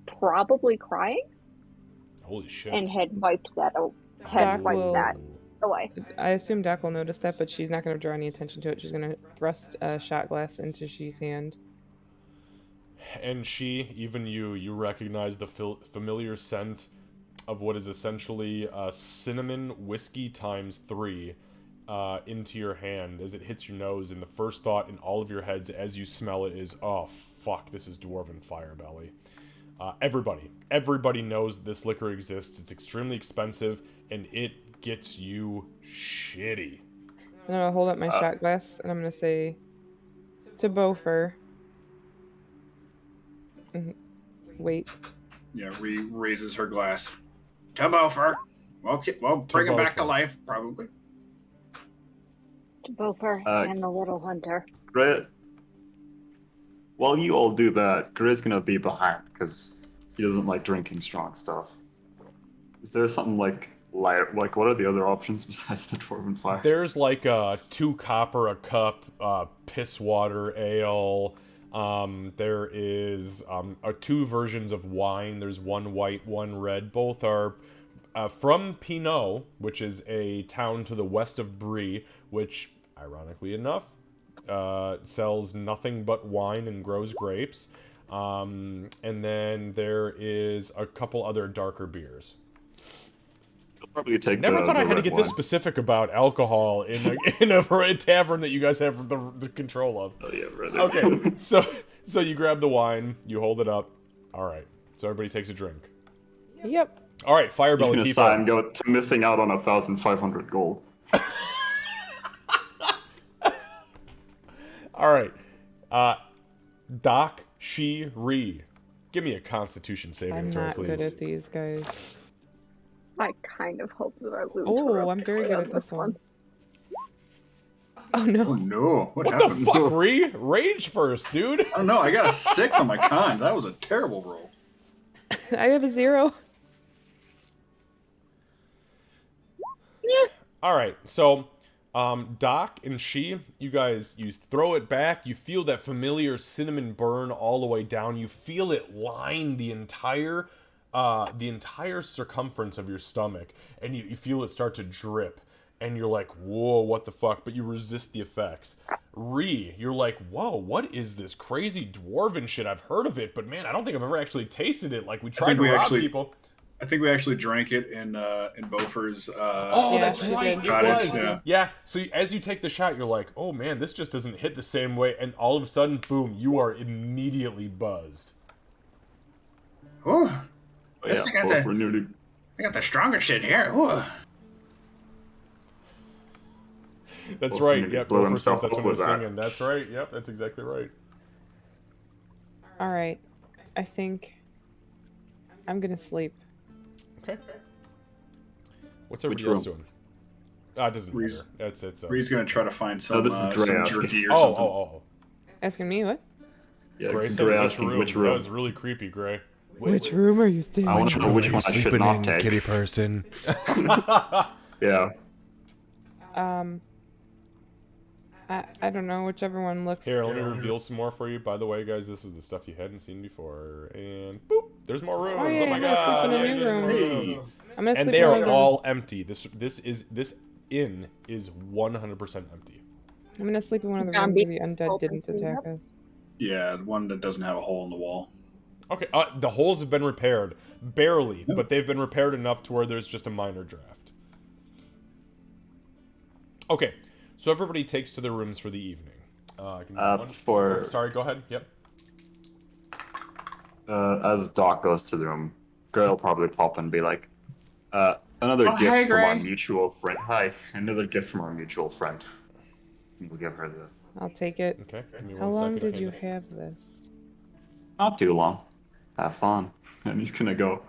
[SPEAKER 4] probably crying
[SPEAKER 1] Holy shit.
[SPEAKER 4] and had wiped that
[SPEAKER 6] Doc will-
[SPEAKER 4] away.
[SPEAKER 6] I assume Doc will notice that, but she's not gonna draw any attention to it. She's gonna thrust a shot glass into she's hand.
[SPEAKER 1] And even you recognize the familiar scent of what is essentially cinnamon whiskey times 3 into your hand as it hits your nose, and the first thought in all of your heads as you smell it is, oh fuck, this is Dwarven Fire Belly. Everybody knows this liquor exists. It's extremely expensive, and it gets you shitty.
[SPEAKER 6] And I'm gonna hold up my shot glass, and I'm gonna say to Bofur. Wait.
[SPEAKER 2] Yeah, raises her glass. To Bofur. Well, bring it back to
[SPEAKER 1] Bofur.
[SPEAKER 2] life, probably.
[SPEAKER 4] To Bofur and the little hunter.
[SPEAKER 5] Grit. While you all do that, Grit's gonna be behind because he doesn't like drinking strong stuff. Is there something like light? Like, what are the other options besides the Dwarven Fire?
[SPEAKER 1] There's like 2 copper a cup piss water ale. There is 2 versions of wine. There's one white, one red. Both are from Pinot, which is a town to the west of Brie, which, ironically enough, sells nothing but wine and grows grapes. And then there is a couple other darker beers.
[SPEAKER 5] I'll probably take
[SPEAKER 1] Never
[SPEAKER 5] the,
[SPEAKER 1] thought
[SPEAKER 5] the
[SPEAKER 1] I had to
[SPEAKER 5] red
[SPEAKER 1] get
[SPEAKER 5] wine.
[SPEAKER 1] this specific about alcohol in a tavern that you guys have the control of.
[SPEAKER 5] Oh yeah, red.
[SPEAKER 1] Okay, so you grab the wine, you hold it up. All right, so everybody takes a drink.
[SPEAKER 6] Yep.
[SPEAKER 1] All right, Fire
[SPEAKER 5] He's
[SPEAKER 1] Belly
[SPEAKER 5] gonna
[SPEAKER 1] people.
[SPEAKER 5] sigh and go to missing out on 1,500 gold.
[SPEAKER 1] All right, Doc She give me a Constitution saving
[SPEAKER 6] I'm
[SPEAKER 1] throw,
[SPEAKER 6] not
[SPEAKER 1] please.
[SPEAKER 6] good at these guys.
[SPEAKER 4] I kind of hope that I lose.
[SPEAKER 6] Oh, I'm very good at this one. Oh no.
[SPEAKER 2] Oh no! What
[SPEAKER 1] What
[SPEAKER 2] happened?
[SPEAKER 1] the fuck, Rage first, dude.
[SPEAKER 2] Oh no! I got a 6 on my con. That was a terrible roll.
[SPEAKER 6] I have a 0.
[SPEAKER 1] All right, so Doc and you guys, you throw it back. You feel that familiar cinnamon burn all the way down. You feel it line the entire circumference of your stomach, and you feel it start to drip. And you're like, whoa, what the fuck? But you resist the effects. You're like, whoa, what is this crazy dwarven shit? I've heard of it, but man, I don't think I've ever actually tasted it. Like, we tried to rob people.
[SPEAKER 2] I think we actually drank it in Bofur's.
[SPEAKER 6] Yeah,
[SPEAKER 1] That's
[SPEAKER 6] we
[SPEAKER 1] right.
[SPEAKER 6] did.
[SPEAKER 1] It
[SPEAKER 2] Cottage,
[SPEAKER 1] was.
[SPEAKER 2] yeah.
[SPEAKER 1] So as you take the shot, you're like, oh man, this just doesn't hit the same way. And all of a sudden, boom, you are immediately buzzed.
[SPEAKER 7] Ooh,
[SPEAKER 5] Oh,
[SPEAKER 7] This
[SPEAKER 5] yeah,
[SPEAKER 7] is got
[SPEAKER 5] both were nearly.
[SPEAKER 7] I got the stronger shit here. Ooh.
[SPEAKER 1] That's
[SPEAKER 5] Well,
[SPEAKER 1] right.
[SPEAKER 5] maybe
[SPEAKER 1] Yep.
[SPEAKER 5] blow
[SPEAKER 1] Bofur says
[SPEAKER 5] himself
[SPEAKER 1] that's
[SPEAKER 5] up
[SPEAKER 1] when we're
[SPEAKER 5] with that.
[SPEAKER 1] singing. That's right. Yep. That's exactly right.
[SPEAKER 6] All right. I think I'm gonna sleep.
[SPEAKER 1] Okay. What's
[SPEAKER 5] Which
[SPEAKER 1] everybody else
[SPEAKER 5] room?
[SPEAKER 1] doing? It doesn't
[SPEAKER 2] Reese-
[SPEAKER 1] matter. It's
[SPEAKER 2] Bree's gonna try to find some,
[SPEAKER 5] this is Gray
[SPEAKER 2] some
[SPEAKER 5] asking.
[SPEAKER 2] jerky or
[SPEAKER 1] Oh,
[SPEAKER 2] something.
[SPEAKER 1] oh.
[SPEAKER 6] Asking me what?
[SPEAKER 5] Yeah,
[SPEAKER 1] Gray
[SPEAKER 5] it's
[SPEAKER 1] said
[SPEAKER 5] Gray
[SPEAKER 1] which
[SPEAKER 5] asking
[SPEAKER 1] room.
[SPEAKER 5] which
[SPEAKER 1] That
[SPEAKER 5] room.
[SPEAKER 1] was really creepy, Gray.
[SPEAKER 6] Which room are you staying
[SPEAKER 5] I want
[SPEAKER 6] in?
[SPEAKER 5] to know which one I should not take.
[SPEAKER 1] kitty person?
[SPEAKER 5] Yeah.
[SPEAKER 6] I don't know. Whichever one looks.
[SPEAKER 1] Here, let me reveal some more for you. By the way, guys, this is the stuff you hadn't seen before. And boop, there's more rooms.
[SPEAKER 6] Oh, yeah,
[SPEAKER 1] my
[SPEAKER 6] I'm gonna sleep
[SPEAKER 1] god!
[SPEAKER 6] in a
[SPEAKER 1] Yeah,
[SPEAKER 6] new
[SPEAKER 1] there's more
[SPEAKER 6] room.
[SPEAKER 1] rooms.
[SPEAKER 6] I'm gonna
[SPEAKER 1] And
[SPEAKER 6] sleep
[SPEAKER 1] they
[SPEAKER 6] in one
[SPEAKER 1] are
[SPEAKER 6] of them.
[SPEAKER 1] all empty. This inn is 100% empty.
[SPEAKER 6] I'm gonna sleep in one of the rooms
[SPEAKER 4] Zombie
[SPEAKER 6] where the undead
[SPEAKER 4] open
[SPEAKER 6] didn't
[SPEAKER 4] food
[SPEAKER 6] attack
[SPEAKER 4] up.
[SPEAKER 6] us.
[SPEAKER 2] Yeah, the one that doesn't have a hole in the wall.
[SPEAKER 1] Okay, the holes have been repaired. Barely, but they've been repaired enough to where there's just a minor draft. Okay, so everybody takes to their rooms for the evening. Give me one.
[SPEAKER 5] For
[SPEAKER 1] Oh, sorry, go ahead. Yep.
[SPEAKER 5] as Doc goes to the room, Gray will probably pop and be like, another
[SPEAKER 7] Oh,
[SPEAKER 5] gift
[SPEAKER 7] hey,
[SPEAKER 5] from our
[SPEAKER 7] Gray.
[SPEAKER 5] mutual friend. Hi, another gift from our mutual friend. We'll give her the.
[SPEAKER 6] I'll take it.
[SPEAKER 1] Okay, give me
[SPEAKER 6] How
[SPEAKER 1] one
[SPEAKER 6] long
[SPEAKER 1] second.
[SPEAKER 6] did you have this?
[SPEAKER 5] Not too long. Have fun. And he's gonna go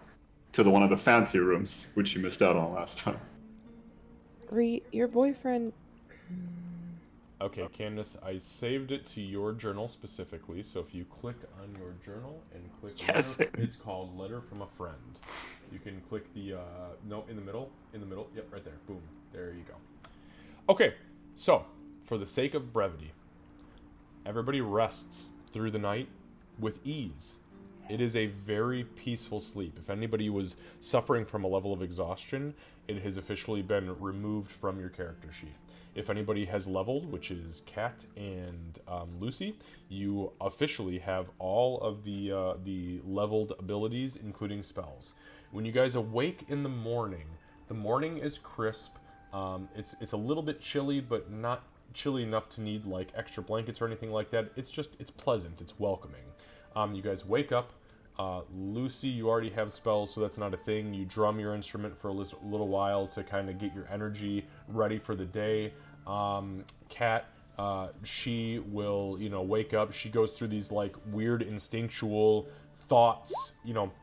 [SPEAKER 5] to one of the fancy rooms, which you missed out on last time.
[SPEAKER 6] Your boyfriend.
[SPEAKER 1] Okay, Candace, I saved it to your journal specifically, so if you click on your journal and click
[SPEAKER 5] Yes.
[SPEAKER 1] letter, it's called Letter from a Friend. You can click the, no, in the middle, yep, right there, boom, there you go. Okay, so, for the sake of brevity, everybody rests through the night with ease. It is a very peaceful sleep. If anybody was suffering from a level of exhaustion, it has officially been removed from your character sheet. If anybody has leveled, which is Kat and Lucy, you officially have all of the leveled abilities, including spells. When you guys awake in the morning is crisp. It's a little bit chilly, but not chilly enough to need like extra blankets or anything like that. It's pleasant. It's welcoming. You guys wake up. Lucy, you already have spells, so that's not a thing. You drum your instrument for a little while to kind of get your energy ready for the day. Kat, she will, wake up. She goes through these like weird instinctual thoughts,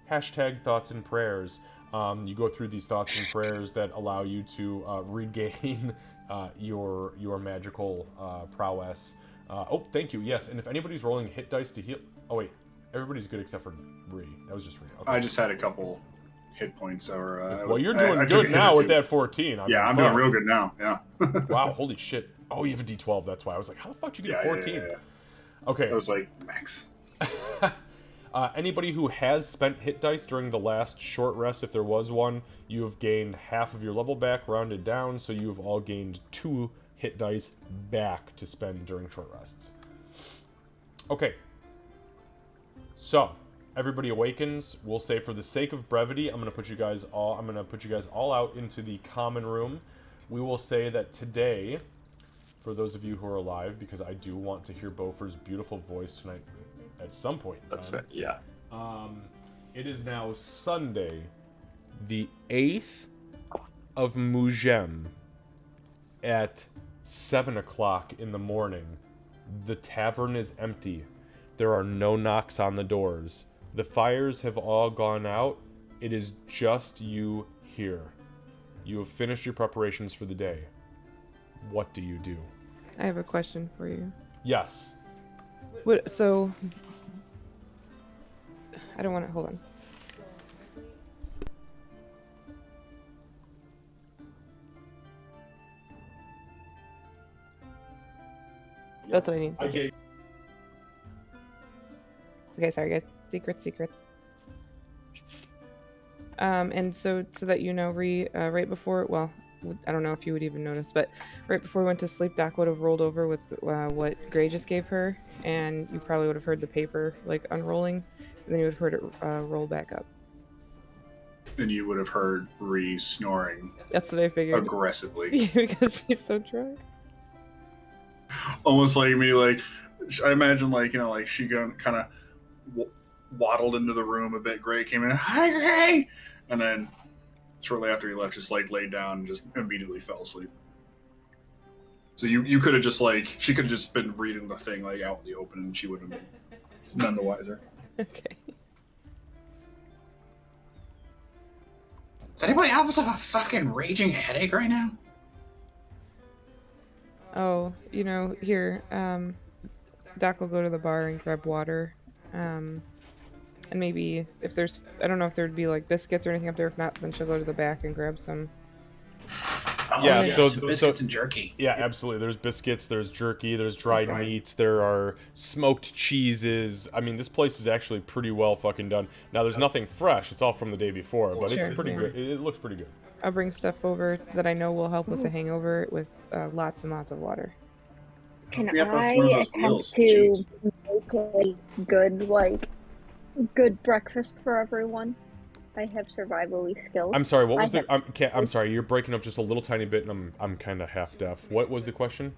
[SPEAKER 1] hashtag thoughts and prayers. You go through these thoughts and prayers that allow you to regain your magical prowess. Oh, thank you. Yes, and if anybody's rolling hit dice to heal. Oh wait. Everybody's good except for Ree. That was just Ree. Okay.
[SPEAKER 2] I just had a couple hit points.
[SPEAKER 1] Well, you're doing
[SPEAKER 2] I took
[SPEAKER 1] good
[SPEAKER 2] a hit
[SPEAKER 1] now
[SPEAKER 2] or
[SPEAKER 1] with
[SPEAKER 2] two.
[SPEAKER 1] that 14.
[SPEAKER 2] Yeah, I'm doing real good now. Yeah.
[SPEAKER 1] Wow, holy shit. Oh, you have a D12. That's why. I was like, how the fuck did you get a 14?
[SPEAKER 2] Yeah.
[SPEAKER 1] Okay.
[SPEAKER 2] I was like, max.
[SPEAKER 1] Anybody who has spent hit dice during the last short rest, if there was one, you have gained half of your level back, rounded down, so you have all gained 2 hit dice back to spend during short rests. Okay. So, everybody awakens. We'll say for the sake of brevity, I'm gonna put you guys all out into the common room. We will say that today, for those of you who are alive, because I do want to hear Bofur's beautiful voice tonight at some point in time.
[SPEAKER 5] That's fair. Yeah.
[SPEAKER 1] It is now Sunday, the 8th of Mugem at 7 o'clock in the morning. The tavern is empty. There are no knocks on the doors. The fires have all gone out. It is just you here. You have finished your preparations for the day. What do you do?
[SPEAKER 6] I have a question for you.
[SPEAKER 1] Yes.
[SPEAKER 6] So, I don't want to. Hold on. That's what I need. Thank you. Okay, sorry guys. Secret. And so that you know, right before, well, I don't know if you would even notice, but right before we went to sleep, Doc would have rolled over with what Gray just gave her, and you probably would have heard the paper like unrolling, and then you would have heard it roll back up.
[SPEAKER 2] And you would have heard Ree snoring.
[SPEAKER 6] That's what I figured.
[SPEAKER 2] Aggressively.
[SPEAKER 6] Because she's so drunk.
[SPEAKER 2] Almost like me, like I imagine, like like she kind of waddled into the room a bit. Gray came in, hi Gray, and then shortly after he left, just like laid down and just immediately fell asleep. So you could have just she could have just been reading the thing like out in the open, and she would have been none the wiser.
[SPEAKER 6] Okay.
[SPEAKER 7] Does anybody else have a fucking raging headache right now?
[SPEAKER 6] Oh, here, Doc will go to the bar and grab water, and maybe if there's, I don't know if there'd be like biscuits or anything up there. If not, then she'll go to the back and grab some.
[SPEAKER 7] Oh,
[SPEAKER 1] Yeah,
[SPEAKER 7] yes, biscuits and jerky.
[SPEAKER 1] Yeah, absolutely. There's biscuits, there's jerky, there's dried meats, there are smoked cheeses. I mean, this place is actually pretty well fucking done. Now, there's nothing fresh. It's all from the day before, but it's pretty good. It looks pretty good.
[SPEAKER 6] I'll bring stuff over that I know will help with the hangover with lots and lots of water.
[SPEAKER 4] Can
[SPEAKER 2] Yep, that's
[SPEAKER 4] I
[SPEAKER 2] one of those
[SPEAKER 4] attempt
[SPEAKER 2] meals.
[SPEAKER 4] to
[SPEAKER 2] Jeez.
[SPEAKER 4] make a good breakfast for everyone? I have survival-y skills.
[SPEAKER 1] I'm sorry, what was I'm sorry, you're breaking up just a little tiny bit, and I'm kind of half deaf. What was the question?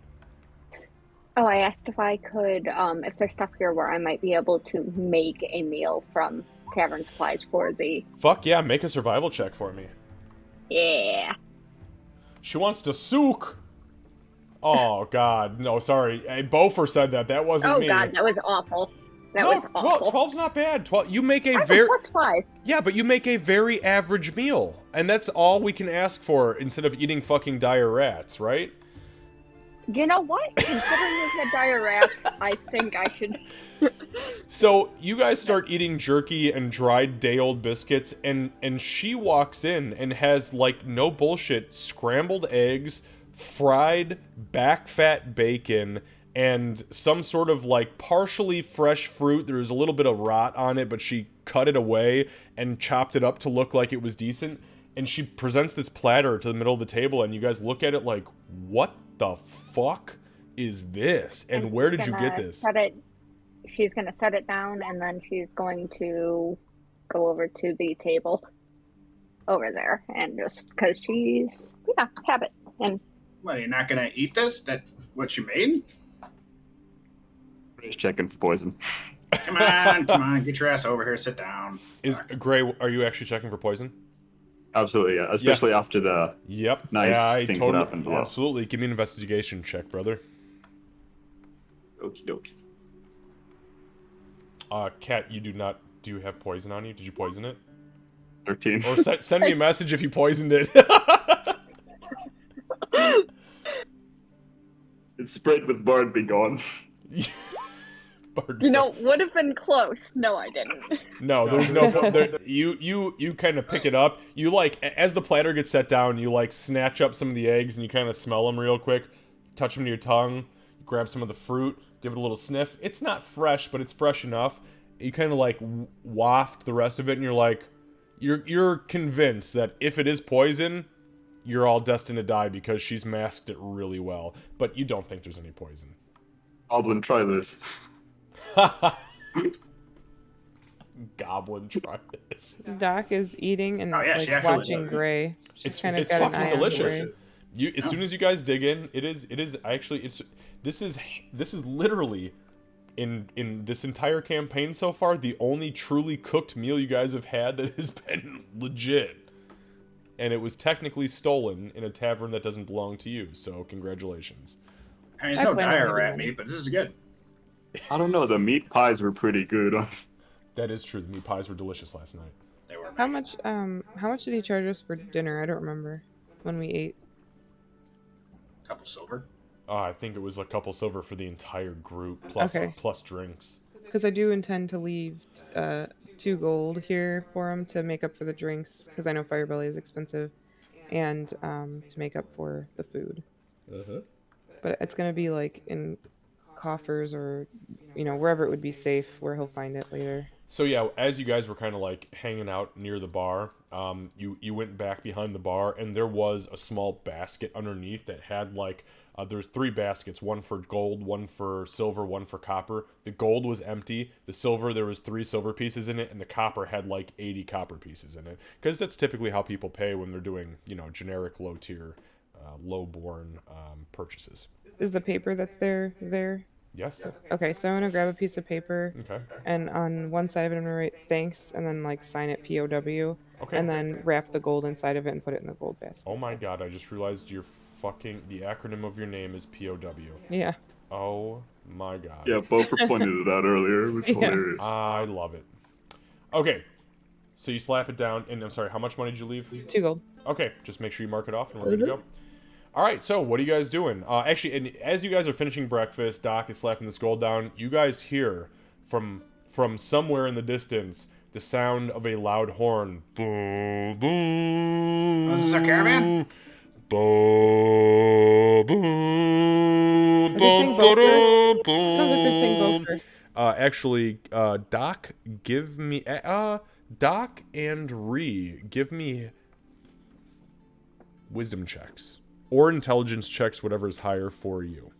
[SPEAKER 4] Oh, I asked if I could, if there's stuff here where I might be able to make a meal from tavern supplies for the...
[SPEAKER 1] Fuck yeah, make a survival check for me.
[SPEAKER 4] Yeah.
[SPEAKER 1] She wants to souk. Oh, God. No, sorry. Hey, Bofur said that. That wasn't me.
[SPEAKER 4] Oh, God, that was awful. That
[SPEAKER 1] no,
[SPEAKER 4] was awful.
[SPEAKER 1] 12's not bad. 12, you make a
[SPEAKER 4] That's
[SPEAKER 1] very...
[SPEAKER 4] plus 5.
[SPEAKER 1] Yeah, but you make a very average meal. And that's all we can ask for instead of eating fucking dire rats, right?
[SPEAKER 4] You know what? Considering we've had dire rats, I think I should...
[SPEAKER 1] So, you guys start eating jerky and dried day-old biscuits, and she walks in and has, like, no bullshit, scrambled eggs, fried back-fat bacon, and some sort of, like, partially fresh fruit. There was a little bit of rot on it, but she cut it away and chopped it up to look like it was decent. And she presents this platter to the middle of the table, and you guys look at it like, what the fuck is this? And where did you get this?
[SPEAKER 4] She's gonna set it down, and then she's going to go over to the table over there, and just because she's habit. And
[SPEAKER 7] what, you're not gonna eat this? That what you made?
[SPEAKER 5] Just checking for poison.
[SPEAKER 7] Come on, get your ass over here, sit down.
[SPEAKER 1] Is Gray? Are you actually checking for poison?
[SPEAKER 5] Absolutely, yeah. Especially after the nice things that happened. Yeah.
[SPEAKER 1] Absolutely. Give me an investigation check, brother.
[SPEAKER 5] Okie dokie.
[SPEAKER 1] Kat, you do not. Do you have poison on you? Did you poison it?
[SPEAKER 5] 13.
[SPEAKER 1] Or send me a message if you poisoned it.
[SPEAKER 5] It's sprayed with Bard be gone.
[SPEAKER 4] Would have been close. No, I didn't.
[SPEAKER 1] No, there's no. You kind of pick it up. You as the platter gets set down, you snatch up some of the eggs and you kind of smell them real quick, touch them to your tongue, grab some of the fruit, give it a little sniff. It's not fresh, but it's fresh enough. You kind of waft the rest of it, and you're convinced that if it is poison, you're all destined to die because she's masked it really well. But you don't think there's any poison.
[SPEAKER 5] Goblin, try this.
[SPEAKER 1] Goblin, try this.
[SPEAKER 6] Doc is eating and watching Gray.
[SPEAKER 1] It's fucking delicious. As soon as you guys dig in, this is literally in this entire campaign so far the only truly cooked meal you guys have had that has been legit. And it was technically stolen in a tavern that doesn't belong to you, so congratulations.
[SPEAKER 7] I mean, there's no dire rat meat, but this is good.
[SPEAKER 5] I don't know, the meat pies were pretty good.
[SPEAKER 1] That is true, the meat pies were delicious last night.
[SPEAKER 7] They were.
[SPEAKER 6] How much did he charge us for dinner? I don't remember when we ate.
[SPEAKER 7] A couple silver.
[SPEAKER 1] I think it was a couple silver for the entire group, plus drinks.
[SPEAKER 6] Because I do intend to leave 2 gold here for him to make up for the drinks, because I know Firebelly is expensive, and to make up for the food.
[SPEAKER 1] Uh-huh.
[SPEAKER 6] But it's going to be in coffers or, wherever it would be safe where he'll find it later.
[SPEAKER 1] So yeah, as you guys were kind of like hanging out near the bar, you went back behind the bar, and there was a small basket underneath that had like there's 3 baskets, one for gold, one for silver, one for copper. The gold was empty. The silver, there was 3 silver pieces in it, and the copper had like 80 copper pieces in it, because that's typically how people pay when they're doing generic low tier, low-born purchases.
[SPEAKER 6] Is the paper that's there?
[SPEAKER 1] Yes.
[SPEAKER 6] Okay, so I'm gonna grab a piece of paper,
[SPEAKER 1] Okay.
[SPEAKER 6] and on one side of it I'm gonna write thanks, and then like sign it POW,
[SPEAKER 1] Okay.
[SPEAKER 6] and then wrap the gold inside of it and put it in the gold basket.
[SPEAKER 1] Oh my god, I just realized the acronym of your name is POW.
[SPEAKER 6] Yeah.
[SPEAKER 1] Oh my god.
[SPEAKER 5] Yeah, Bofur pointed it out earlier. It was hilarious.
[SPEAKER 1] I love it. Okay, so you slap it down, and I'm sorry, how much money did you leave?
[SPEAKER 6] 2 gold.
[SPEAKER 1] Okay, just make sure you mark it off, and we're good to go. All right, so what are you guys doing? Actually, and as you guys are finishing breakfast, Doc is slapping this gold down. You guys hear from somewhere in the distance the sound of a loud horn. Boom, boom.
[SPEAKER 7] Is this a caravan?
[SPEAKER 1] Boom, boom.
[SPEAKER 6] Are they saying Bofur? Sounds like they're saying Bofur.
[SPEAKER 1] Actually, Doc, give me Doc and Ree, give me wisdom checks or intelligence checks, whatever is higher for you.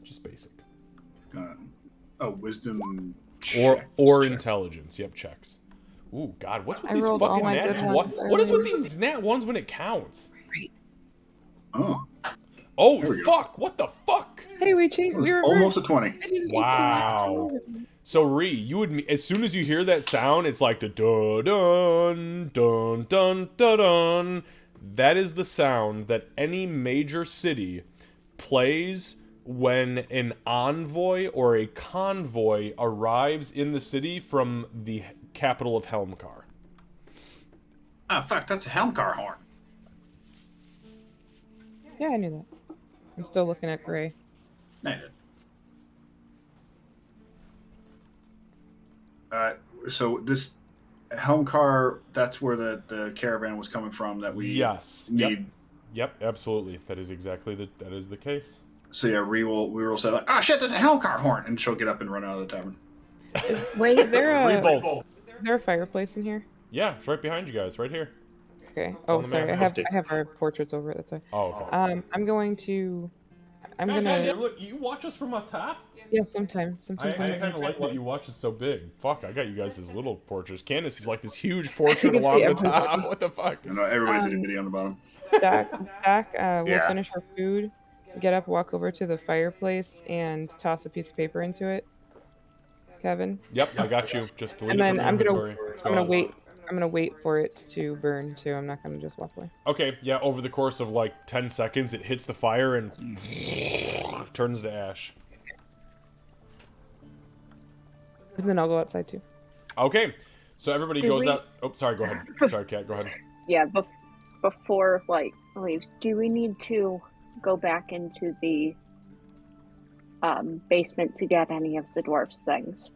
[SPEAKER 1] Just basic.
[SPEAKER 2] Wisdom
[SPEAKER 1] Or
[SPEAKER 2] check.
[SPEAKER 1] intelligence. Yep, checks. Ooh, God, what's with
[SPEAKER 6] I
[SPEAKER 1] these
[SPEAKER 6] rolled all
[SPEAKER 1] fucking
[SPEAKER 6] my
[SPEAKER 1] nats?
[SPEAKER 6] good ones
[SPEAKER 1] What is with
[SPEAKER 6] earlier.
[SPEAKER 1] these nat ones when it counts?
[SPEAKER 2] Oh,
[SPEAKER 1] Oh,
[SPEAKER 2] There we go.
[SPEAKER 1] fuck! What the fuck?
[SPEAKER 6] Hey, we
[SPEAKER 2] it
[SPEAKER 6] changed.
[SPEAKER 2] was
[SPEAKER 6] We were
[SPEAKER 2] almost a 20.
[SPEAKER 6] I did 18
[SPEAKER 1] Wow.
[SPEAKER 6] last time.
[SPEAKER 1] So, Ree, you would, as soon as you hear that sound, it's like the dun dun dun dun dun. That is the sound that any major city plays when an envoy or a convoy arrives in the city from the capital of Helmcar.
[SPEAKER 7] Oh, fuck, that's a Helmcar horn.
[SPEAKER 6] Yeah, I knew that. I'm still looking at Gray.
[SPEAKER 7] I did.
[SPEAKER 2] So this Helmcar, that's where the caravan was coming from that we
[SPEAKER 1] Yes.
[SPEAKER 2] need.
[SPEAKER 1] Yep, absolutely. That is exactly that is the case.
[SPEAKER 2] So yeah, we will say like, oh shit, that's a Helmcar horn, and she'll get up and run out of the tavern.
[SPEAKER 4] Wait,
[SPEAKER 6] Is there a
[SPEAKER 1] Rebolts.
[SPEAKER 6] is there a fireplace in here?
[SPEAKER 1] Yeah, it's right behind you guys, right here.
[SPEAKER 6] Okay.
[SPEAKER 1] on
[SPEAKER 6] Oh,
[SPEAKER 1] the
[SPEAKER 6] sorry.
[SPEAKER 1] map.
[SPEAKER 6] I have our portraits over it. That's why.
[SPEAKER 1] Oh, okay.
[SPEAKER 6] I'm going to. I'm
[SPEAKER 1] God,
[SPEAKER 6] gonna.
[SPEAKER 1] look, you watch us from up top?
[SPEAKER 6] Yeah, sometimes.
[SPEAKER 1] I
[SPEAKER 6] I'm
[SPEAKER 1] kind of like that you watch us so big. Fuck, I got you guys as little portraits. Candace is like this huge
[SPEAKER 6] I
[SPEAKER 1] portrait
[SPEAKER 6] can
[SPEAKER 1] along
[SPEAKER 6] see
[SPEAKER 1] the
[SPEAKER 6] everybody.
[SPEAKER 1] top. What the fuck?
[SPEAKER 2] You know, everybody's itty bitty on the bottom.
[SPEAKER 6] Doc, we'll
[SPEAKER 2] Yeah.
[SPEAKER 6] finish our food, get up, walk over to the fireplace, and toss a piece of paper into it. Kevin.
[SPEAKER 1] Yep, I got you. Just delete
[SPEAKER 6] And
[SPEAKER 1] it
[SPEAKER 6] then
[SPEAKER 1] from
[SPEAKER 6] I'm
[SPEAKER 1] the
[SPEAKER 6] gonna
[SPEAKER 1] inventory. Let's
[SPEAKER 6] I'm
[SPEAKER 1] go
[SPEAKER 6] gonna
[SPEAKER 1] on.
[SPEAKER 6] wait. I'm gonna wait for it to burn too. I'm not gonna just walk away.
[SPEAKER 1] Okay, yeah, over the course of like 10 seconds, it hits the fire and turns to ash.
[SPEAKER 6] And then I'll go outside too.
[SPEAKER 1] Okay, so everybody
[SPEAKER 4] Do
[SPEAKER 1] goes
[SPEAKER 4] we-
[SPEAKER 1] out. Oh, sorry, go ahead. Sorry, Kat, go ahead.
[SPEAKER 4] yeah, before like leaves, do we need to go back into the basement to get any of the dwarf's things?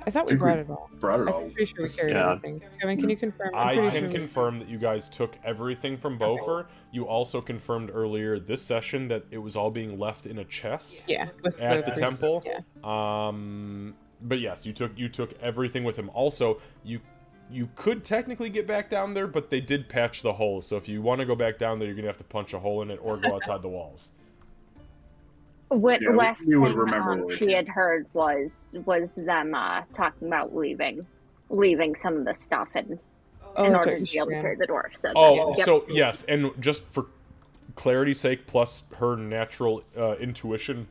[SPEAKER 6] I thought we
[SPEAKER 2] think
[SPEAKER 6] brought
[SPEAKER 2] we
[SPEAKER 6] it all.
[SPEAKER 2] Brought it all.
[SPEAKER 6] I'm pretty sure we carried
[SPEAKER 5] Yeah.
[SPEAKER 6] everything. Kevin, can you confirm? I'm
[SPEAKER 1] I
[SPEAKER 6] pretty
[SPEAKER 1] can
[SPEAKER 6] sure we-
[SPEAKER 1] confirm that you guys took everything from Bofur. You also confirmed earlier this session that it was all being left in a chest
[SPEAKER 6] Yeah, with
[SPEAKER 1] at the
[SPEAKER 6] priest.
[SPEAKER 1] temple.
[SPEAKER 6] Yeah.
[SPEAKER 1] But yes, you took everything with him. Also, you could technically get back down there, but they did patch the hole. So if you want to go back down there, you're gonna have to punch a hole in it or go outside the walls.
[SPEAKER 4] What
[SPEAKER 2] Yeah,
[SPEAKER 4] last
[SPEAKER 2] we would
[SPEAKER 4] thing
[SPEAKER 2] remember what we
[SPEAKER 4] she
[SPEAKER 2] did.
[SPEAKER 4] had heard was them talking about leaving some of the stuff in
[SPEAKER 6] Oh,
[SPEAKER 4] in
[SPEAKER 6] that's
[SPEAKER 4] order
[SPEAKER 6] right,
[SPEAKER 4] to
[SPEAKER 6] 'cause
[SPEAKER 4] be able
[SPEAKER 6] she
[SPEAKER 4] to
[SPEAKER 6] ran.
[SPEAKER 4] carry the dwarf. So
[SPEAKER 1] Oh,
[SPEAKER 4] yep.
[SPEAKER 1] so yes, and just for clarity's sake, plus her natural intuition,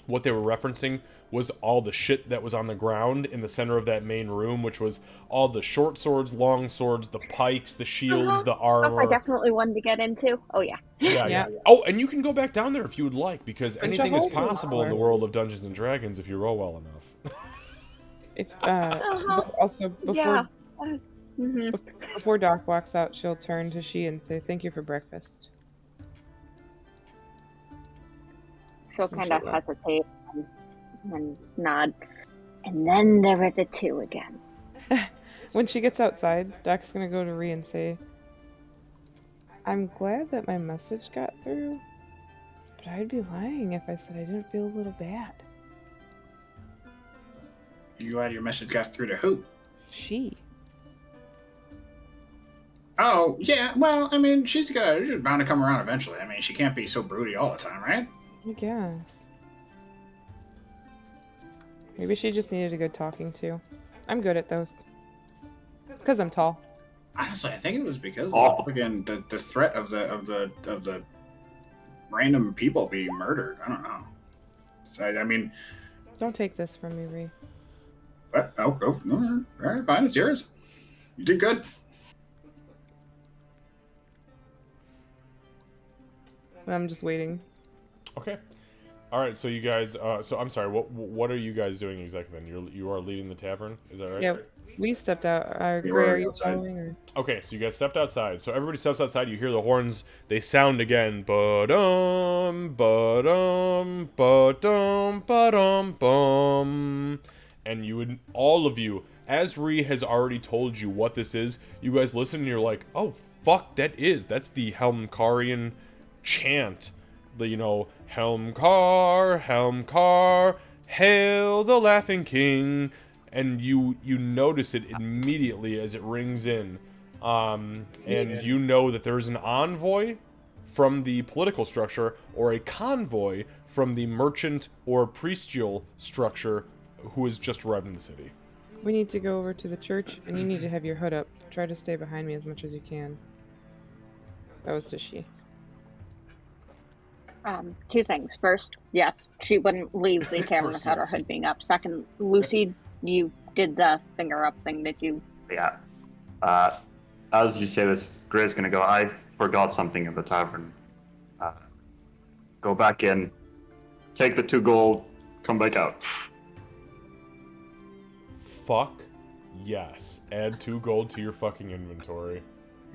[SPEAKER 1] what they were referencing was all the shit that was on the ground in the center of that main room, which was all the short swords, long swords, the pikes, the shields,
[SPEAKER 4] Uh-huh.
[SPEAKER 1] the
[SPEAKER 4] Stuff I
[SPEAKER 1] armor.
[SPEAKER 4] definitely wanted to get into. Oh yeah.
[SPEAKER 1] Yeah.
[SPEAKER 6] Yeah.
[SPEAKER 1] Oh, and you can go back down there if you would like, because
[SPEAKER 6] Punch a
[SPEAKER 1] anything is
[SPEAKER 6] hole through the
[SPEAKER 1] possible in the
[SPEAKER 6] floor.
[SPEAKER 1] world of Dungeons and Dragons if you roll well enough.
[SPEAKER 6] If
[SPEAKER 4] Uh-huh.
[SPEAKER 6] also before
[SPEAKER 4] Yeah. hmm
[SPEAKER 6] before Doc walks out, she'll turn to she and say, "Thank you for breakfast."
[SPEAKER 4] She'll
[SPEAKER 6] I'm
[SPEAKER 4] kind
[SPEAKER 6] sure
[SPEAKER 4] of
[SPEAKER 6] that-
[SPEAKER 4] hesitate and nod, and then there were the two again.
[SPEAKER 6] When she gets outside, Doc's gonna go to Ree and say, "I'm glad that my message got through, But I'd be lying if I said I didn't feel a little bad.
[SPEAKER 7] You glad your message got through to who?
[SPEAKER 6] She.
[SPEAKER 7] Oh, yeah. Well, I mean, she's bound to come around eventually. I mean, she can't be so broody all the time, right?
[SPEAKER 6] I guess. Maybe she just needed a good talking to. I'm good at those. It's because I'm tall.
[SPEAKER 7] Honestly, I think it was because
[SPEAKER 5] Oh.
[SPEAKER 7] again the threat of the random people being murdered. I don't know. So, I mean,
[SPEAKER 6] Don't take this from me, Ree.
[SPEAKER 7] what? Oh, no, all right, fine, it's yours. You did good.
[SPEAKER 6] I'm just waiting.
[SPEAKER 1] Okay. All right. So you guys. So I'm sorry. What are you guys doing exactly then? You are leaving the tavern. Is that right?
[SPEAKER 6] Yeah, we stepped out.
[SPEAKER 7] Yeah,
[SPEAKER 6] Gray,
[SPEAKER 7] we're
[SPEAKER 6] are you
[SPEAKER 7] outside.
[SPEAKER 6] following? Or...
[SPEAKER 1] Okay. So you guys stepped outside. So everybody steps outside. You hear the horns. They sound again. Ba-dum, ba-dum, ba-dum, ba-dum, bum. And you would, all of you, as Ree has already told you what this is, you guys listen and you're like, oh fuck, that's the Helmkarian chant. The, Helmkar, hail the laughing king. And you notice it immediately as it rings in. And you know that there's an envoy from the political structure or a convoy from the merchant or priestial structure who has just arrived in the city.
[SPEAKER 6] We need to go over to the church, and you need to have your hood up. Try to stay behind me as much as you can. That was to she.
[SPEAKER 4] Two things. First, yes, she wouldn't leave the tavern
[SPEAKER 1] First,
[SPEAKER 4] without her
[SPEAKER 1] yes.
[SPEAKER 4] hood being up. Second, Lucy, you did the finger up thing, did you?
[SPEAKER 5] Yeah. As you say this, Gray's gonna go, I forgot something in the tavern. Go back in, take the 2 gold, come back out.
[SPEAKER 1] Fuck yes. Add 2 gold to your fucking inventory.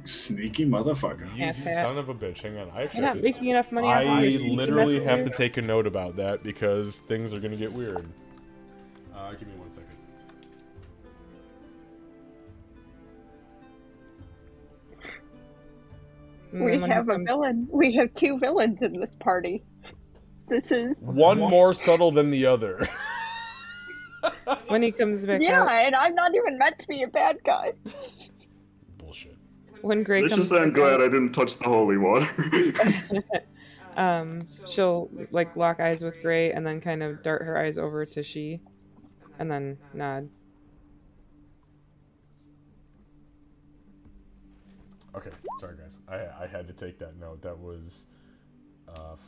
[SPEAKER 2] Sneaky motherfucker.
[SPEAKER 1] You
[SPEAKER 6] Half-half.
[SPEAKER 1] son of a bitch. Hang on. I
[SPEAKER 6] You're
[SPEAKER 1] actually
[SPEAKER 6] not
[SPEAKER 1] have to,
[SPEAKER 6] making enough money off of
[SPEAKER 1] I
[SPEAKER 6] your sneaky
[SPEAKER 1] literally have to
[SPEAKER 6] messenger?
[SPEAKER 1] take a note about that because things are gonna get weird. Give me 1 second.
[SPEAKER 4] We
[SPEAKER 6] When
[SPEAKER 4] have
[SPEAKER 6] he
[SPEAKER 4] a
[SPEAKER 6] comes-
[SPEAKER 4] villain. We have 2 villains in this party. This is
[SPEAKER 1] One more subtle than the other.
[SPEAKER 6] When he comes back
[SPEAKER 4] yeah,
[SPEAKER 6] out,
[SPEAKER 4] and I'm not even meant to be a bad guy.
[SPEAKER 1] Bullshit.
[SPEAKER 6] when Gray
[SPEAKER 5] Let's
[SPEAKER 6] comes
[SPEAKER 5] just say I'm
[SPEAKER 6] back
[SPEAKER 5] glad
[SPEAKER 6] out,
[SPEAKER 5] I didn't touch the holy water.
[SPEAKER 6] she'll like lock eyes with Gray and then kind of dart her eyes over to she, and then nod.
[SPEAKER 1] Okay, sorry guys. I had to take that note. That was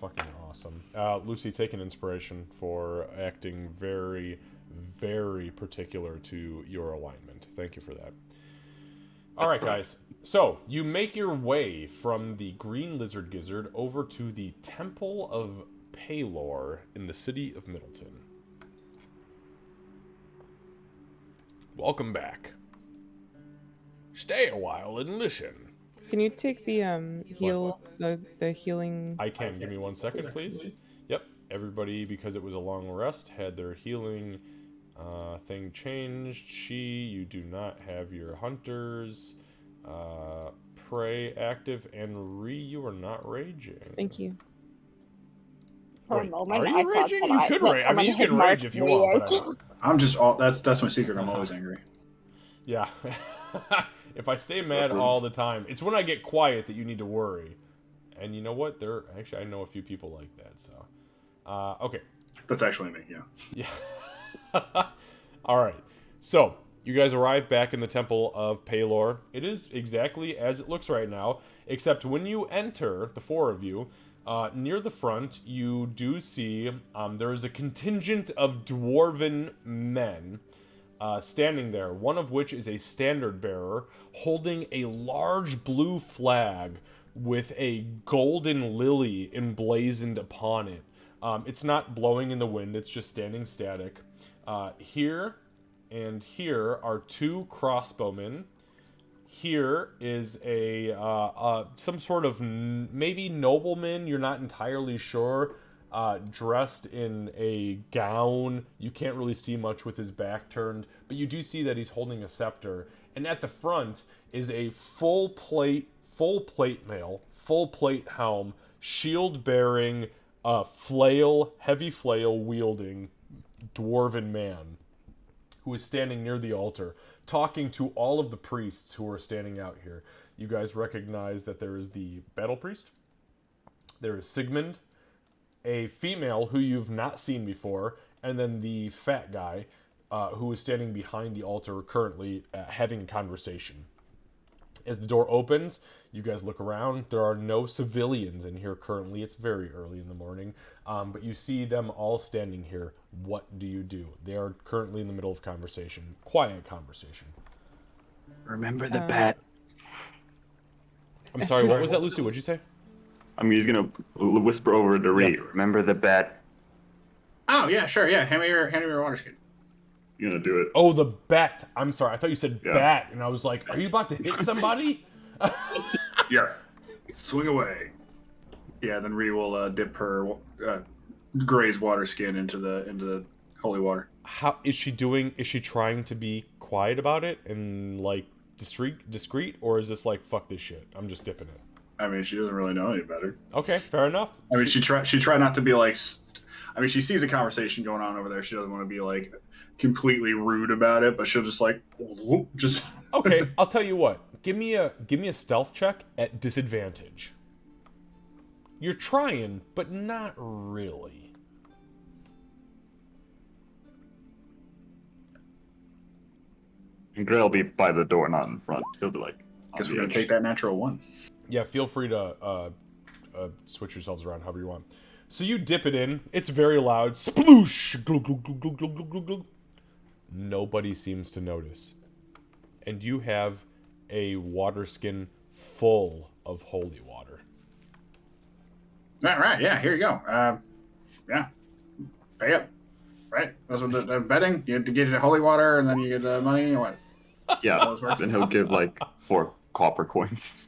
[SPEAKER 1] fucking awesome. Lucy, take an inspiration for acting very, very particular to your alignment. Thank you for that. All right, guys. So you make your way from the Green Lizard Gizzard over to the Temple of Paylor in the city of Middleton. Welcome back. Stay a while and listen.
[SPEAKER 6] Can you take the the healing?
[SPEAKER 1] I can. Give me 1 second, please. Yep. Everybody, because it was a long rest, had their healing thing changed. You do not have your hunters prey active, and you are not raging.
[SPEAKER 6] Thank you.
[SPEAKER 4] For
[SPEAKER 1] Wait,
[SPEAKER 4] a moment,
[SPEAKER 1] are
[SPEAKER 4] I
[SPEAKER 1] you
[SPEAKER 4] thought
[SPEAKER 1] raging?
[SPEAKER 4] that
[SPEAKER 1] You
[SPEAKER 4] I
[SPEAKER 1] could
[SPEAKER 4] that
[SPEAKER 1] rage. I mean, you
[SPEAKER 4] someone had
[SPEAKER 1] can rage
[SPEAKER 4] marked
[SPEAKER 1] if you
[SPEAKER 4] me
[SPEAKER 1] want,
[SPEAKER 4] as-
[SPEAKER 1] but
[SPEAKER 2] I'm just all that's my secret. I'm always angry.
[SPEAKER 1] yeah. If I stay mad all the time, it's when I get quiet that you need to worry. And you know what? I know a few people like that. So, okay.
[SPEAKER 2] That's actually me. Yeah.
[SPEAKER 1] Yeah. All right. So you guys arrive back in the Temple of Paylor. It is exactly as it looks right now, except when you enter, the 4 of you, near the front, you do see there is a contingent of dwarven men standing there, one of which is a standard bearer holding a large blue flag with a golden lily emblazoned upon it. It's not blowing in the wind, it's just standing static. Here and here are 2 crossbowmen. Here is some sort of maybe nobleman, you're not entirely sure, dressed in a gown. You can't really see much with his back turned, but you do see that he's holding a scepter. And at the front is a full plate mail, full plate helm, shield bearing heavy flail wielding dwarven man who is standing near the altar, talking to all of the priests who are standing out here. You guys recognize that there is the battle priest, there is Sigmund, a female who you've not seen before, and then the fat guy who is standing behind the altar currently having a conversation. As the door opens, you guys look around. There are no civilians in here currently. It's very early in the morning, but you see them all standing here. What do you do? They are currently in the middle of conversation. Quiet conversation.
[SPEAKER 8] Remember the bet.
[SPEAKER 1] I'm sorry, what was that, Lucy? What'd you say?
[SPEAKER 5] I mean, he's gonna whisper over to Reed. Remember the bet.
[SPEAKER 7] Oh yeah, sure, yeah. Hand me your water skin.
[SPEAKER 5] You're gonna do it.
[SPEAKER 1] Oh, the bet. I'm sorry. I thought you said
[SPEAKER 5] Yeah.
[SPEAKER 1] bat, and I was like, are you about to hit somebody?
[SPEAKER 2] Yes. Swing away. Yeah, then Ree will dip her Gray's water skin into the holy water.
[SPEAKER 1] How is she doing? Is she trying to be quiet about it and like discreet, or is this like fuck this shit? I'm just dipping it.
[SPEAKER 2] I mean, she doesn't really know any better.
[SPEAKER 1] Okay, fair enough.
[SPEAKER 2] I mean, she try not to be like. I mean, she sees a conversation going on over there. She doesn't want to be like completely rude about it, but she'll just like just.
[SPEAKER 1] Okay, I'll tell you what. Give me a stealth check at disadvantage. You're trying, but not really.
[SPEAKER 5] And Gray will be by the door, not in front. He'll be like.
[SPEAKER 2] Guess we're gonna take that natural one.
[SPEAKER 1] Yeah, feel free to switch yourselves around however you want. So you dip it in. It's very loud. Sploosh! Glug, glug, glug, glug, glug, glug, glug, glug. Nobody seems to notice. And you have a water skin full of holy water.
[SPEAKER 7] All right, yeah, here you go. Yeah, pay up. Right, that's what the betting. You have to get the holy water, and then you get the money, or what?
[SPEAKER 5] Yeah.
[SPEAKER 7] How this works?
[SPEAKER 5] Then he'll give like 4 copper coins.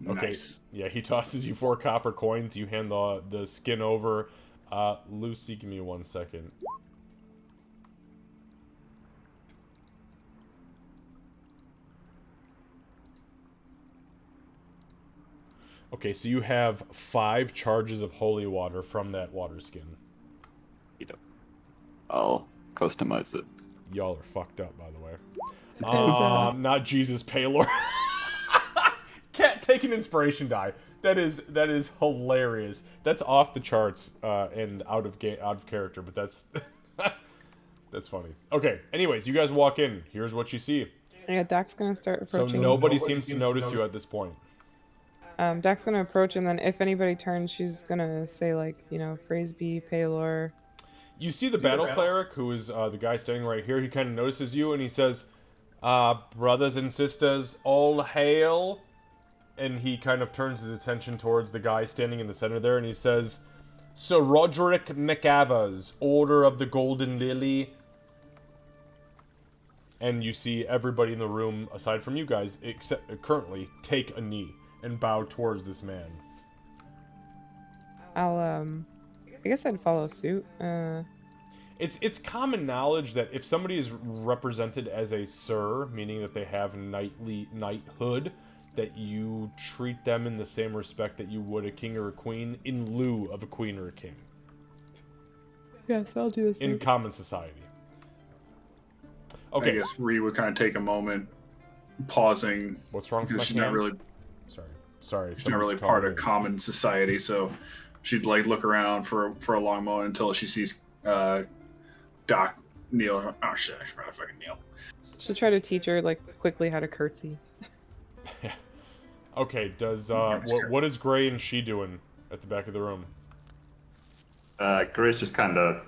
[SPEAKER 1] Okay.
[SPEAKER 2] Nice.
[SPEAKER 1] Yeah, he tosses you 4 copper coins. You hand the skin over. Lucy, give me 1 second. Okay, so you have 5 charges of holy water from that water skin.
[SPEAKER 5] I'll customize it.
[SPEAKER 1] Y'all are fucked up, by the way. Not Jesus Paylor. Can't take an inspiration die. That is hilarious. That's off the charts and out of character, but that's that's funny. Okay. Anyways, you guys walk in. Here's what you see.
[SPEAKER 6] Yeah, Doc's gonna start
[SPEAKER 1] So
[SPEAKER 6] approaching.
[SPEAKER 1] nobody seems to notice you at this point.
[SPEAKER 6] Doc's gonna approach, and then if anybody turns, she's gonna say like, phrase be Paylor.
[SPEAKER 1] You see the battle cleric, who is the guy standing right here. He kind of notices you, and he says, brothers and sisters, all hail. And he kind of turns his attention towards the guy standing in the center there, and he says, Sir Roderick McAvers, Order of the Golden Lily. And you see everybody in the room, aside from you guys, except currently, take a knee and bow towards this man.
[SPEAKER 6] I guess I'd follow suit.
[SPEAKER 1] It's common knowledge that if somebody is represented as a sir, meaning that they have knighthood, that you treat them in the same respect that you would a king or a queen in lieu of a queen or a king.
[SPEAKER 6] Yes, I'll do this.
[SPEAKER 1] In common society. Okay.
[SPEAKER 2] I guess Ree would kind of take a moment, pausing.
[SPEAKER 1] What's wrong with
[SPEAKER 2] because
[SPEAKER 1] my
[SPEAKER 2] she's
[SPEAKER 1] cam?
[SPEAKER 2] not really.
[SPEAKER 1] Sorry.
[SPEAKER 2] She's not really part of common society, so she'd like look around for a long moment until she sees Doc kneel. Oh shit! I should probably fucking kneel.
[SPEAKER 6] She'll try to teach her like quickly how to curtsy.
[SPEAKER 1] Okay. Does what is Gray and she doing at the back of the room?
[SPEAKER 5] Gray's just kind of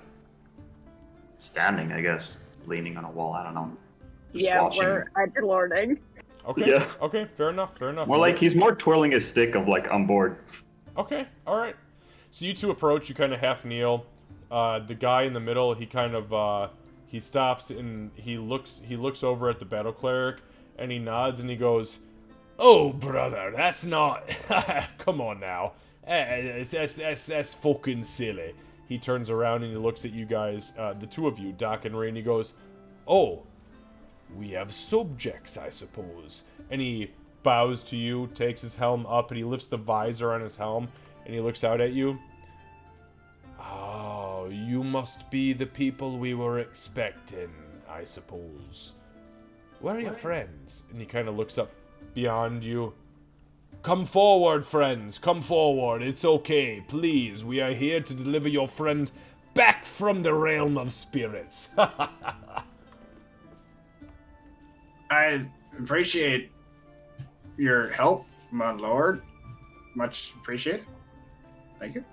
[SPEAKER 5] standing, I guess, leaning on a wall. I don't know. Just
[SPEAKER 4] Yeah,
[SPEAKER 5] watching.
[SPEAKER 4] we're edgelording.
[SPEAKER 1] Okay.
[SPEAKER 5] Yeah.
[SPEAKER 1] Okay. Fair enough.
[SPEAKER 5] More like he's more twirling his stick of like I'm bored.
[SPEAKER 1] Okay, all right. So you two approach. You kind of half kneel. The guy in the middle, he kind of he stops and he looks over at the battle cleric and he nods and he goes, "Oh, brother, that's not. Come on now, that's fucking silly." He turns around and he looks at you guys, the two of you, Doc and Ray, and he goes, "Oh, we have subjects, I suppose." And he bows to you, takes his helm up, and he lifts the visor on his helm, and he looks out at you. you must be the people we were expecting, I suppose. Where are your friends? And he kind of looks up beyond you. Come forward, friends. Come forward. It's okay. Please, we are here to deliver your friend back from the realm of spirits.
[SPEAKER 7] I appreciate your help, my lord. Much appreciated. Thank you.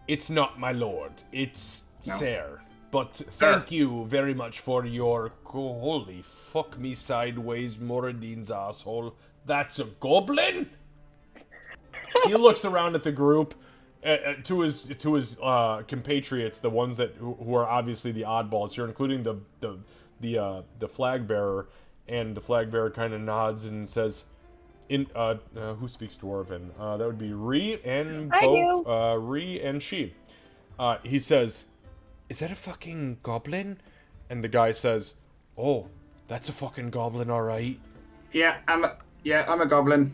[SPEAKER 1] It's not my lord. It's
[SPEAKER 7] No.
[SPEAKER 1] Sir. But thank you very much for your... Holy fuck me sideways, Moradin's asshole. That's a goblin? He looks around at the group, to his compatriots, the ones that who are obviously the oddballs here, including the flag bearer, and the flag bearer kind of nods and says, who speaks Dwarven? That would be Ree and Ree and she. He says, "Is that a fucking goblin?" And the guy says, "Oh, that's a fucking goblin, all right."
[SPEAKER 7] Yeah, I'm a goblin.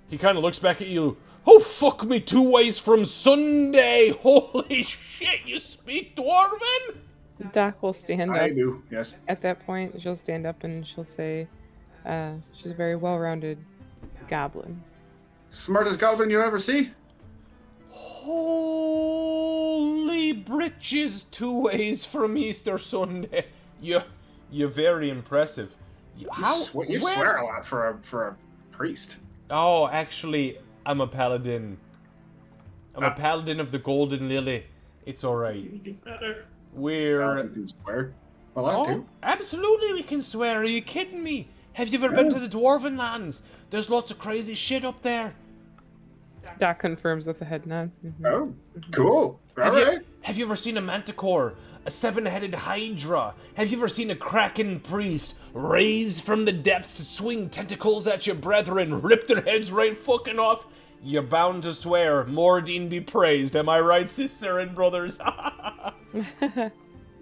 [SPEAKER 1] He kind of looks back at you. "Oh, fuck me 2 ways from Sunday. Holy shit, you speak Dwarven?"
[SPEAKER 6] Doc will stand up.
[SPEAKER 7] I do, yes.
[SPEAKER 6] At that point, she'll stand up and she'll say, she's a very well-rounded goblin.
[SPEAKER 2] Smartest goblin you ever see?
[SPEAKER 1] Holy britches, 2 ways from Easter Sunday. You're very impressive.
[SPEAKER 7] You swear a lot for a priest.
[SPEAKER 1] Oh, actually, I'm a paladin. I'm a paladin of the Golden Lily. It's alright. We're...
[SPEAKER 7] You can swear. Well, I do.
[SPEAKER 1] Absolutely we can swear. Are you kidding me? Have you ever been to the Dwarven lands? There's lots of crazy shit up there.
[SPEAKER 6] Doc confirms with a head nod. Mm-hmm.
[SPEAKER 7] Oh, cool.
[SPEAKER 1] Have you ever seen a manticore? A 7-headed hydra? Have you ever seen a kraken priest raised from the depths to swing tentacles at your brethren, rip their heads right fucking off? You're bound to swear. Mordine be praised. Am I right, sister and brothers?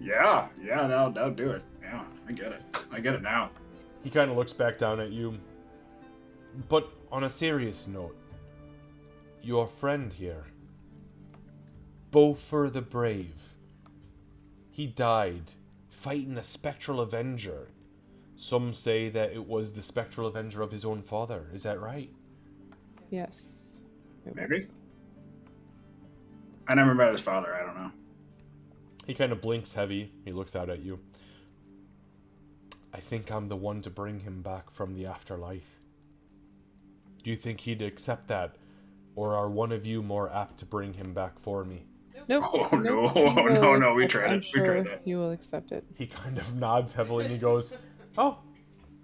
[SPEAKER 7] Yeah, that'll do it. Yeah, I get it. I get it now.
[SPEAKER 1] He kind of looks back down at you. But on a serious note, your friend here, Bofur the Brave, he died fighting a spectral avenger. Some say that it was the spectral avenger of his own father. Is that right?
[SPEAKER 6] Yes.
[SPEAKER 7] Maybe. I never met his father. I don't know.
[SPEAKER 1] He kind of blinks heavy. He looks out at you. I think I'm the one to bring him back from the afterlife. Do you think he'd accept that? Or are one of you more apt to bring him back for me?
[SPEAKER 6] Nope.
[SPEAKER 7] Oh,
[SPEAKER 6] nope.
[SPEAKER 7] no, we tried it. We tried that.
[SPEAKER 6] You will accept it.
[SPEAKER 1] He kind of nods heavily and he goes, "Oh,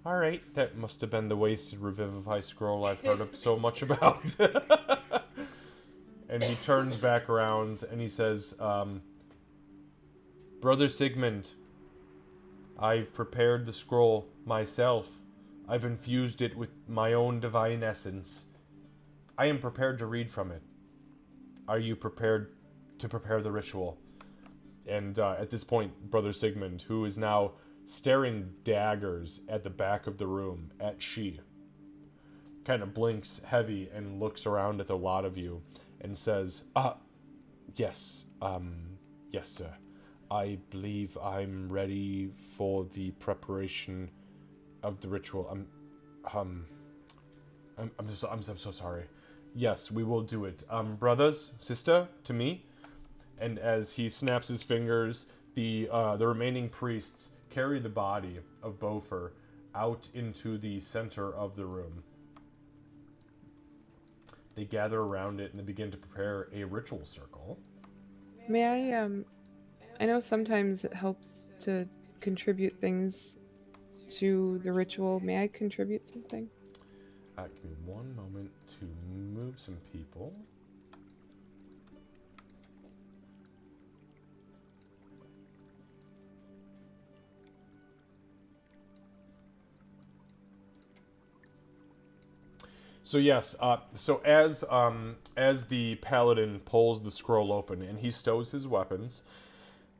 [SPEAKER 1] alright. That must have been the wasted revivify scroll I've heard so much about." And he turns back around and he says, "Brother Sigmund, I've prepared the scroll myself. I've infused it with my own divine essence. I am prepared to read from it. Are you prepared to prepare the ritual?" And at this point, Brother Sigmund, who is now staring daggers at the back of the room at she, kind of blinks heavy and looks around at the lot of you and says, yes, sir. I believe I'm ready for the preparation of the ritual. I'm so sorry. Yes, we will do it. Brothers, sister, to me." And as he snaps his fingers, the remaining priests carry the body of Bofur out into the center of the room. They gather around it and they begin to prepare a ritual circle.
[SPEAKER 6] May I know sometimes it helps to contribute things to the ritual. May I contribute something?
[SPEAKER 1] Give me one moment to move some people. So yes, so as the paladin pulls the scroll open and he stows his weapons,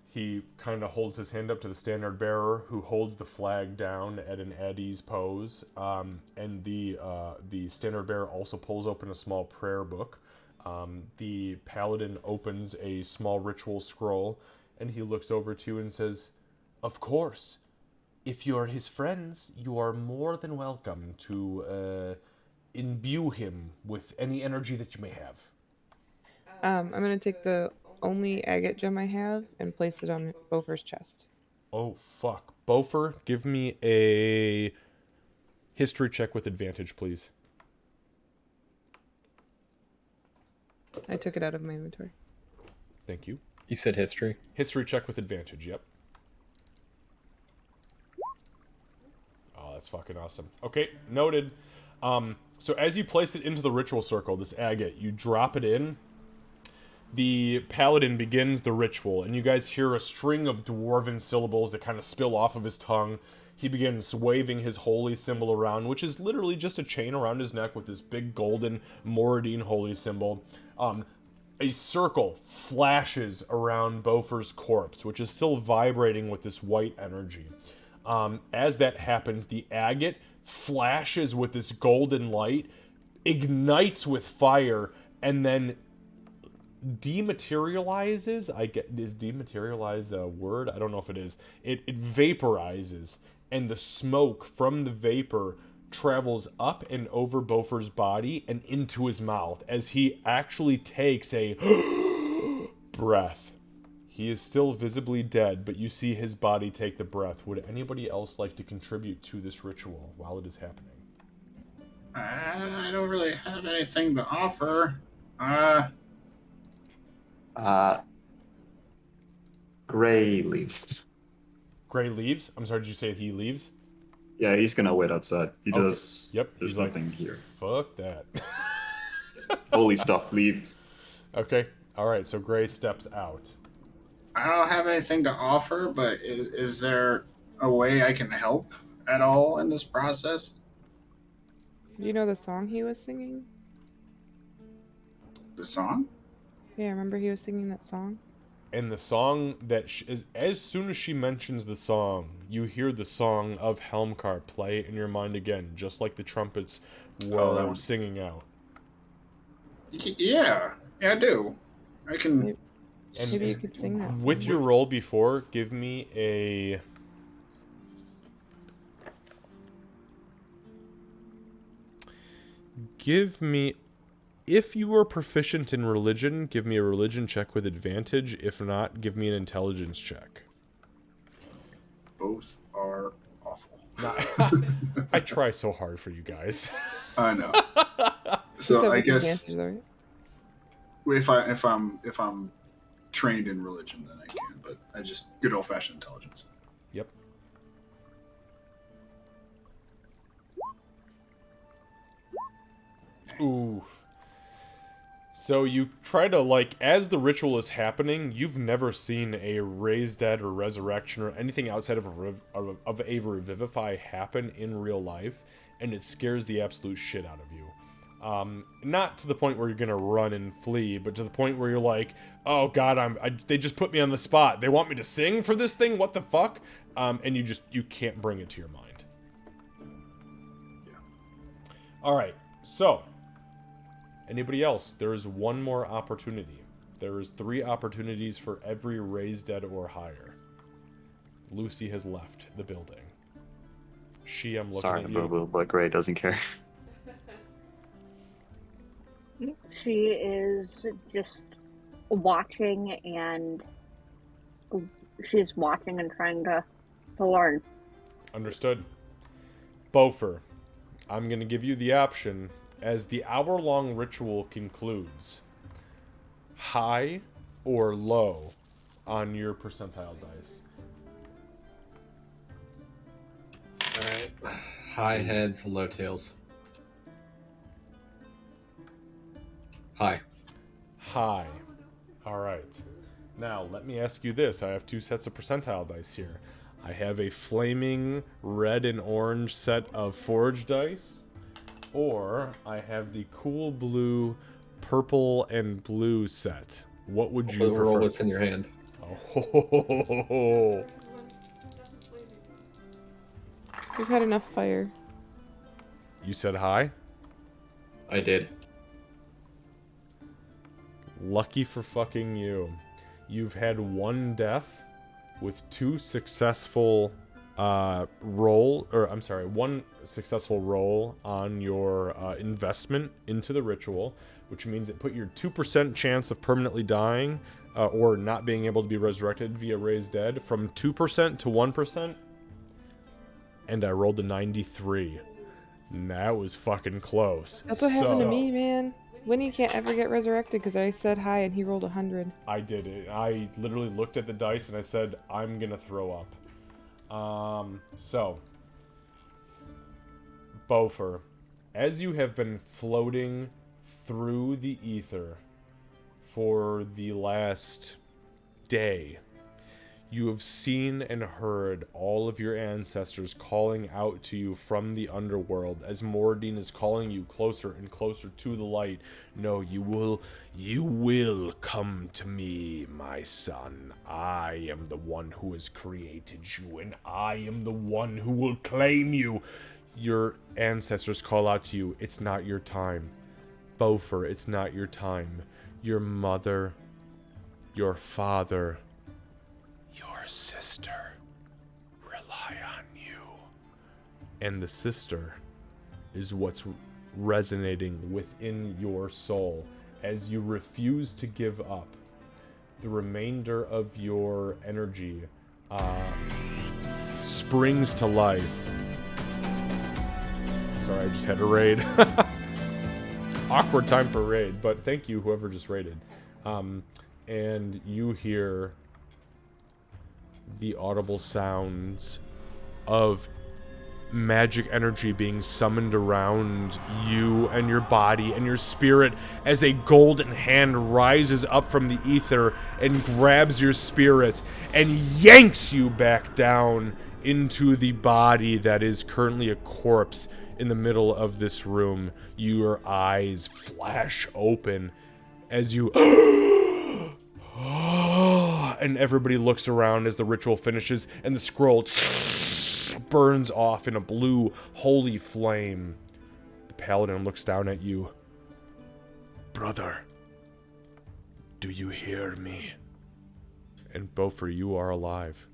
[SPEAKER 1] he kind of holds his hand up to the standard bearer, who holds the flag down at an at ease pose, and the standard bearer also pulls open a small prayer book, The paladin opens a small ritual scroll, and he looks over to you and says, "Of course. If you're his friends, you are more than welcome to imbue him with any energy that you may have."
[SPEAKER 6] I'm gonna take the only agate gem I have and place it on Bofur's chest.
[SPEAKER 1] Oh, fuck. Bofur, give me a history check with advantage, please.
[SPEAKER 6] I took it out of my inventory.
[SPEAKER 1] Thank you.
[SPEAKER 3] You said history?
[SPEAKER 1] History check with advantage, yep. Oh, that's fucking awesome. Okay, noted. So as you place it into the ritual circle, this agate, you drop it in. The paladin begins the ritual, and you guys hear a string of dwarven syllables that kind of spill off of his tongue. He begins waving his holy symbol around, which is literally just a chain around his neck with this big golden Moradine holy symbol. A circle flashes around Bofur's corpse, which is still vibrating with this white energy. As that happens, the agate flashes with this golden light, ignites with fire, and then dematerializes. Is dematerialize a word? I don't know if it is. It vaporizes, and the smoke from the vapor travels up and over Bofur's body and into his mouth as he actually takes a breath. He is still visibly dead, but you see his body take the breath. Would anybody else like to contribute to this ritual while it is happening?
[SPEAKER 7] I don't really have anything to offer.
[SPEAKER 5] Gray leaves.
[SPEAKER 1] Gray leaves? I'm sorry, did you say he leaves?
[SPEAKER 5] Yeah, he's gonna wait outside. He
[SPEAKER 1] Okay.
[SPEAKER 5] does.
[SPEAKER 1] Yep.
[SPEAKER 5] There's
[SPEAKER 1] He's
[SPEAKER 5] nothing
[SPEAKER 1] like,
[SPEAKER 5] here.
[SPEAKER 1] Fuck that.
[SPEAKER 5] Holy stuff, leave.
[SPEAKER 1] Okay. All right. So Gray steps out.
[SPEAKER 7] I don't have anything to offer, but is there a way I can help at all in this process?
[SPEAKER 6] Do you know the song he was singing?
[SPEAKER 7] The song?
[SPEAKER 6] Yeah, remember he was singing that song?
[SPEAKER 1] And the song that is, as soon as she mentions the song, you hear the song of Helmcar play in your mind again, just like the trumpets were
[SPEAKER 2] that one.
[SPEAKER 1] singing out.
[SPEAKER 7] Yeah, I do. I can.
[SPEAKER 1] And
[SPEAKER 6] Maybe you could sing that.
[SPEAKER 1] With your roll before, give me a... If you are proficient in religion, give me a religion check with advantage. If not, give me an intelligence check.
[SPEAKER 2] Both are awful.
[SPEAKER 1] I try so hard for you guys.
[SPEAKER 2] I know.
[SPEAKER 6] You
[SPEAKER 2] So
[SPEAKER 6] said
[SPEAKER 2] I
[SPEAKER 6] with
[SPEAKER 2] guess
[SPEAKER 6] advantage, though, right?
[SPEAKER 2] if I'm trained in religion, then I can. But I just good old fashioned intelligence.
[SPEAKER 1] Yep. Ooh. So you try to, like, as the ritual is happening, you've never seen a raised dead or resurrection or anything outside of a revivify happen in real life, and it scares the absolute shit out of you. Not to the point where you're gonna run and flee, but to the point where you're like, oh god, they just put me on the spot. They want me to sing for this thing? What the fuck? And you can't bring it to your mind.
[SPEAKER 2] Yeah.
[SPEAKER 1] Alright, so... Anybody else? There is one more opportunity. There is 3 opportunities for every raised dead or higher. Lucy has left the building. I'm looking
[SPEAKER 5] Sorry,
[SPEAKER 1] at you.
[SPEAKER 5] Boo, but Gray doesn't care.
[SPEAKER 4] She is just watching, and she's watching and trying to learn.
[SPEAKER 1] Understood. Bofur, I'm going to give you the option as the hour-long ritual concludes. High or low on your percentile dice.
[SPEAKER 3] Alright. High heads, low tails. High.
[SPEAKER 1] High. Alright. Now, let me ask you this. I have 2 sets of percentile dice here. I have a flaming red and orange set of forge dice, or I have the cool blue, purple, and blue set. What would you prefer?
[SPEAKER 3] Roll what's in your hand.
[SPEAKER 1] Oh.
[SPEAKER 6] We've had enough fire.
[SPEAKER 1] You said high?
[SPEAKER 3] I did.
[SPEAKER 1] Lucky for fucking you. You've had one death with one successful roll on your investment into the ritual, which means it put your 2% chance of permanently dying or not being able to be resurrected via raised dead from 2% to 1%. And I rolled a 93. And that was fucking close.
[SPEAKER 6] That's what happened to me, man. Winnie can't ever get resurrected because I said hi and he rolled 100.
[SPEAKER 1] I did it. I literally looked at the dice and I said, I'm gonna throw up. So, Bofur, as you have been floating through the ether for the last day, you have seen and heard all of your ancestors calling out to you from the underworld as Moradin is calling you closer and closer to the light. No, you will come to me, my son. I am the one who has created you, and I am the one who will claim you. Your ancestors call out to you. It's not your time. Bofur, it's not your time. Your mother, your father, your sister rely on you. And the sister is what's resonating within your soul as you refuse to give up. The remainder of your energy springs to life. Sorry, I just had a raid. Awkward time for raid, but thank you whoever just raided. And you hear the audible sounds of magic energy being summoned around you and your body and your spirit as a golden hand rises up from the ether and grabs your spirit and yanks you back down into the body that is currently a corpse in the middle of this room. Your eyes flash open as you and everybody looks around as the ritual finishes and the scroll burns off in a blue holy flame. The paladin looks down at you. Brother, do you hear me? And Bofur, you are alive.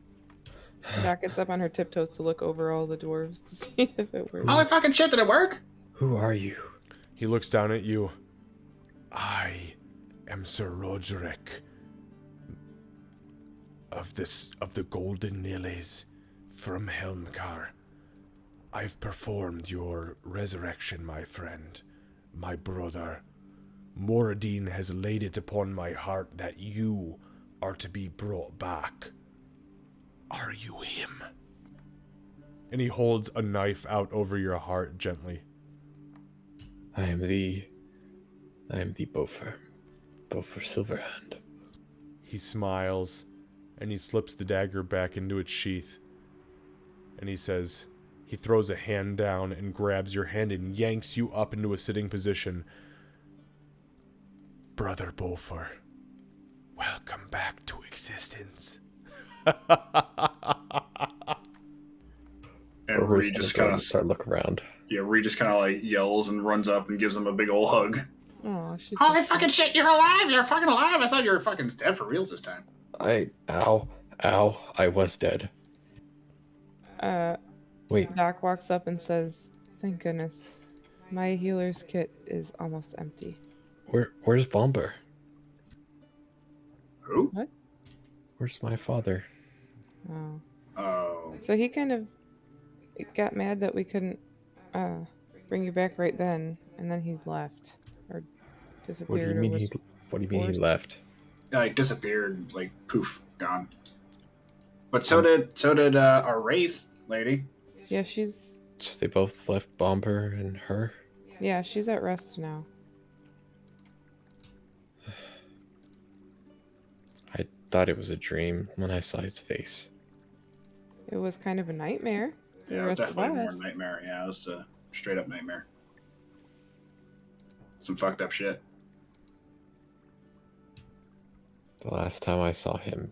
[SPEAKER 6] Doc gets up on her tiptoes to look over all the dwarves to see if it works.
[SPEAKER 7] Holy fucking shit, did it work?
[SPEAKER 8] Who are you?
[SPEAKER 1] He looks down at you. I am Sir Roderick of the Golden Lilies from Helmkar. I've performed your resurrection, my friend, my brother. Moradin has laid it upon my heart that you are to be brought back. Are you him? And he holds a knife out over your heart gently.
[SPEAKER 3] I am the Bofur Silverhand.
[SPEAKER 1] He smiles, and he slips the dagger back into its sheath. And he says, he throws a hand down and grabs your hand and yanks you up into a sitting position. Brother Bofur, welcome back to existence.
[SPEAKER 2] And Reed just kind of
[SPEAKER 3] look around.
[SPEAKER 2] Yeah, Reed just kind of like yells and runs up and gives him a big old hug.
[SPEAKER 6] Oh, she's
[SPEAKER 7] Holy fucking shit, you're alive! You're fucking alive! I thought you were fucking dead for reals this time.
[SPEAKER 3] Ow, I was dead. Wait.
[SPEAKER 6] Doc walks up and says, "Thank goodness, my healer's kit is almost empty."
[SPEAKER 3] Where's Bomber?
[SPEAKER 2] Who?
[SPEAKER 6] What?
[SPEAKER 3] Where's my father?
[SPEAKER 6] Oh.
[SPEAKER 2] Oh.
[SPEAKER 6] So he kind of got mad that we couldn't bring you back right then, and then he left or disappeared.
[SPEAKER 3] What do you mean he left?
[SPEAKER 2] Like disappeared, like poof, gone.
[SPEAKER 7] But so did our Wraith lady.
[SPEAKER 6] Yeah, she's
[SPEAKER 3] So they both left Bomber and her?
[SPEAKER 6] she's at rest now.
[SPEAKER 3] I thought it was a dream when I saw his face.
[SPEAKER 6] It was kind of a nightmare for the
[SPEAKER 2] Yeah, it was
[SPEAKER 6] rest of
[SPEAKER 2] definitely more
[SPEAKER 6] us.
[SPEAKER 2] nightmare. Yeah, it was a straight up nightmare. Some fucked up shit.
[SPEAKER 3] The last time I saw him,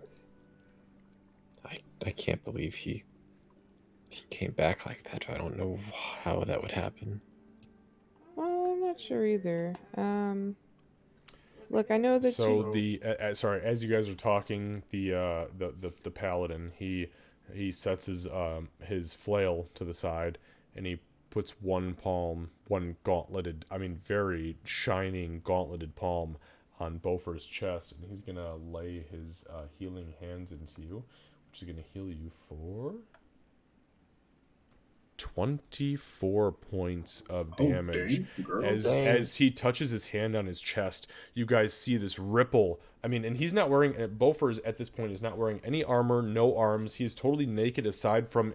[SPEAKER 3] I can't believe he came back like that. I don't know how that would happen.
[SPEAKER 6] Well, I'm not sure either. Look, I know that
[SPEAKER 1] So sorry, as you guys are talking, the paladin he sets his flail to the side, and he puts one gauntleted, I mean very shining gauntleted palm on Bofur's chest, and he's gonna lay his healing hands into you, which is gonna heal you for 24 points of damage.
[SPEAKER 2] dang, girl.
[SPEAKER 1] As he touches his hand on his chest, you guys see this ripple. I mean, and he's not wearing, Bofur's at this point is not wearing any armor, no arms. He is totally naked aside from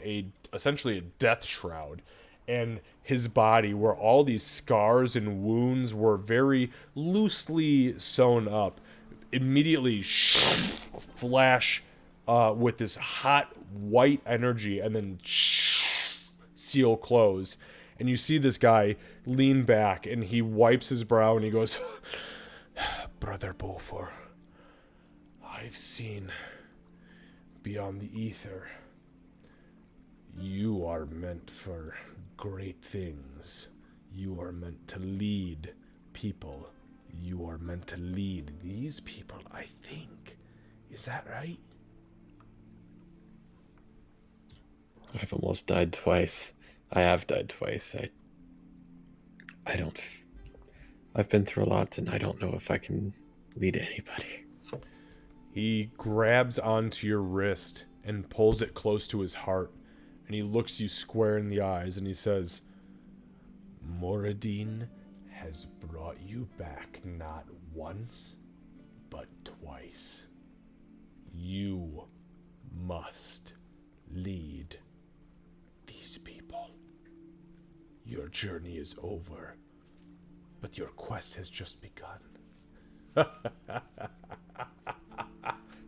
[SPEAKER 1] essentially a death shroud. And his body, where all these scars and wounds were very loosely sewn up, immediately flash with this hot white energy, and then seal close. And you see this guy lean back, and he wipes his brow, and he goes, Brother Bofur, I've seen beyond the ether. You are meant for great things. You are meant to lead people. You are meant to lead these people, I think. Is that right?
[SPEAKER 3] I've almost died twice. I have died twice. I've been through a lot, and I don't know if I can lead anybody.
[SPEAKER 1] He grabs onto your wrist and pulls it close to his heart, and he looks you square in the eyes, and he says, Moradin has brought you back not once, but twice. You must lead these people. Your journey is over, but your quest has just begun.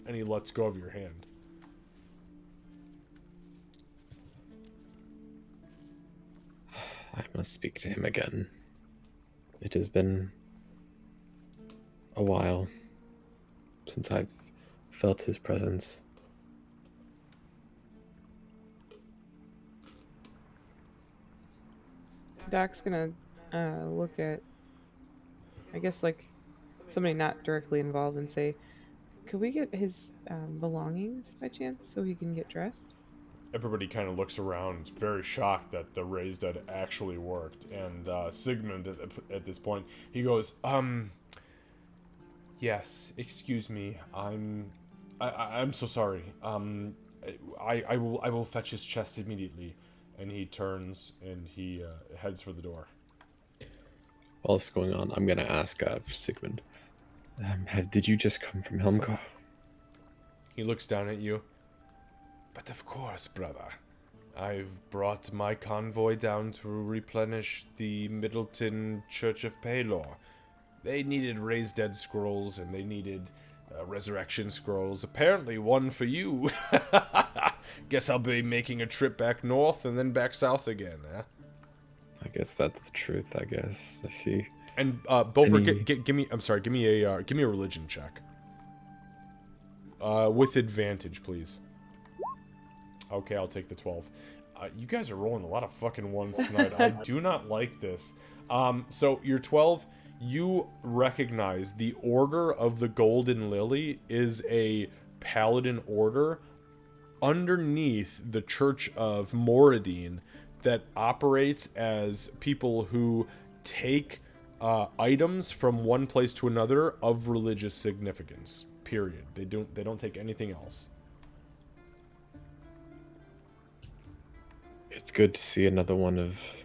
[SPEAKER 1] And he lets go of your hand.
[SPEAKER 3] I must speak to him again. It has been a while since I've felt his presence.
[SPEAKER 6] Doc's gonna look at, I guess, like somebody not directly involved and say, could we get his belongings by chance so he can get dressed?
[SPEAKER 1] Everybody kind of looks around, very shocked that the raise dead actually worked. And Sigmund, at this point, he goes, yes, excuse me, I'm so sorry. I will fetch his chest immediately. And he turns and he heads for the door.
[SPEAKER 3] While this is going on, I'm gonna ask Sigmund, did you just come from Helmgar?
[SPEAKER 1] He looks down at you. But of course, brother. I've brought my convoy down to replenish the Middleton Church of Paylor. They needed raised dead scrolls, and they needed resurrection scrolls. Apparently one for you. Guess I'll be making a trip back north and then back south again, eh?
[SPEAKER 3] I guess that's the truth, I guess. I see.
[SPEAKER 1] And Bofur, give me a religion check. With advantage, please. Okay, I'll take the 12. You guys are rolling a lot of fucking ones tonight. I do not like this. So your 12, you recognize the Order of the Golden Lily is a paladin order underneath the Church of Moradin that operates as people who take items from one place to another of religious significance. Period. They don't take anything else.
[SPEAKER 3] It's good to see another one of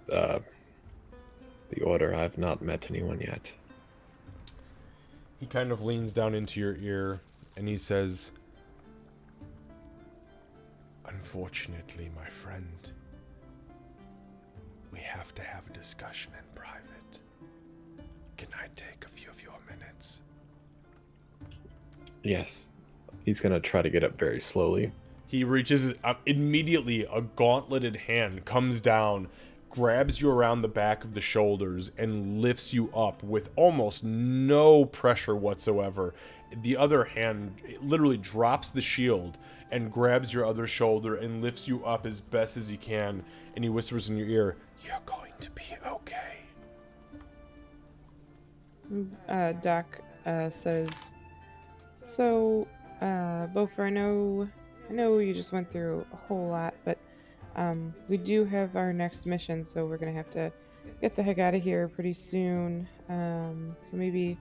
[SPEAKER 3] the order. I've not met anyone yet.
[SPEAKER 1] He kind of leans down into your ear and he says, unfortunately, my friend, we have to have a discussion in private. Can I take a few of your minutes?
[SPEAKER 3] Yes. He's gonna try to get up very slowly.
[SPEAKER 1] He reaches up immediately. A gauntleted hand comes down, grabs you around the back of the shoulders, and lifts you up with almost no pressure whatsoever. The other hand literally drops the shield and grabs your other shoulder and lifts you up as best as he can. And he whispers in your ear, "You're going to be okay."
[SPEAKER 6] Doc says, "So, Bofur, I know you just went through a whole lot, but we do have our next mission, so we're gonna have to get the heck out of here pretty soon. So maybe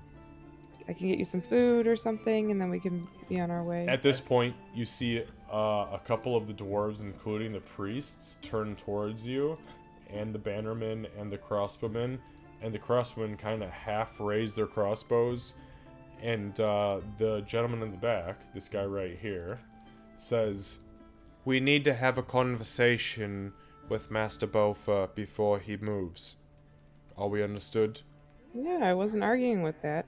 [SPEAKER 6] I can get you some food or something, and then we can be on our way."
[SPEAKER 1] At this point, you see a couple of the dwarves, including the priests, turn towards you, and the bannermen and the crossbowmen. And the crossbowmen kind of half raise their crossbows. And the gentleman in the back, this guy right here, says, "We need to have a conversation with Master Bofur before he moves. Are we understood?"
[SPEAKER 6] Yeah, I wasn't arguing with that.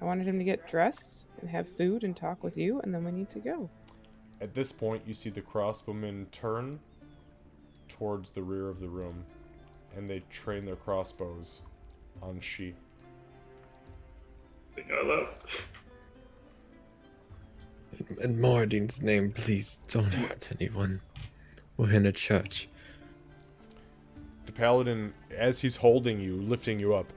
[SPEAKER 6] I wanted him to get dressed and have food and talk with you, and then we need to go.
[SPEAKER 1] At this point, you see the crossbowmen turn towards the rear of the room, and they train their crossbows on She.
[SPEAKER 5] I think I left.
[SPEAKER 3] In Moradin's name, please don't hurt anyone. We're in a church.
[SPEAKER 1] The paladin, as he's holding you, lifting you up,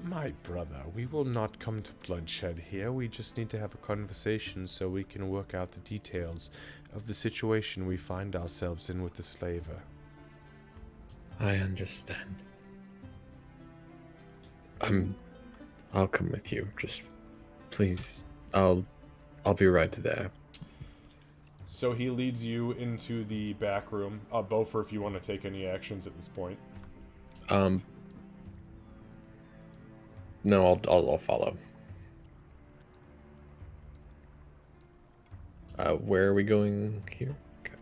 [SPEAKER 1] "My brother, we will not come to bloodshed here. We just need to have a conversation so we can work out the details of the situation we find ourselves in with the slaver."
[SPEAKER 3] I understand. I'll come with you. Just please, I'll be right there.
[SPEAKER 1] So he leads you into the back room. Bofur, if you want to take any actions at this point.
[SPEAKER 3] No, I'll follow. Where are we going here? Okay.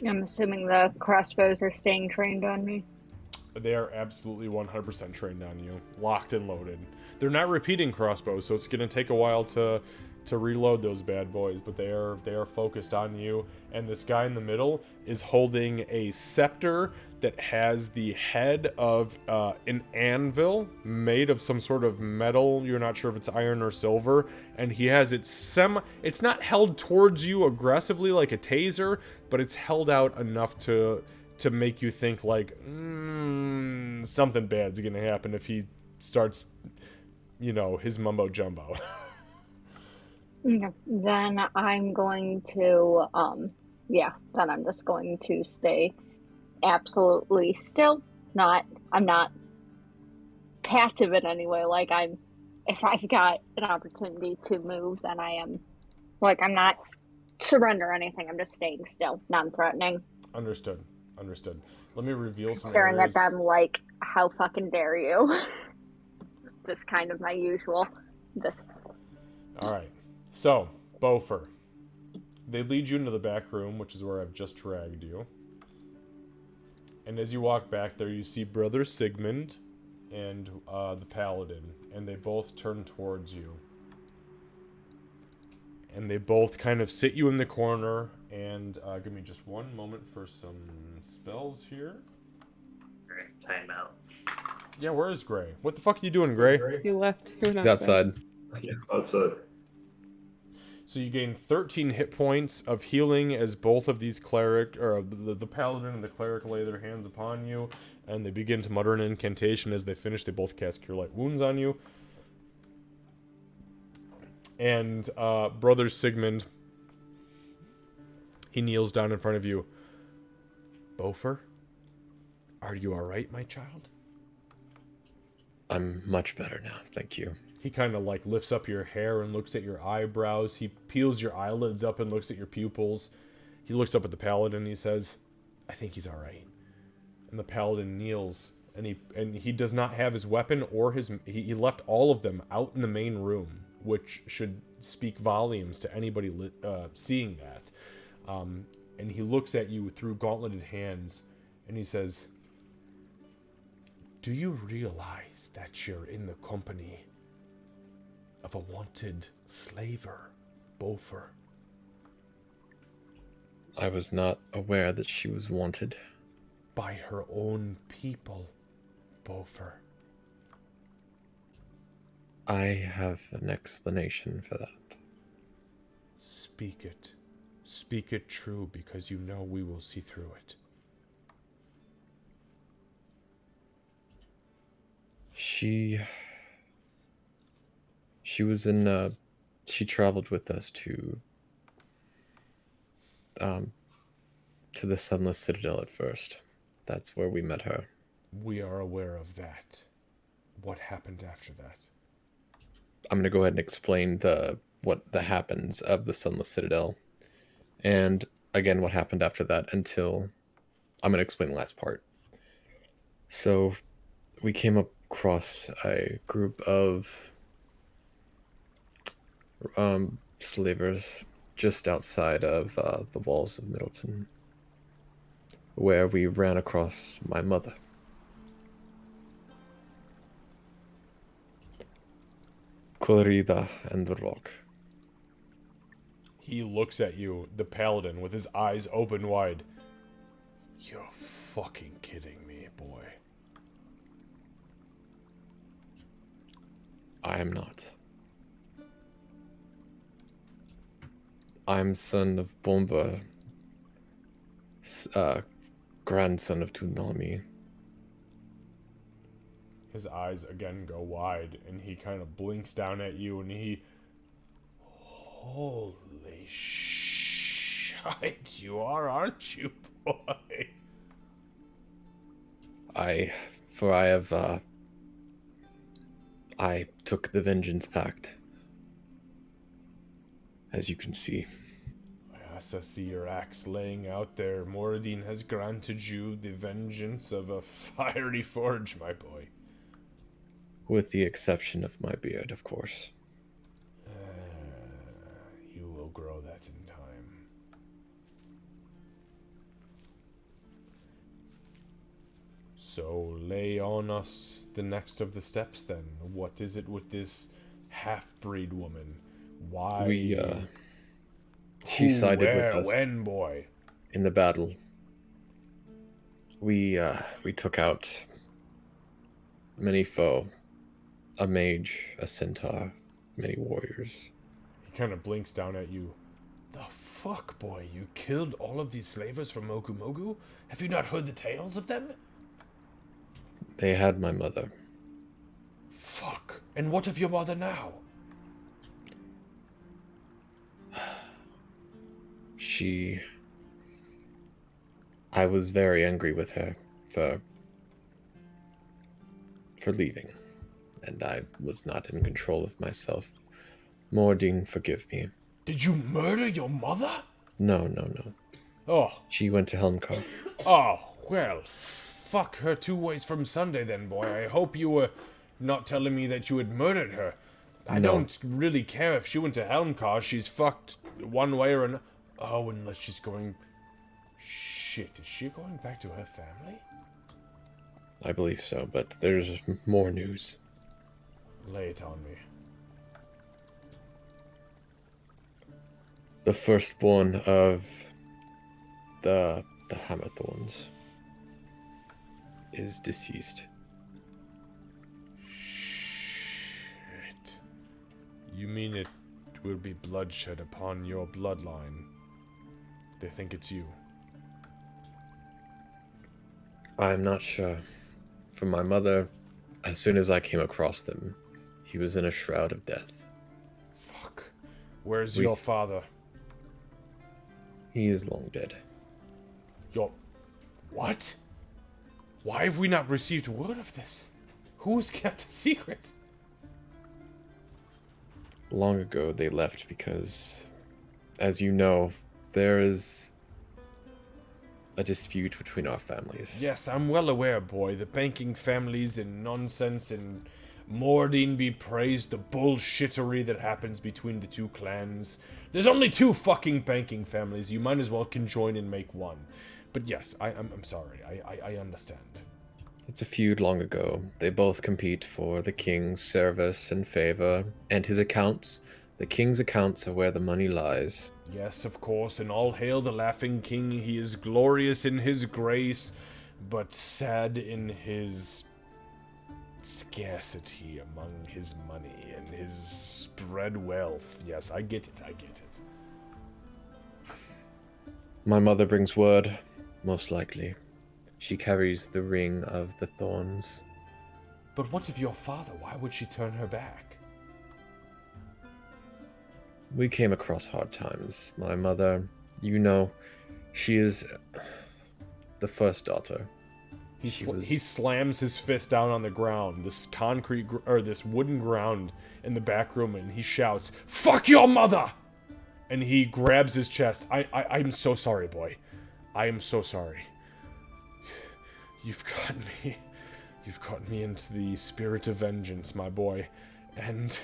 [SPEAKER 4] I'm assuming the crossbows are staying trained on me.
[SPEAKER 1] They are absolutely 100% trained on you, locked and loaded. They're not repeating crossbows, so it's going to take a while to reload those bad boys, but they are focused on you. And this guy in the middle is holding a scepter that has the head of an anvil made of some sort of metal. You're not sure if it's iron or silver, and he has it it's not held towards you aggressively like a taser, but it's held out enough to make you think like something bad's gonna happen if he starts, his mumbo jumbo.
[SPEAKER 4] Yeah. Then I'm going to, then I'm just going to stay absolutely still. I'm not passive in any way. Like, if I've got an opportunity to move, then I am, like, I'm not surrender or anything. I'm just staying still, non-threatening.
[SPEAKER 1] Understood. Let me reveal some
[SPEAKER 4] Staring
[SPEAKER 1] areas.
[SPEAKER 4] at them like, how fucking dare you? Just kind of my usual.
[SPEAKER 1] All right. So, Bofur. They lead you into the back room, which is where I've just dragged you. And as you walk back there, you see Brother Sigmund and the Paladin, and they both turn towards you. And they both kind of sit you in the corner, and give me just one moment for some spells here.
[SPEAKER 5] Time out.
[SPEAKER 1] Yeah, where is Gray? What the fuck are you doing, Gray?
[SPEAKER 6] He left. He went
[SPEAKER 3] He's outside.
[SPEAKER 5] Yeah, outside.
[SPEAKER 1] So you gain 13 hit points of healing as both of these the paladin and the cleric lay their hands upon you, and they begin to mutter an incantation. As they finish, they both cast Cure Light Wounds on you. And Brother Sigmund, he kneels down in front of you. "Bofur, are you alright, my child?"
[SPEAKER 3] I'm much better now, thank you.
[SPEAKER 1] He kind of like lifts up your hair and looks at your eyebrows. He peels your eyelids up and looks at your pupils. He looks up at the paladin and he says, "I think he's all right." And the paladin kneels, and he does not have his weapon or he left all of them out in the main room, which should speak volumes to anybody seeing that. And he looks at you through gauntleted hands, and he says, "Do you realize that you're in the company of a wanted slaver, Bofur?"
[SPEAKER 3] I was not aware that she was wanted.
[SPEAKER 1] "By her own people, Bofur."
[SPEAKER 3] I have an explanation for that.
[SPEAKER 1] Speak it. Speak it true, because you know we will see through it.
[SPEAKER 3] She was in. She traveled with us to the Sunless Citadel at first. That's where we met her.
[SPEAKER 1] We are aware of that. What happened after that?
[SPEAKER 3] I'm gonna go ahead and explain what the happens of the Sunless Citadel, and again what happened after that until I'm gonna explain the last part. So we came across a group of slavers just outside of the walls of Middleton, where we ran across my mother. Corrida and the Rock.
[SPEAKER 1] He looks at you, the paladin, with his eyes open wide. You're fucking kidding me, boy.
[SPEAKER 3] I am not. I'm son of Bomba, grandson of Tunami.
[SPEAKER 1] His eyes again go wide, and he kind of blinks down at you, and he... Holy shit, you are, aren't you, boy?
[SPEAKER 3] I took the Vengeance Pact, as you can see.
[SPEAKER 1] Yes, I see your axe laying out there. Moradin has granted you the vengeance of a fiery forge, my boy.
[SPEAKER 3] With the exception of my beard, of course.
[SPEAKER 1] You will grow that in time. So lay on us the next of the steps then. What is it with this half-breed woman? Why?
[SPEAKER 3] She sided
[SPEAKER 1] where,
[SPEAKER 3] with us
[SPEAKER 1] when, boy?
[SPEAKER 3] in the battle. We took out many foe. A mage, a centaur, many warriors.
[SPEAKER 1] He kind of blinks down at you. The fuck, boy? You killed all of these slavers from Mogu Mogu? Have you not heard the tales of them?
[SPEAKER 3] They had my mother.
[SPEAKER 1] Fuck. And what of your mother now?
[SPEAKER 3] I was very angry with her for leaving, and I was not in control of myself. Mordine, forgive me.
[SPEAKER 1] Did you murder your mother?
[SPEAKER 3] No.
[SPEAKER 1] Oh.
[SPEAKER 3] She went to Helmcar.
[SPEAKER 1] Oh, well, fuck her 2 ways from Sunday then, boy. I hope you were not telling me that you had murdered her. I don't really care if she went to Helmcar. She's fucked one way or another. Oh, unless she's going... Shit, is she going back to her family?
[SPEAKER 3] I believe so, but there's more news.
[SPEAKER 1] Lay it on me.
[SPEAKER 3] The firstborn of the Hammerthorns is deceased.
[SPEAKER 1] Shit. You mean it will be bloodshed upon your bloodline? They think it's you.
[SPEAKER 3] I'm not sure. For my mother, as soon as I came across them, he was in a shroud of death.
[SPEAKER 1] Fuck. Where's your father?
[SPEAKER 3] He is long dead.
[SPEAKER 1] Your... What? Why have we not received word of this? Who's kept a secret?
[SPEAKER 3] Long ago, they left because, as you know, there is a dispute between our families.
[SPEAKER 1] Yes, I'm well aware, boy. The banking families and nonsense and Mordine be praised, the bullshittery that happens between the two clans. There's only 2 fucking banking families. You might as well conjoin and make one. But yes, I'm sorry. I understand.
[SPEAKER 3] It's a feud long ago. They both compete for the king's service and favor, and his accounts. The king's accounts are where the money lies.
[SPEAKER 1] Yes, of course, and all hail the Laughing King. He is glorious in his grace, but sad in his scarcity among his money and his spread wealth. Yes, I get it.
[SPEAKER 3] My mother brings word, most likely. She carries the ring of the thorns.
[SPEAKER 1] But what of your father? Why would she turn her back?
[SPEAKER 3] We came across hard times. My mother, you know, she is the first daughter.
[SPEAKER 1] He slams his fist down on the ground, this this wooden ground in the back room, and he shouts, "Fuck your mother!" And he grabs his chest. I'm so sorry, boy. I am so sorry. You've gotten me into the spirit of vengeance, my boy. And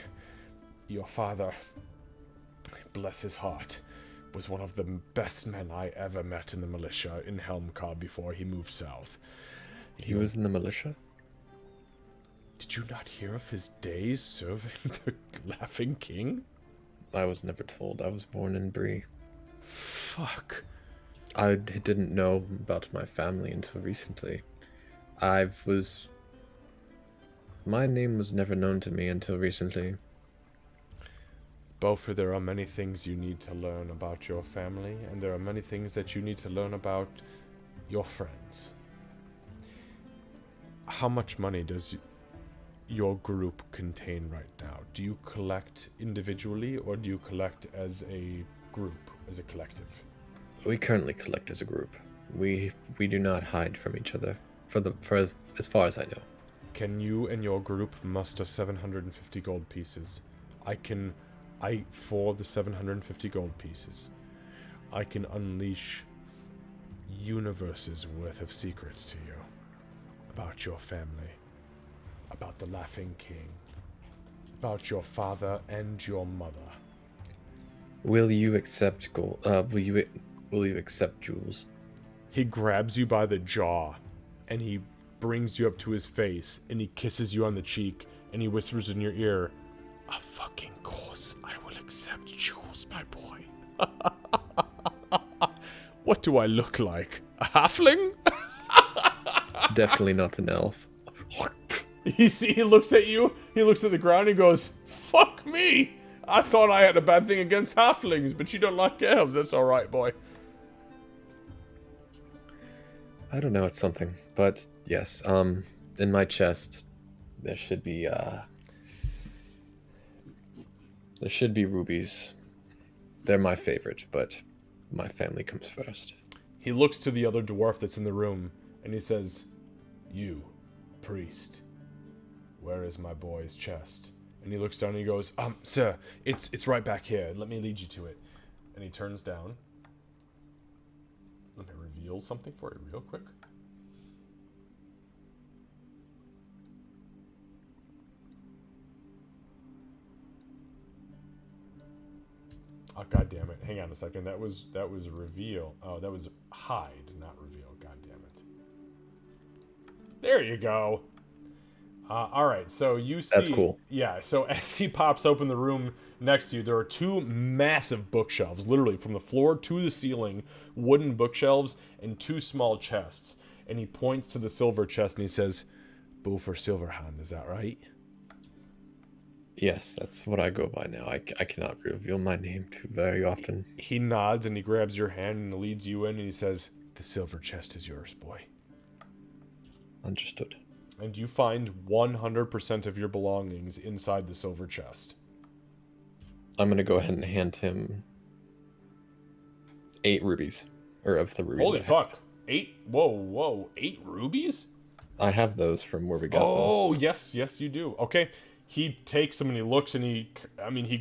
[SPEAKER 1] your father, bless his heart, was one of the best men I ever met in the militia in Helmcob before he moved south.
[SPEAKER 3] He was in the militia?
[SPEAKER 1] Did you not hear of his days serving the Laughing King?
[SPEAKER 3] I was never told. I was born in Bree.
[SPEAKER 1] Fuck.
[SPEAKER 3] I didn't know about my family until recently. My name was never known to me until recently.
[SPEAKER 1] Bofur, there are many things you need to learn about your family, and there are many things that you need to learn about your friends. How much money does your group contain right now? Do you collect individually, or do you collect as a group, as a collective?
[SPEAKER 3] We currently collect as a group. We do not hide from each other, for as far as I know.
[SPEAKER 1] Can you and your group muster 750 gold pieces? For the 750 gold pieces, I can unleash universes worth of secrets to you. About your family. About the Laughing King. About your father and your mother.
[SPEAKER 3] Will you accept gold? Will you accept jewels?
[SPEAKER 1] He grabs you by the jaw, and he brings you up to his face, and he kisses you on the cheek, and he whispers in your ear, "Of fucking course, I will accept jewels, my boy." What do I look like? A halfling?
[SPEAKER 3] Definitely not an elf.
[SPEAKER 1] He looks at you, he looks at the ground, and he goes, "Fuck me! I thought I had a bad thing against halflings, but you don't like elves. That's alright, boy."
[SPEAKER 3] I don't know, it's something. But yes, in my chest there should be rubies. They're my favorite, but my family comes first.
[SPEAKER 1] He looks to the other dwarf that's in the room, and he says, "You, priest, where is my boy's chest?" And he looks down and he goes, "Sir, it's right back here. Let me lead you to it." And he turns down. Let me reveal something for you real quick. Oh, god damn it. Hang on a second. That was reveal. Oh, that was hide, not reveal. God damn it. There you go. Alright, so you see...
[SPEAKER 3] That's cool.
[SPEAKER 1] Yeah, so as he pops open the room next to you, there are two massive bookshelves, literally from the floor to the ceiling, wooden bookshelves, and two small chests. And he points to the silver chest and he says, "Bofur Silverhand, is that right?"
[SPEAKER 3] Yes, that's what I go by now. I cannot reveal my name too very often.
[SPEAKER 1] He nods and he grabs your hand and leads you in and he says, "The silver chest is yours, boy."
[SPEAKER 3] Understood.
[SPEAKER 1] And you find 100% of your belongings inside the silver chest.
[SPEAKER 3] I'm gonna go ahead and hand him 8 rubies. Or of the rubies.
[SPEAKER 1] Holy fuck. 8? Whoa. 8 rubies?
[SPEAKER 3] I have those from where we got them.
[SPEAKER 1] Oh, yes, you do. Okay. He takes them and he looks and he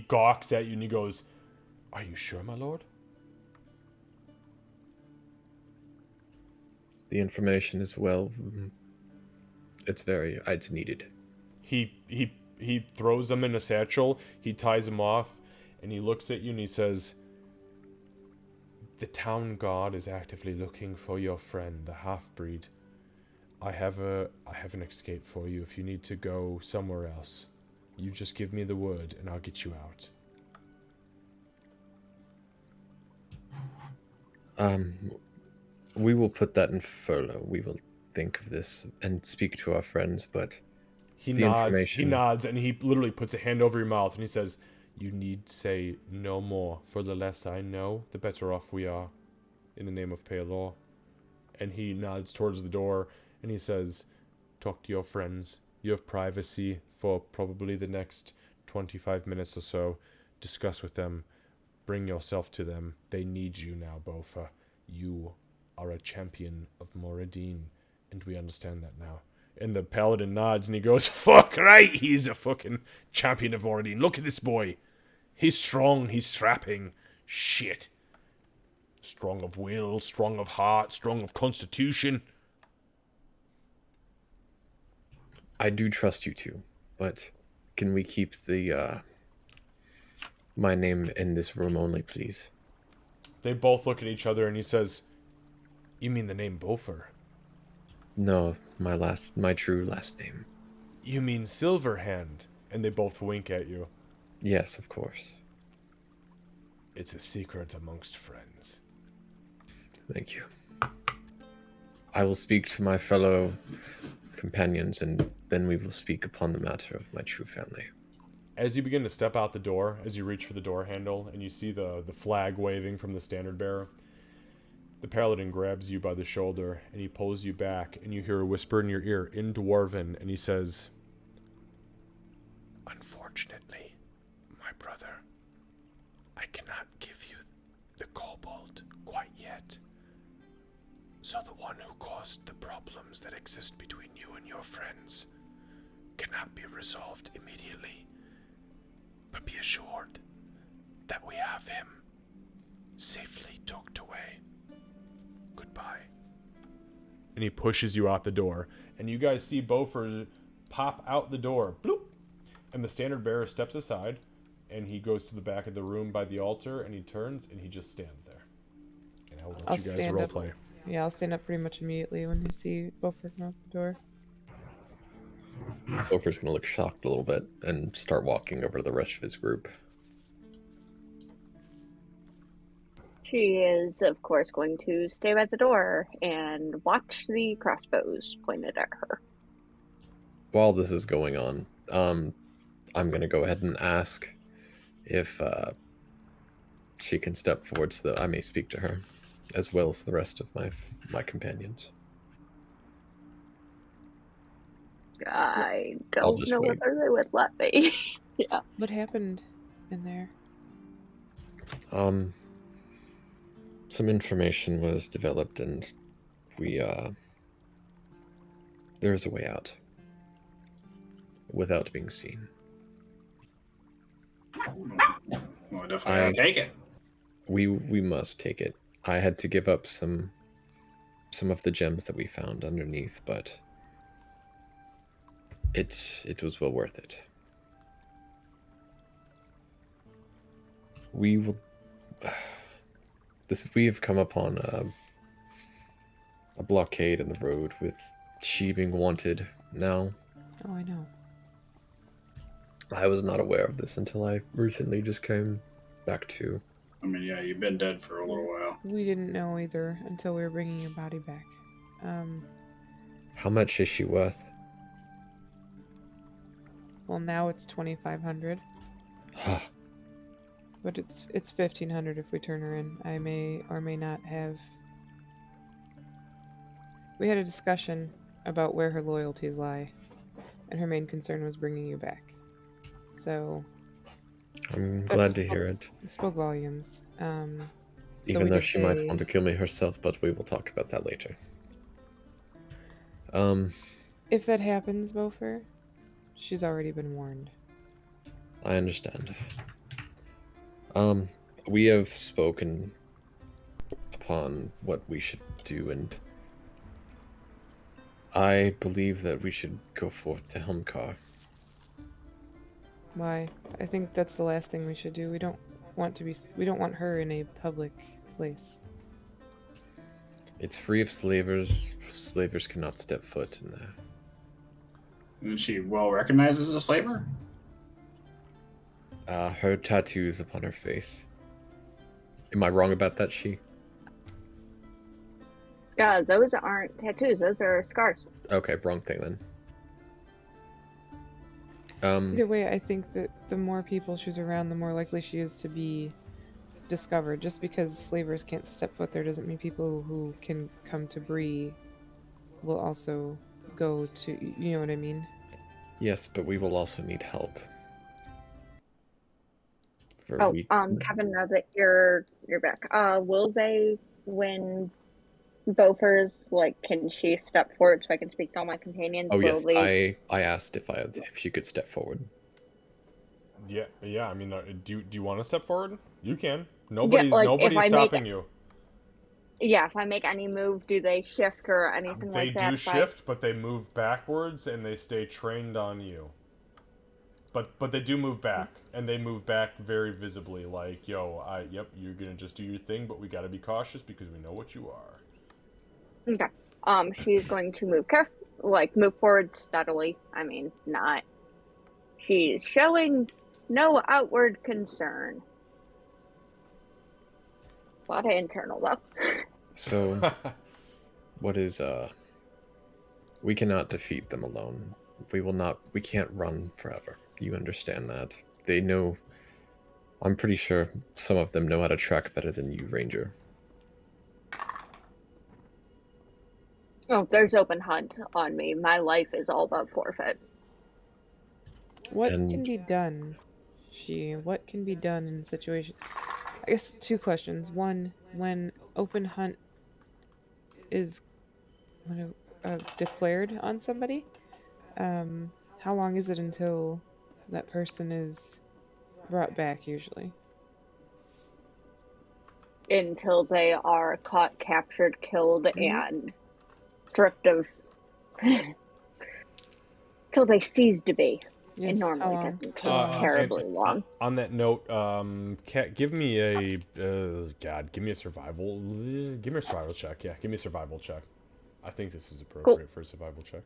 [SPEAKER 1] gawks at you and he goes, "Are you sure, my lord?"
[SPEAKER 3] The information is it's needed.
[SPEAKER 1] He throws them in a satchel, he ties them off, and he looks at you and he says, "The town guard is actively looking for your friend, the half-breed. I have an escape for you if you need to go somewhere else. You just give me the word and I'll get you out."
[SPEAKER 3] We will put that in furlough. We will think of this and speak to our friends, but
[SPEAKER 1] He nods and he literally puts a hand over your mouth and he says, "You need say no more, for the less I know, the better off we are, in the name of pale law." And he nods towards the door and he says, "Talk to your friends You have privacy for probably the next 25 minutes or so. Discuss with them. Bring yourself to them. They need you now, Bofur. You are a champion of Moradin, and we understand that now. And the paladin nods and he goes, fuck right, he's a fucking champion of Moradin. Look at this boy. He's strong, he's strapping. Shit. Strong of will, strong of heart, strong of constitution.
[SPEAKER 3] I do trust you two, but can we keep the my name in this room only, please?
[SPEAKER 1] They both look at each other and he says, you mean the name Bofur?
[SPEAKER 3] No, my true last name.
[SPEAKER 1] You mean Silverhand? And they both wink at you.
[SPEAKER 3] Yes, of course.
[SPEAKER 1] It's a secret amongst friends.
[SPEAKER 3] Thank you. I will speak to my fellow companions, and then we will speak upon the matter of my true family.
[SPEAKER 1] As you begin to step out the door, as you reach for the door handle, and you see the flag waving from the standard bearer, the paladin grabs you by the shoulder, and he pulls you back, and you hear a whisper in your ear, in Dwarven, and he says, unfortunately, my brother, I cannot give you the kobold quite yet. So the one who caused the problems that exist between you and your friends cannot be resolved immediately. But be assured that we have him safely tucked away. Goodbye. And he pushes you out the door, and you guys see Bofur pop out the door. Bloop! And the standard bearer steps aside, and he goes to the back of the room by the altar, and he turns, and he just stands there. And I will let you guys roleplay.
[SPEAKER 6] Yeah, I'll stand up pretty much immediately when you see Bofur come out the door.
[SPEAKER 3] Bofur's gonna look shocked a little bit and start walking over to the rest of his group.
[SPEAKER 4] She is, of course, going to stay by the door and watch the crossbows pointed at her.
[SPEAKER 3] While this is going on, I'm gonna go ahead and ask if she can step forward so that I may speak to her, as well as the rest of my companions.
[SPEAKER 4] I
[SPEAKER 3] I'll
[SPEAKER 4] don't
[SPEAKER 3] just
[SPEAKER 4] know
[SPEAKER 3] wait.
[SPEAKER 4] whether they would let me. Yeah.
[SPEAKER 6] What happened in there?
[SPEAKER 3] Some information was developed, and we there's a way out without being seen.
[SPEAKER 7] Well, definitely take it.
[SPEAKER 3] We must take it. I had to give up some of the gems that we found underneath, but it was well worth it. We will. We have come upon a blockade in the road with she being wanted now.
[SPEAKER 6] Oh, I know.
[SPEAKER 3] I was not aware of this until I recently just came back to.
[SPEAKER 7] I mean, yeah, you've been dead for a little while.
[SPEAKER 6] We didn't know either until we were bringing your body back.
[SPEAKER 3] How much is she worth?
[SPEAKER 6] Well, now it's 2,500. But it's 1,500 if we turn her in. I may or may not have. We had a discussion about where her loyalties lie, and her main concern was bringing you back. So.
[SPEAKER 3] I'm glad to hear it.
[SPEAKER 6] It spoke volumes.
[SPEAKER 3] Even though she might want to kill me herself, but we will talk about that later.
[SPEAKER 6] If that happens, Bofur, she's already been warned.
[SPEAKER 3] I understand. We have spoken upon what we should do, and I believe that we should go forth to Helmcar.
[SPEAKER 6] Why? I think that's the last thing we should do. We don't want her in a public place.
[SPEAKER 3] It's free of slavers. Slavers cannot step foot in there.
[SPEAKER 7] And she well recognized as a slaver?
[SPEAKER 3] Her tattoos upon her face. Am I wrong about that, she?
[SPEAKER 4] Yeah, those aren't tattoos. Those are scars.
[SPEAKER 3] Okay, wrong thing then.
[SPEAKER 6] Either way, I think that the more people she's around, the more likely she is to be discovered. Just because slavers can't step foot there doesn't mean people who can come to Bree will also go to, you know what I mean?
[SPEAKER 3] Yes, but we will also need help.
[SPEAKER 4] Kevin, now that you're back, will they, when Bofur's like, can she step forward so I can speak to all my companions?
[SPEAKER 3] Oh
[SPEAKER 4] will
[SPEAKER 3] yes,
[SPEAKER 4] they...
[SPEAKER 3] I asked if she could step forward.
[SPEAKER 1] Yeah. I mean, do you want to step forward? You can.
[SPEAKER 4] Yeah, like, if
[SPEAKER 1] Nobody's
[SPEAKER 4] I
[SPEAKER 1] stopping you.
[SPEAKER 4] Yeah, if I make any move, do they shift or anything
[SPEAKER 1] They
[SPEAKER 4] like that?
[SPEAKER 1] do shift, but they move backwards and they stay trained on you. But they do move back, and they move back very visibly. Like, yep, you're gonna just do your thing, but we gotta be cautious because we know what you are.
[SPEAKER 4] Okay. She's going to move forward steadily. I mean, not. She's showing no outward concern. A lot of internal though.
[SPEAKER 3] So, what is we cannot defeat them alone. We can't run forever. You understand that. They know, I'm pretty sure some of them know how to track better than you, Ranger.
[SPEAKER 4] Oh, there's open hunt on me. My life is all but forfeit.
[SPEAKER 6] What can be done? What can be done in situation? I guess 2 questions. One, when open hunt is declared on somebody, how long is it until that person is brought back usually?
[SPEAKER 4] Until they are caught, captured, killed, and stripped of... till they cease to be.
[SPEAKER 6] Yes,
[SPEAKER 4] it normally doesn't take terribly long.
[SPEAKER 1] On that note, Kat, give me a give me a survival check. Yeah, give me a survival check. I think this is appropriate for a survival check.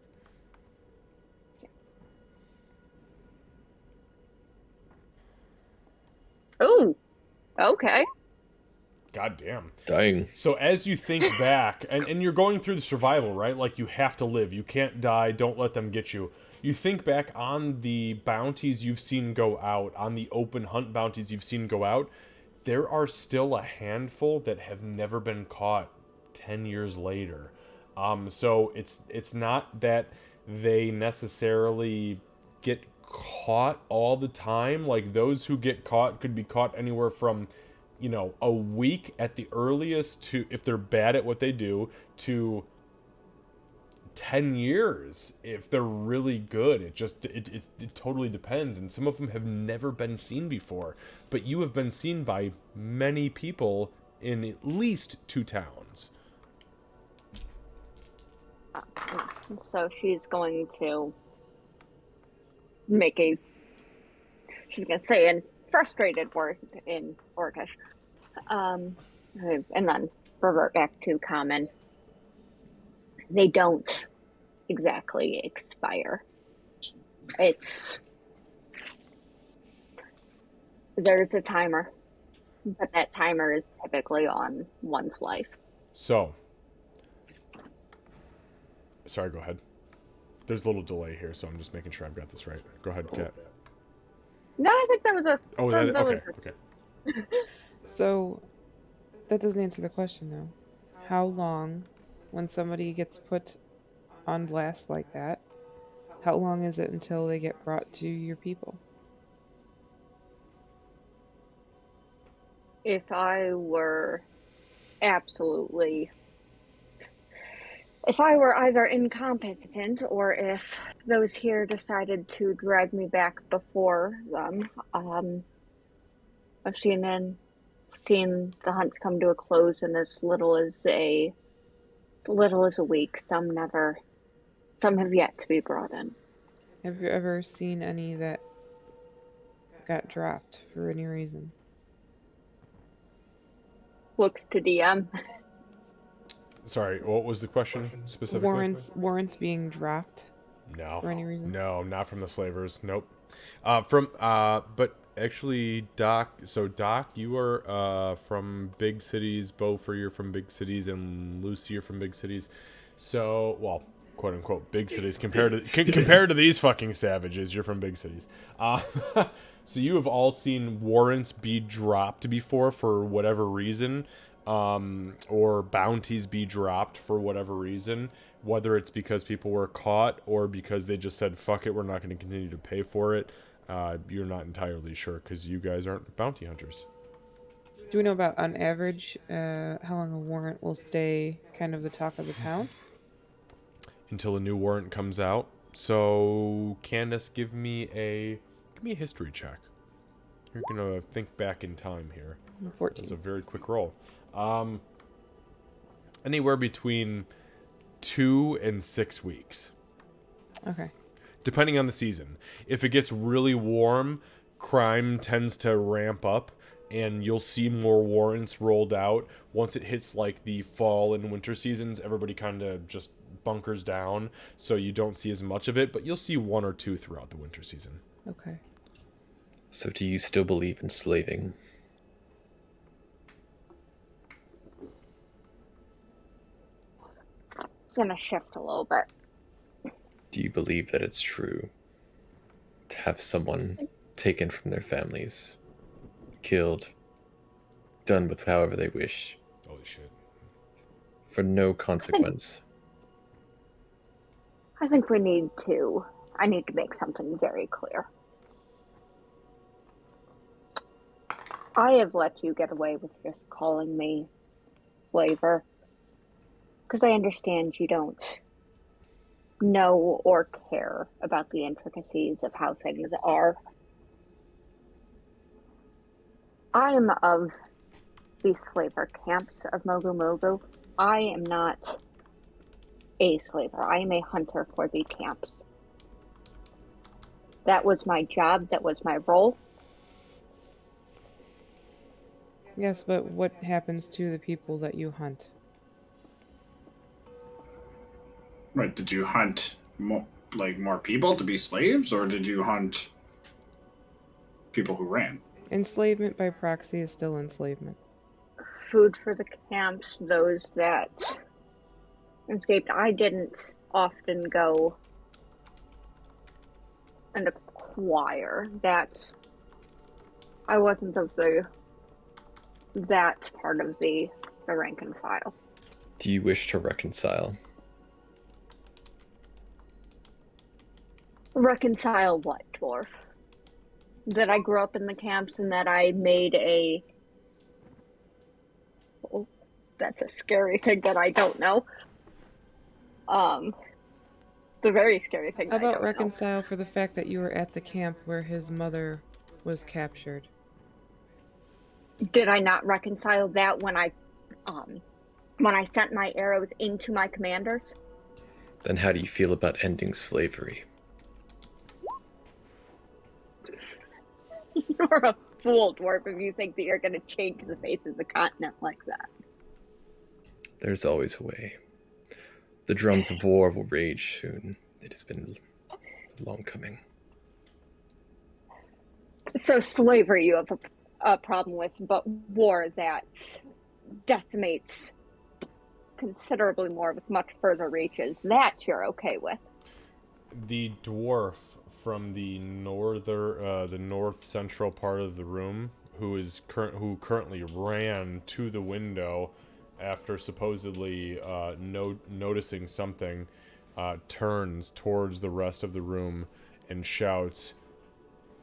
[SPEAKER 4] Ooh, okay.
[SPEAKER 1] God damn.
[SPEAKER 3] Dang.
[SPEAKER 1] So as you think back, and you're going through the survival, right? Like, you have to live. You can't die. Don't let them get you. You think back on the bounties you've seen go out, on the open hunt bounties you've seen go out. There are still a handful that have never been caught 10 years later. So it's not that they necessarily get caught all the time. Like, those who get caught could be caught anywhere from, a week at the earliest, to, if they're bad at what they do, to 10 years if they're really good. It totally depends, and some of them have never been seen before, but you have been seen by many people in at least 2 towns.
[SPEAKER 4] So she's going to she's going to say in frustrated word in Orcish, and then revert back to common. They don't exactly expire. There's a timer, but that timer is typically on one's life.
[SPEAKER 1] So, sorry, go ahead. There's a little delay here, so I'm just making sure I've got this right. Go ahead, Kat.
[SPEAKER 4] No, I think that was a...
[SPEAKER 1] Oh, okay.
[SPEAKER 6] So, that doesn't answer the question, though. How long, when somebody gets put on blast like that, how long is it until they get brought to your people?
[SPEAKER 4] If I were either incompetent, or if those here decided to drag me back before them, I've seen the hunts come to a close in as little as a week. Some have yet to be brought in.
[SPEAKER 6] Have you ever seen any that got dropped for any reason?
[SPEAKER 4] Looks to DM.
[SPEAKER 1] Sorry, what was the question specifically?
[SPEAKER 6] Warrants being dropped?
[SPEAKER 1] No.
[SPEAKER 6] For any reason?
[SPEAKER 1] No, not from the slavers. Nope. But actually, Doc, you are from big cities. Bofur, you're from big cities, and Lucy, you're from big cities. So, well, quote unquote, big cities compared to these fucking savages. You're from big cities. So you have all seen warrants be dropped before for whatever reason. or bounties be dropped for whatever reason, whether it's because people were caught or because they just said, fuck it, we're not going to continue to pay for it. You're not entirely sure because you guys aren't bounty hunters.
[SPEAKER 6] Do we know about, on average, how long a warrant will stay kind of the talk of the town?
[SPEAKER 1] Until a new warrant comes out. So, Candace, give me a history check. You're gonna think back in time here.
[SPEAKER 6] 14.
[SPEAKER 1] It's a very quick roll. Anywhere between 2 and 6 weeks,
[SPEAKER 6] Okay.
[SPEAKER 1] depending on the season. If it gets really warm, crime tends to ramp up, and you'll see more warrants rolled out. Once it hits like the fall and winter seasons, everybody kind of just bunkers down, so you don't see as much of it, but you'll see 1 or 2 throughout the winter season.
[SPEAKER 6] Okay.
[SPEAKER 3] So do you still believe in slaving?
[SPEAKER 4] It's gonna shift a little bit.
[SPEAKER 3] Do you believe that it's true to have someone taken from their families, killed, done with however they wish,
[SPEAKER 1] Holy shit.
[SPEAKER 3] for no consequence?
[SPEAKER 4] I think I need to make something very clear. I have let you get away with just calling me Flavor because I understand you don't know or care about the intricacies of how things are. I am of the slaver camps of Mogu Mogu. I am not a slaver. I am a hunter for the camps. That was my job. That was my role.
[SPEAKER 6] Yes, but what happens to the people that you hunt?
[SPEAKER 7] Right? Did you hunt more people to be slaves, or did you hunt people who ran?
[SPEAKER 6] Enslavement by proxy is still enslavement.
[SPEAKER 4] Food for the camps, those that escaped. I didn't often go and acquire that. I wasn't of that part of the rank and file.
[SPEAKER 3] Do you wish to reconcile?
[SPEAKER 4] Reconcile what, dwarf? That I grew up in the camps and that I made a... Oh, that's a scary thing that I don't know. The very scary thing
[SPEAKER 6] How
[SPEAKER 4] that I
[SPEAKER 6] about
[SPEAKER 4] don't know.
[SPEAKER 6] reconcile for the fact that you were at the camp where his mother was captured?
[SPEAKER 4] Did I not reconcile that when I sent my arrows into my commanders?
[SPEAKER 3] Then how do you feel about ending slavery?
[SPEAKER 4] You're a fool, dwarf, if you think that you're going to change the face of the continent like that.
[SPEAKER 3] There's always a way. The drums of war will rage soon. It has been long coming.
[SPEAKER 4] So slavery you have a problem with, but war that decimates considerably more with much further reaches, that you're okay with.
[SPEAKER 1] The dwarf from the north central part of the room, who currently ran to the window after supposedly noticing something, turns towards the rest of the room and shouts,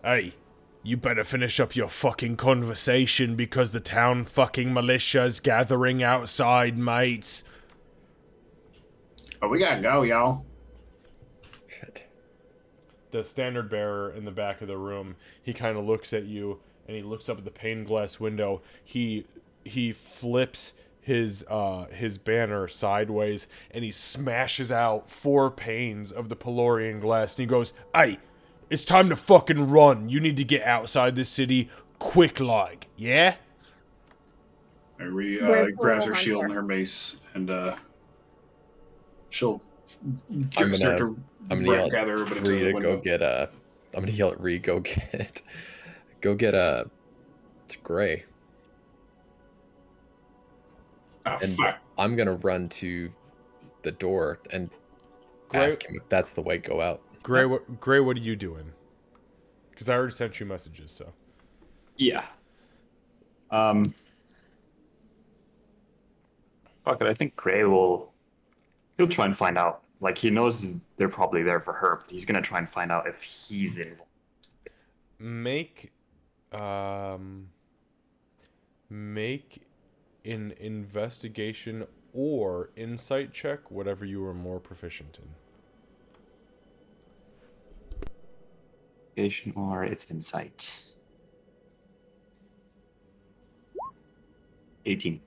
[SPEAKER 1] "Hey, you better finish up your fucking conversation because the town fucking militia's gathering outside, mates."
[SPEAKER 7] Oh, we gotta go, y'all.
[SPEAKER 3] Shit.
[SPEAKER 1] The standard bearer in the back of the room, he kind of looks at you and he looks up at the pane glass window. He flips his banner sideways and he smashes out 4 panes of the Pelorian glass and he goes, "Hey, it's time to fucking run. You need to get outside this city quick like, yeah?"
[SPEAKER 2] Irene
[SPEAKER 4] Where's
[SPEAKER 2] grabs
[SPEAKER 4] the
[SPEAKER 2] her shield and
[SPEAKER 4] hunter?
[SPEAKER 2] her mace, and she'll
[SPEAKER 3] I'm
[SPEAKER 2] start
[SPEAKER 3] gonna
[SPEAKER 2] to
[SPEAKER 3] yell
[SPEAKER 2] gather
[SPEAKER 3] at
[SPEAKER 2] everybody to
[SPEAKER 3] Ree
[SPEAKER 2] the
[SPEAKER 3] to
[SPEAKER 2] window.
[SPEAKER 3] go get I'm gonna yell at Ree, go get Gray.
[SPEAKER 2] Oh,
[SPEAKER 3] And
[SPEAKER 2] fuck.
[SPEAKER 3] I'm gonna run to the door and
[SPEAKER 1] Gray,
[SPEAKER 3] ask him if that's the way go out.
[SPEAKER 1] Gray, what are you doing? Because I already sent you messages, so.
[SPEAKER 5] Yeah. Fuck it, I think Gray will. He'll try and find out. Like he knows they're probably there for her, but he's gonna try and find out if he's involved.
[SPEAKER 1] Make make an investigation or insight check, whatever you are more proficient in.
[SPEAKER 5] Investigation or it's insight. 18.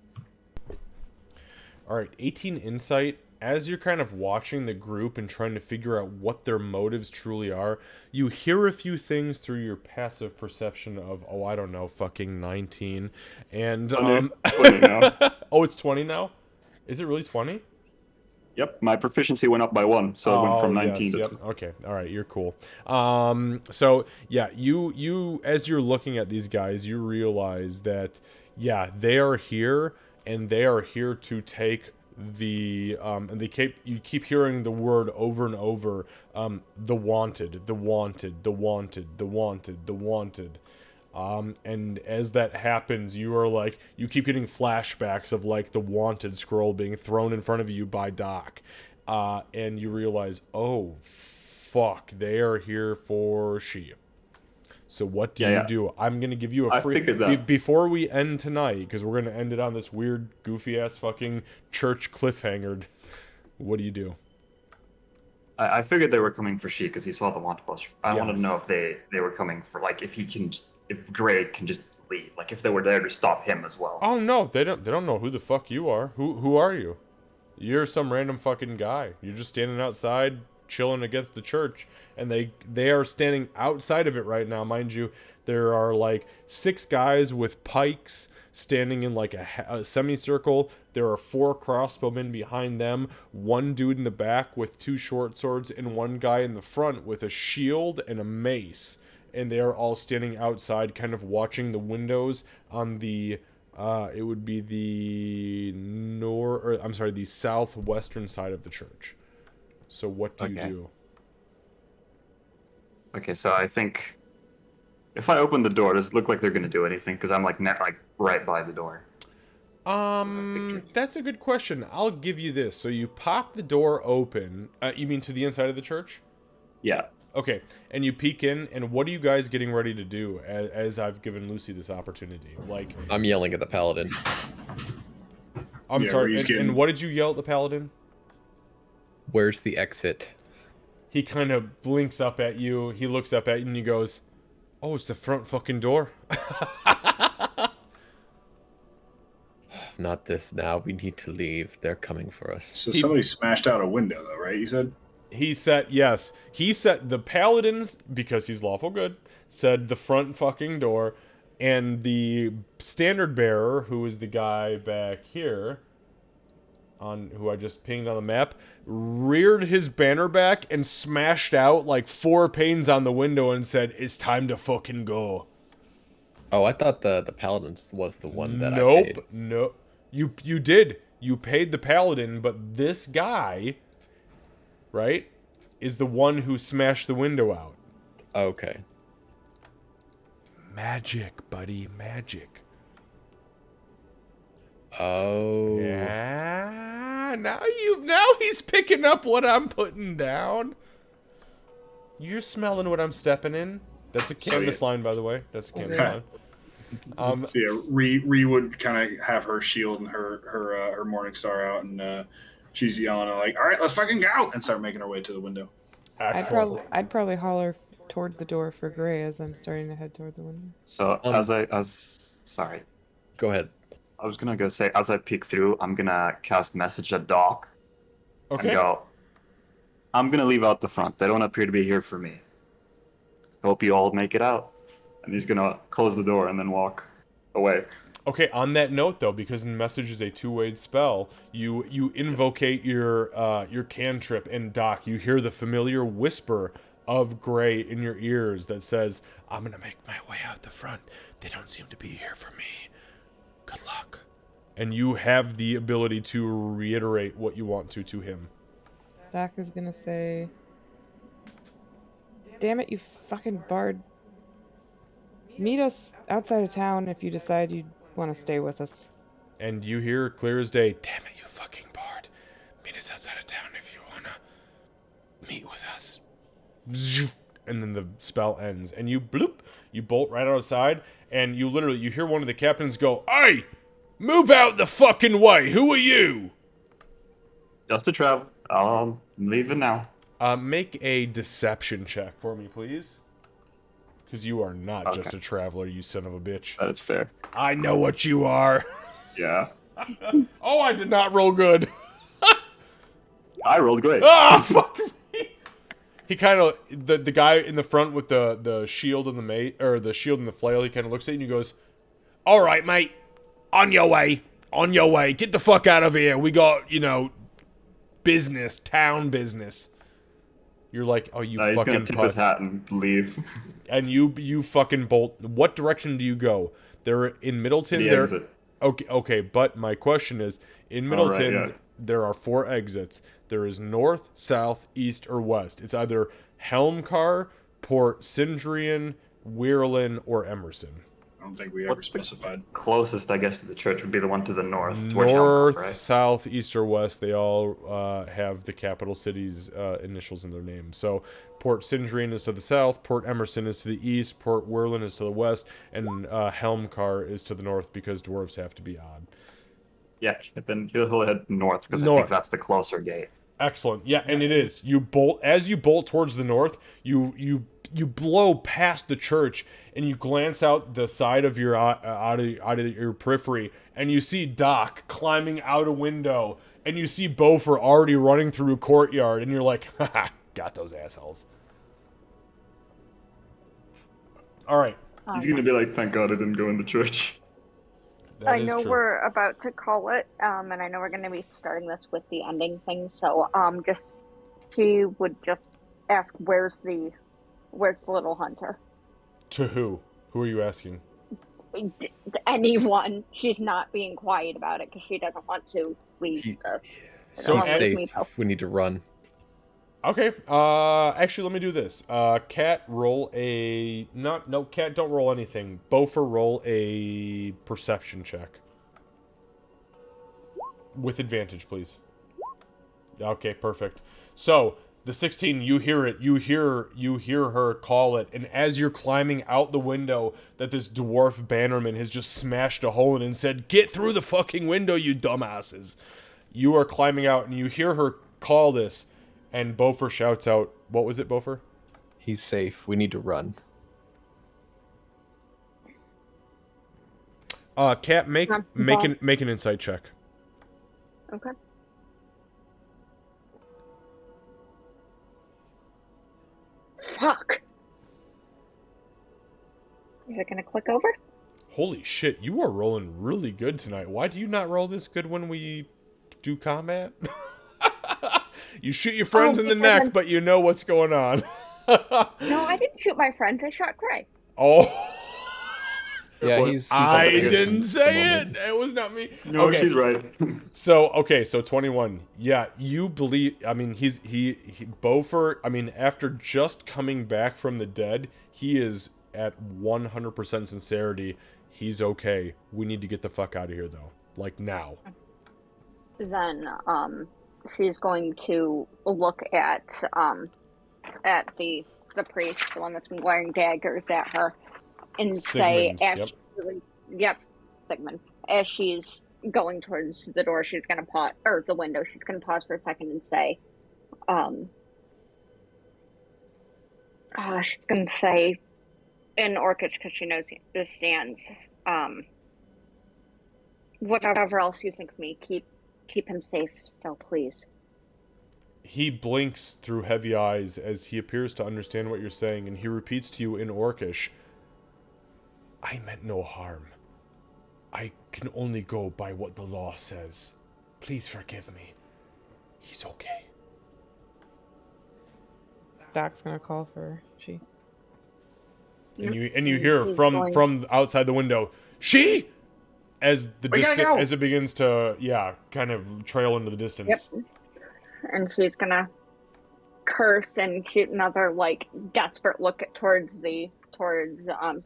[SPEAKER 1] All right, 18 insight. As you're kind of watching the group and trying to figure out what their motives truly are, you hear a few things through your passive perception of, oh, I don't know, fucking 19. And
[SPEAKER 5] 20 now.
[SPEAKER 1] oh, it's 20 now? Is it really 20?
[SPEAKER 5] Yep, my proficiency went up by 1, so it went from 19 to
[SPEAKER 1] yep. Okay, all right, you're cool. So yeah, you as you're looking at these guys, you realize that yeah, they are here, and they are here to take the and you keep hearing the word over and over, the wanted, the wanted, the wanted, the wanted, the wanted. And as that happens, you keep getting flashbacks of like the wanted scroll being thrown in front of you by Doc. And you realize, oh, fuck, they are here for she. So what do you do? I'm going to give you a free... before we end tonight, because we're going to end it on this weird, goofy-ass fucking church cliffhanger, what do you do?
[SPEAKER 5] I figured they were coming for she because he saw the want poster. I wanted to know if they were coming for, like, if Gray can just leave, like if they were there to stop him as well.
[SPEAKER 1] Oh no, they don't know who the fuck you are. Who are you? You're some random fucking guy. You're just standing outside chilling against the church, and they are standing outside of it right now, mind you. There are like 6 guys with pikes standing in like a semicircle. There are 4 crossbowmen behind them, 1 dude in the back with 2 short swords, and 1 guy in the front with a shield and a mace. And they are all standing outside, kind of watching the windows on the it would be the southwestern side of the church. So what do you do?
[SPEAKER 5] Okay, so I think if I open the door, does it look like they're gonna do anything? Because I'm like right by the door.
[SPEAKER 1] That's a good question. I'll give you this. So you pop the door open. You mean to the inside of the church?
[SPEAKER 5] Yeah.
[SPEAKER 1] Okay, and you peek in, and what are you guys getting ready to do as I've given Lucy this opportunity? Like,
[SPEAKER 3] I'm yelling at the paladin.
[SPEAKER 1] I'm sorry, and what did you yell at the paladin?
[SPEAKER 3] Where's the exit?
[SPEAKER 1] He kind of blinks up at you. He looks up at you and he goes, oh, it's the front fucking door.
[SPEAKER 3] Not this now. We need to leave. They're coming for us.
[SPEAKER 2] So somebody smashed out a window, though, right? You said?
[SPEAKER 1] He said, yes. He said the paladins, because he's lawful good, said the front fucking door. And the standard bearer, who is the guy back here, who I just pinged on the map, reared his banner back and smashed out like 4 panes on the window and said, it's time to fucking go.
[SPEAKER 3] Oh, I thought the paladin was the one that I paid.
[SPEAKER 1] Nope. You did. You paid the paladin, but this guy, right, is the one who smashed the window out.
[SPEAKER 3] Okay.
[SPEAKER 1] Magic, buddy, magic.
[SPEAKER 3] Oh.
[SPEAKER 1] Yeah. Now he's picking up what I'm putting down. You're smelling what I'm stepping in. That's a canvas line, by the way. That's a canvas line.
[SPEAKER 2] So yeah, Ree would kind of have her shield and her morning star out, and she's yelling like, "All right, let's fucking go!" and start making her way to the window.
[SPEAKER 6] I'd probably holler toward the door for Gray as I'm starting to head toward the window.
[SPEAKER 5] So sorry.
[SPEAKER 3] Go ahead.
[SPEAKER 5] I was gonna say, as I peek through, I'm gonna cast message at Doc.
[SPEAKER 1] Okay.
[SPEAKER 5] And go, I'm gonna leave out the front. They don't appear to be here for me. Hope you all make it out. And he's gonna close the door and then walk away.
[SPEAKER 1] Okay, on that note though, because message is a 2-way spell, you invocate your cantrip, and Doc, you hear the familiar whisper of Gray in your ears that says, I'm gonna make my way out the front. They don't seem to be here for me. Good luck. And you have the ability to reiterate what you want to him.
[SPEAKER 6] Doc is gonna say, damn it, you fucking bard. Meet us outside of town if you decide you want to stay with us.
[SPEAKER 1] And you hear clear as day, damn it, you meet us outside of town if you wanna meet with us. And then the spell ends, and you bolt right outside, and you hear one of the captains go, "Hey, move out the fucking way! Who are you?"
[SPEAKER 5] Just to travel. I'm leaving now.
[SPEAKER 1] Make a deception check for me, please. Because you are not just a traveler, you son of a bitch.
[SPEAKER 5] That is fair.
[SPEAKER 1] I know what you are.
[SPEAKER 5] Yeah.
[SPEAKER 1] Oh, I did not roll good.
[SPEAKER 5] I rolled great.
[SPEAKER 1] Ah, fuck me. He kind of, the guy in the front with the shield and the shield and the flail, he kind of looks at you and he goes, "All right, mate, on your way, get the fuck out of here. We got, town business." You're like, "Oh, you
[SPEAKER 5] He's
[SPEAKER 1] fucking
[SPEAKER 5] gonna tip
[SPEAKER 1] putz."
[SPEAKER 5] his hat and leave.
[SPEAKER 1] And you fucking bolt. What direction do you go? They're in Middleton.
[SPEAKER 5] The exit.
[SPEAKER 1] Okay, but my question is, in Middleton, there are 4 exits. There is north, south, east, or west. It's either Helmcar, Port Sindrian, Weirlin, or Emerson.
[SPEAKER 2] I don't think we ever specified.
[SPEAKER 5] Closest, I guess, to the church would be the one to the north. towards
[SPEAKER 1] North,
[SPEAKER 5] Helmcar, right?
[SPEAKER 1] south, east, or west, they all have the capital city's initials in their name. So Port Sindrian is to the south, Port Emerson is to the east, Port Weirlin is to the west, and Helmcar is to the north because dwarves have to be odd.
[SPEAKER 5] Yeah, then he'll head north because I think that's the closer gate.
[SPEAKER 1] Excellent. Yeah, and it is. As you bolt towards the north, you blow past the church and you glance out the side of your out of your periphery, and you see Doc climbing out a window, and you see Bofur already running through a courtyard, and you're like, "Haha, got those assholes." All right.
[SPEAKER 5] He's gonna be like, "Thank God I didn't go in the church."
[SPEAKER 4] I know we're about to call it, and I know we're going to be starting this with the ending thing. So, she would just ask, "Where's the little hunter?"
[SPEAKER 1] To who? Who are you asking?
[SPEAKER 4] Anyone. She's not being quiet about it because she doesn't want to leave.
[SPEAKER 3] He's
[SPEAKER 4] safe.
[SPEAKER 3] We need to run.
[SPEAKER 1] Okay. Actually, let me do this. Cat, roll a Cat, don't roll anything. Bofur, roll a perception check with advantage, please. Okay, perfect. So the 16, you hear it. You hear her call it, and as you're climbing out the window, that this dwarf bannerman has just smashed a hole in and said, "Get through the fucking window, you dumbasses!" You are climbing out, and you hear her call this. And Bofur shouts out, what was it, Bofur?
[SPEAKER 3] He's safe. We need to run.
[SPEAKER 1] Cat, make an insight check.
[SPEAKER 4] Okay. Fuck. Is it gonna click over?
[SPEAKER 1] Holy shit, you are rolling really good tonight. Why do you not roll this good when we do combat? You shoot your friends in the neck, but you know what's going on.
[SPEAKER 4] No, I didn't shoot my friends. I shot Gray.
[SPEAKER 1] Oh.
[SPEAKER 3] Yeah, he's
[SPEAKER 1] I didn't say it. It was not me.
[SPEAKER 5] No,
[SPEAKER 1] okay.
[SPEAKER 5] She's right.
[SPEAKER 1] So 21. Yeah, you believe. I mean, he Bofur. I mean, after just coming back from the dead, he is at 100% sincerity. He's okay. We need to get the fuck out of here, though. Like now.
[SPEAKER 4] Then, she's going to look at the priest, the one that's been wearing daggers at her, and
[SPEAKER 1] Sigmund,
[SPEAKER 4] say, Sigmund. As she's going towards the door, she's gonna pause, or the window. She's gonna pause for a second and say, she's gonna say in Orcish because she knows he understands. Whatever else you think of me, keep him safe still, please.
[SPEAKER 1] He blinks through heavy eyes as he appears to understand what you're saying, and he repeats to you in Orcish, "I meant no harm. I can only go by what the law says. Please forgive me. He's okay."
[SPEAKER 6] Doc's gonna call for she.
[SPEAKER 1] And you hear from outside the window, "She!" As as it begins to kind of trail into the distance.
[SPEAKER 4] Yep. And she's gonna curse and shoot another desperate look towards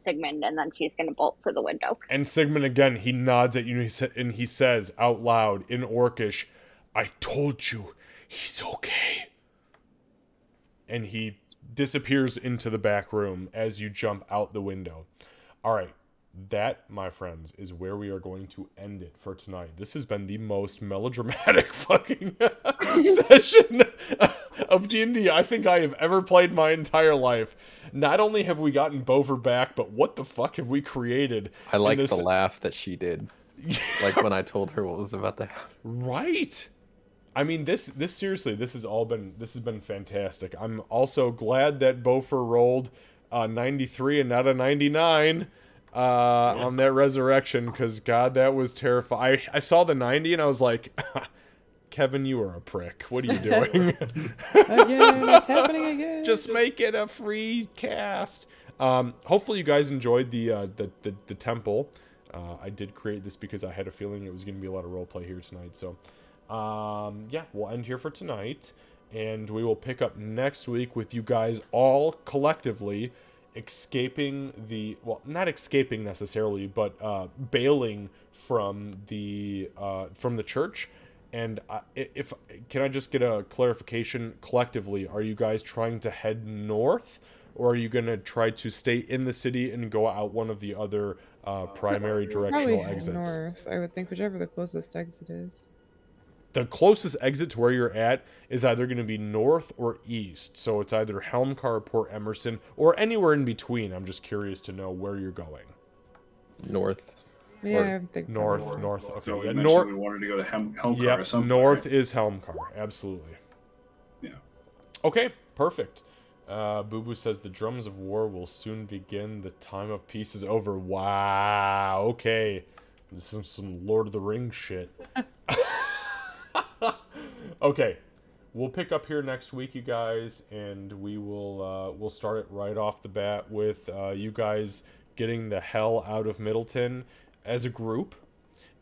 [SPEAKER 4] Sigmund, and then she's gonna bolt for the window.
[SPEAKER 1] And Sigmund again, he nods at you and he says out loud in Orcish, "I told you He's okay. And he disappears into the back room as you jump out the window. All right. That, my friends, is where we are going to end it for tonight. This has been the most melodramatic fucking session of D&D I think I have ever played my entire life. Not only have we gotten Bofur back, but what the fuck have we created?
[SPEAKER 3] I like the laugh that she did. Like when I told her what was about to happen.
[SPEAKER 1] Right. I mean, this seriously, this has been fantastic. I'm also glad that Bofur rolled 93 and not a 99 on that resurrection, because God, that was terrifying. I saw the 90 and I was like, Kevin, you are a prick. What are you doing?
[SPEAKER 6] Again, it's happening again.
[SPEAKER 1] Just make it a free cast. Hopefully you guys enjoyed the temple. I did create this because I had a feeling it was going to be a lot of roleplay here tonight. So, yeah, we'll end here for tonight. And we will pick up next week with you guys all collectively escaping the... Well, not escaping necessarily, but bailing from the church. And can I just get a clarification collectively? Are you guys trying to head north? Or are you going to try to stay in the city and go out one of the other primary directional
[SPEAKER 6] Probably
[SPEAKER 1] exits?
[SPEAKER 6] north, I would think, whichever the closest exit is.
[SPEAKER 1] The closest exit to where you're at is either going to be north or east. So it's either Helmcar or Port Emerson or anywhere in between. I'm just curious to know where you're going.
[SPEAKER 3] North.
[SPEAKER 6] Yeah, I think
[SPEAKER 1] North.
[SPEAKER 6] probably.
[SPEAKER 1] Okay.
[SPEAKER 2] So we
[SPEAKER 1] Yeah,
[SPEAKER 2] mentioned we wanted to go to Helmcar
[SPEAKER 1] Yep,
[SPEAKER 2] or something.
[SPEAKER 1] north
[SPEAKER 2] right?
[SPEAKER 1] is Helmcar. Absolutely.
[SPEAKER 2] Yeah.
[SPEAKER 1] Okay, perfect. Boo Boo says the drums of war will soon begin. The time of peace is over. Wow. Okay. This is some Lord of the Rings shit. Okay. We'll pick up here next week, you guys, and we will we'll start it right off the bat with you guys getting the hell out of Middleton as a group,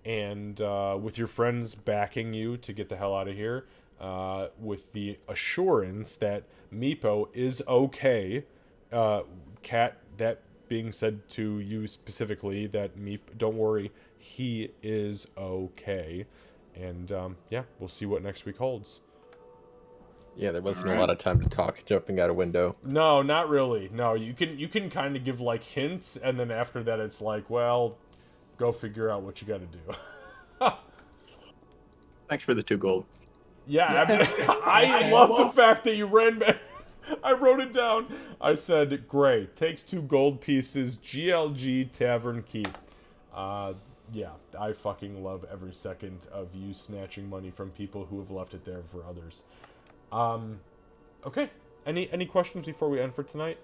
[SPEAKER 1] and with your friends backing you to get the hell out of here, with the assurance that Meepo is okay. Kat, that being said to you specifically, that don't worry, he is okay. And yeah, we'll see what next week holds.
[SPEAKER 3] Yeah, there wasn't a lot of time to talk jumping out a window.
[SPEAKER 1] No, not really. No, you can kind of give like hints, and then after that it's like, well, go figure out what you got to do.
[SPEAKER 5] Thanks for the 2 gold.
[SPEAKER 1] Yeah, I love the fact that you ran back. I wrote it down. I said, great. Takes 2 gold pieces. GLG Tavern Key. Yeah, I fucking love every second of you snatching money from people who have left it there for others. Okay. Any questions before we end for tonight?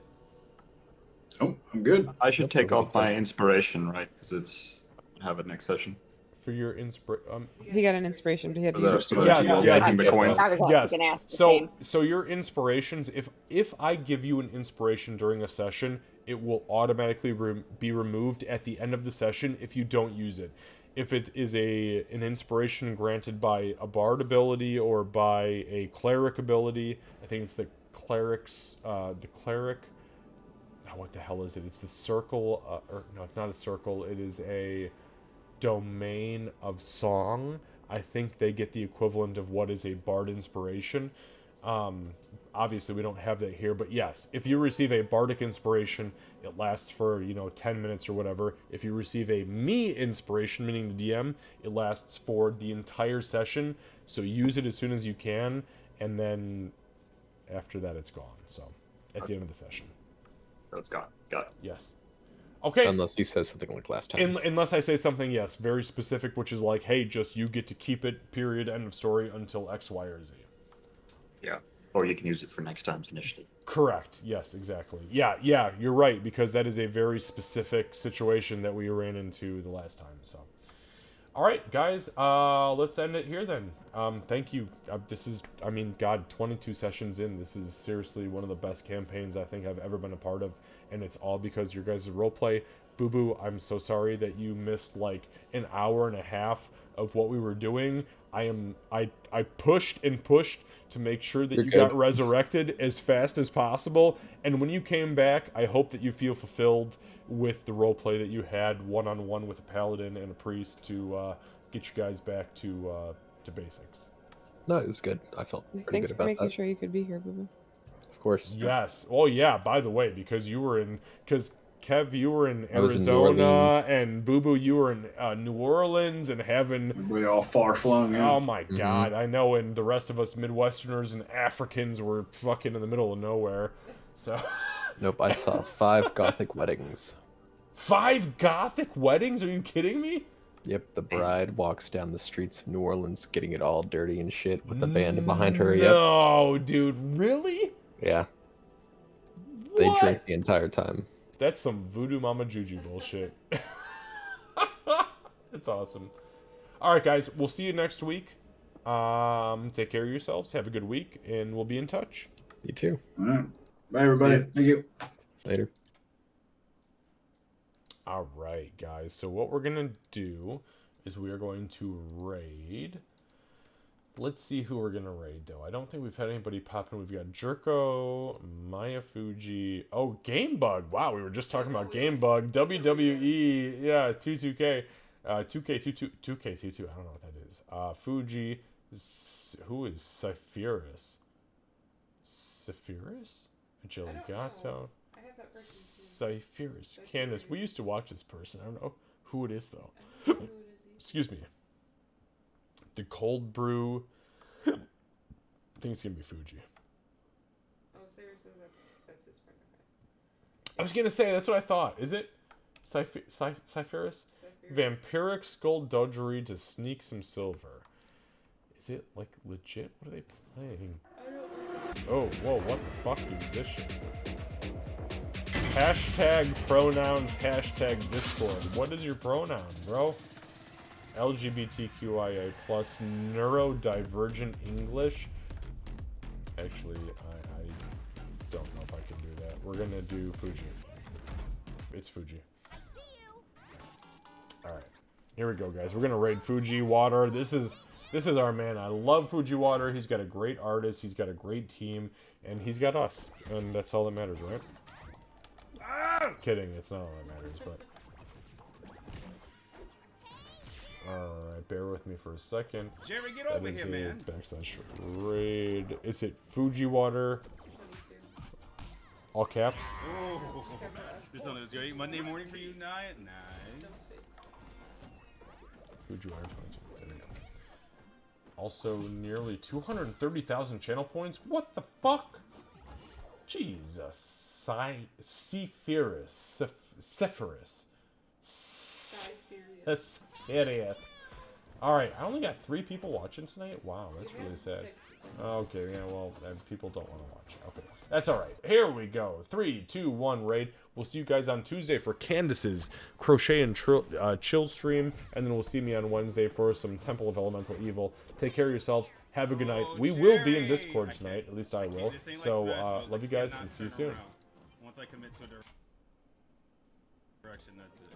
[SPEAKER 2] Oh, I'm good.
[SPEAKER 5] I should take off my inspiration, right? Because I have it next session.
[SPEAKER 1] For your inspiration,
[SPEAKER 6] He got an inspiration, but he had to
[SPEAKER 5] The-
[SPEAKER 6] use it.
[SPEAKER 1] Yes.
[SPEAKER 5] making the coins.
[SPEAKER 4] I was also
[SPEAKER 1] Yes.
[SPEAKER 4] gonna ask the same.
[SPEAKER 1] So your inspirations, if I give you an inspiration during a session, it will automatically be removed at the end of the session if you don't use it. If it is an inspiration granted by a bard ability or by a cleric ability, I think it's the cleric. Oh, what the hell is it? It's the circle. Or no, it's not a circle. It is a domain of song. I think they get the equivalent of what is a bard inspiration. Obviously we don't have that here, but yes, if you receive a bardic inspiration, it lasts for 10 minutes or whatever. If you receive a me inspiration, meaning the DM, it lasts for the entire session. So use it as soon as you can, and then after that it's gone. So at the end of the session.
[SPEAKER 5] So it's gone. Got it.
[SPEAKER 1] Yes. Okay.
[SPEAKER 3] Unless he says something like last time.
[SPEAKER 1] Unless I say something, yes, very specific, which is like, hey, just you get to keep it, period, end of story, until X, Y, or Z.
[SPEAKER 5] Yeah. Or you can use it for next time's initiative.
[SPEAKER 1] Correct. Yes, exactly. Yeah, you're right, because that is a very specific situation that we ran into the last time, so. All right, guys, let's end it here then. Thank you. This is, God, 22 sessions in. This is seriously one of the best campaigns I think I've ever been a part of, and it's all because your guys' roleplay. Boo Boo, I'm so sorry that you missed like an hour and a half of what we were doing. I pushed and pushed to make sure that you got resurrected as fast as possible, and when you came back, I hope that you feel fulfilled with the roleplay that you had one-on-one with a paladin and a priest to get you guys back to basics.
[SPEAKER 3] No, it was good. I felt pretty
[SPEAKER 6] Thanks
[SPEAKER 3] good
[SPEAKER 6] for
[SPEAKER 3] about
[SPEAKER 6] making
[SPEAKER 3] that.
[SPEAKER 6] sure you could be here, Boo Boo.
[SPEAKER 3] Of course.
[SPEAKER 1] Yes. Oh yeah. By the way, because Kev, you were in
[SPEAKER 3] I was in New Orleans.
[SPEAKER 1] Arizona, and Boo Boo, you were in New Orleans, and having.
[SPEAKER 2] Everybody all far flung. Yeah.
[SPEAKER 1] Oh my God! I know, and the rest of us Midwesterners and Africans were fucking in the middle of nowhere. So.
[SPEAKER 3] Nope, I saw 5 Gothic weddings.
[SPEAKER 1] 5 Gothic weddings? Are you kidding me?
[SPEAKER 3] Yep, the bride walks down the streets of New Orleans getting it all dirty and shit with the band behind her. Yep.
[SPEAKER 1] No, dude, really?
[SPEAKER 3] Yeah. They
[SPEAKER 1] What?
[SPEAKER 3] drink the entire time.
[SPEAKER 1] That's some voodoo mama juju bullshit. That's awesome. All right, guys, we'll see you next week. Take care of yourselves. Have a good week, and we'll be in touch.
[SPEAKER 3] You too.
[SPEAKER 2] All right. Bye, everybody. Thank you.
[SPEAKER 3] Later.
[SPEAKER 1] All right, guys. So what we're going to do is we are going to raid. Let's see who we're going to raid, though. I don't think we've had anybody pop in. We've got Jerko, Maya Fuji. Oh, Gamebug. Wow, we were just talking about Gamebug. WWE. Yeah, 2K. 2K22. I don't know what that is. Fuji. Who is Cypherus? Cypherus? Geligato. Cypherus. Candace. We used to watch this person. I don't know who it is, though. Excuse me. The cold brew. I think it's gonna be Fuji.
[SPEAKER 6] Oh, Sarah says that's his friend.
[SPEAKER 1] I was gonna say, that's what I thought. Is it Cypherus? Vampiric skullduggery to sneak some silver. Is it like legit? What are they playing? Oh, whoa, what the fuck is this shit? Hashtag pronouns, hashtag Discord. What is your pronoun, bro? LGBTQIA plus neurodivergent English. Actually, I don't know if I can do that. We're gonna do Fuji. It's Fuji. Alright. Here we go, guys. We're gonna raid Fuji Water. This is our man. I love Fuji Water. He's got a great artist, he's got a great team, and he's got us. And that's all that matters, right? Kidding, it's not all that matters, but alright, bear with me for a second.
[SPEAKER 9] Jerry, get over here, man.
[SPEAKER 1] Backslash raid. Is it Fuji Water? All caps?
[SPEAKER 9] Oh, this one is great. Monday morning for you, nice.
[SPEAKER 1] Fuji Water 22. There we go. Also, nearly 230,000 channel points. What the fuck? Jesus. Cephirus. Alright, I only got 3 people watching tonight? Wow, that's really sad. Okay, yeah, well, people don't want to watch. Okay, that's alright. Here we go. 3, 2, 1, raid. We'll see you guys on Tuesday for Candace's Crochet and Chill stream, and then we'll see me on Wednesday for some Temple of Elemental Evil. Take care of yourselves. Have a good night. We will be in Discord tonight. At least I will. So, love you guys, and see you soon.
[SPEAKER 9] Once I commit to a direction, that's it.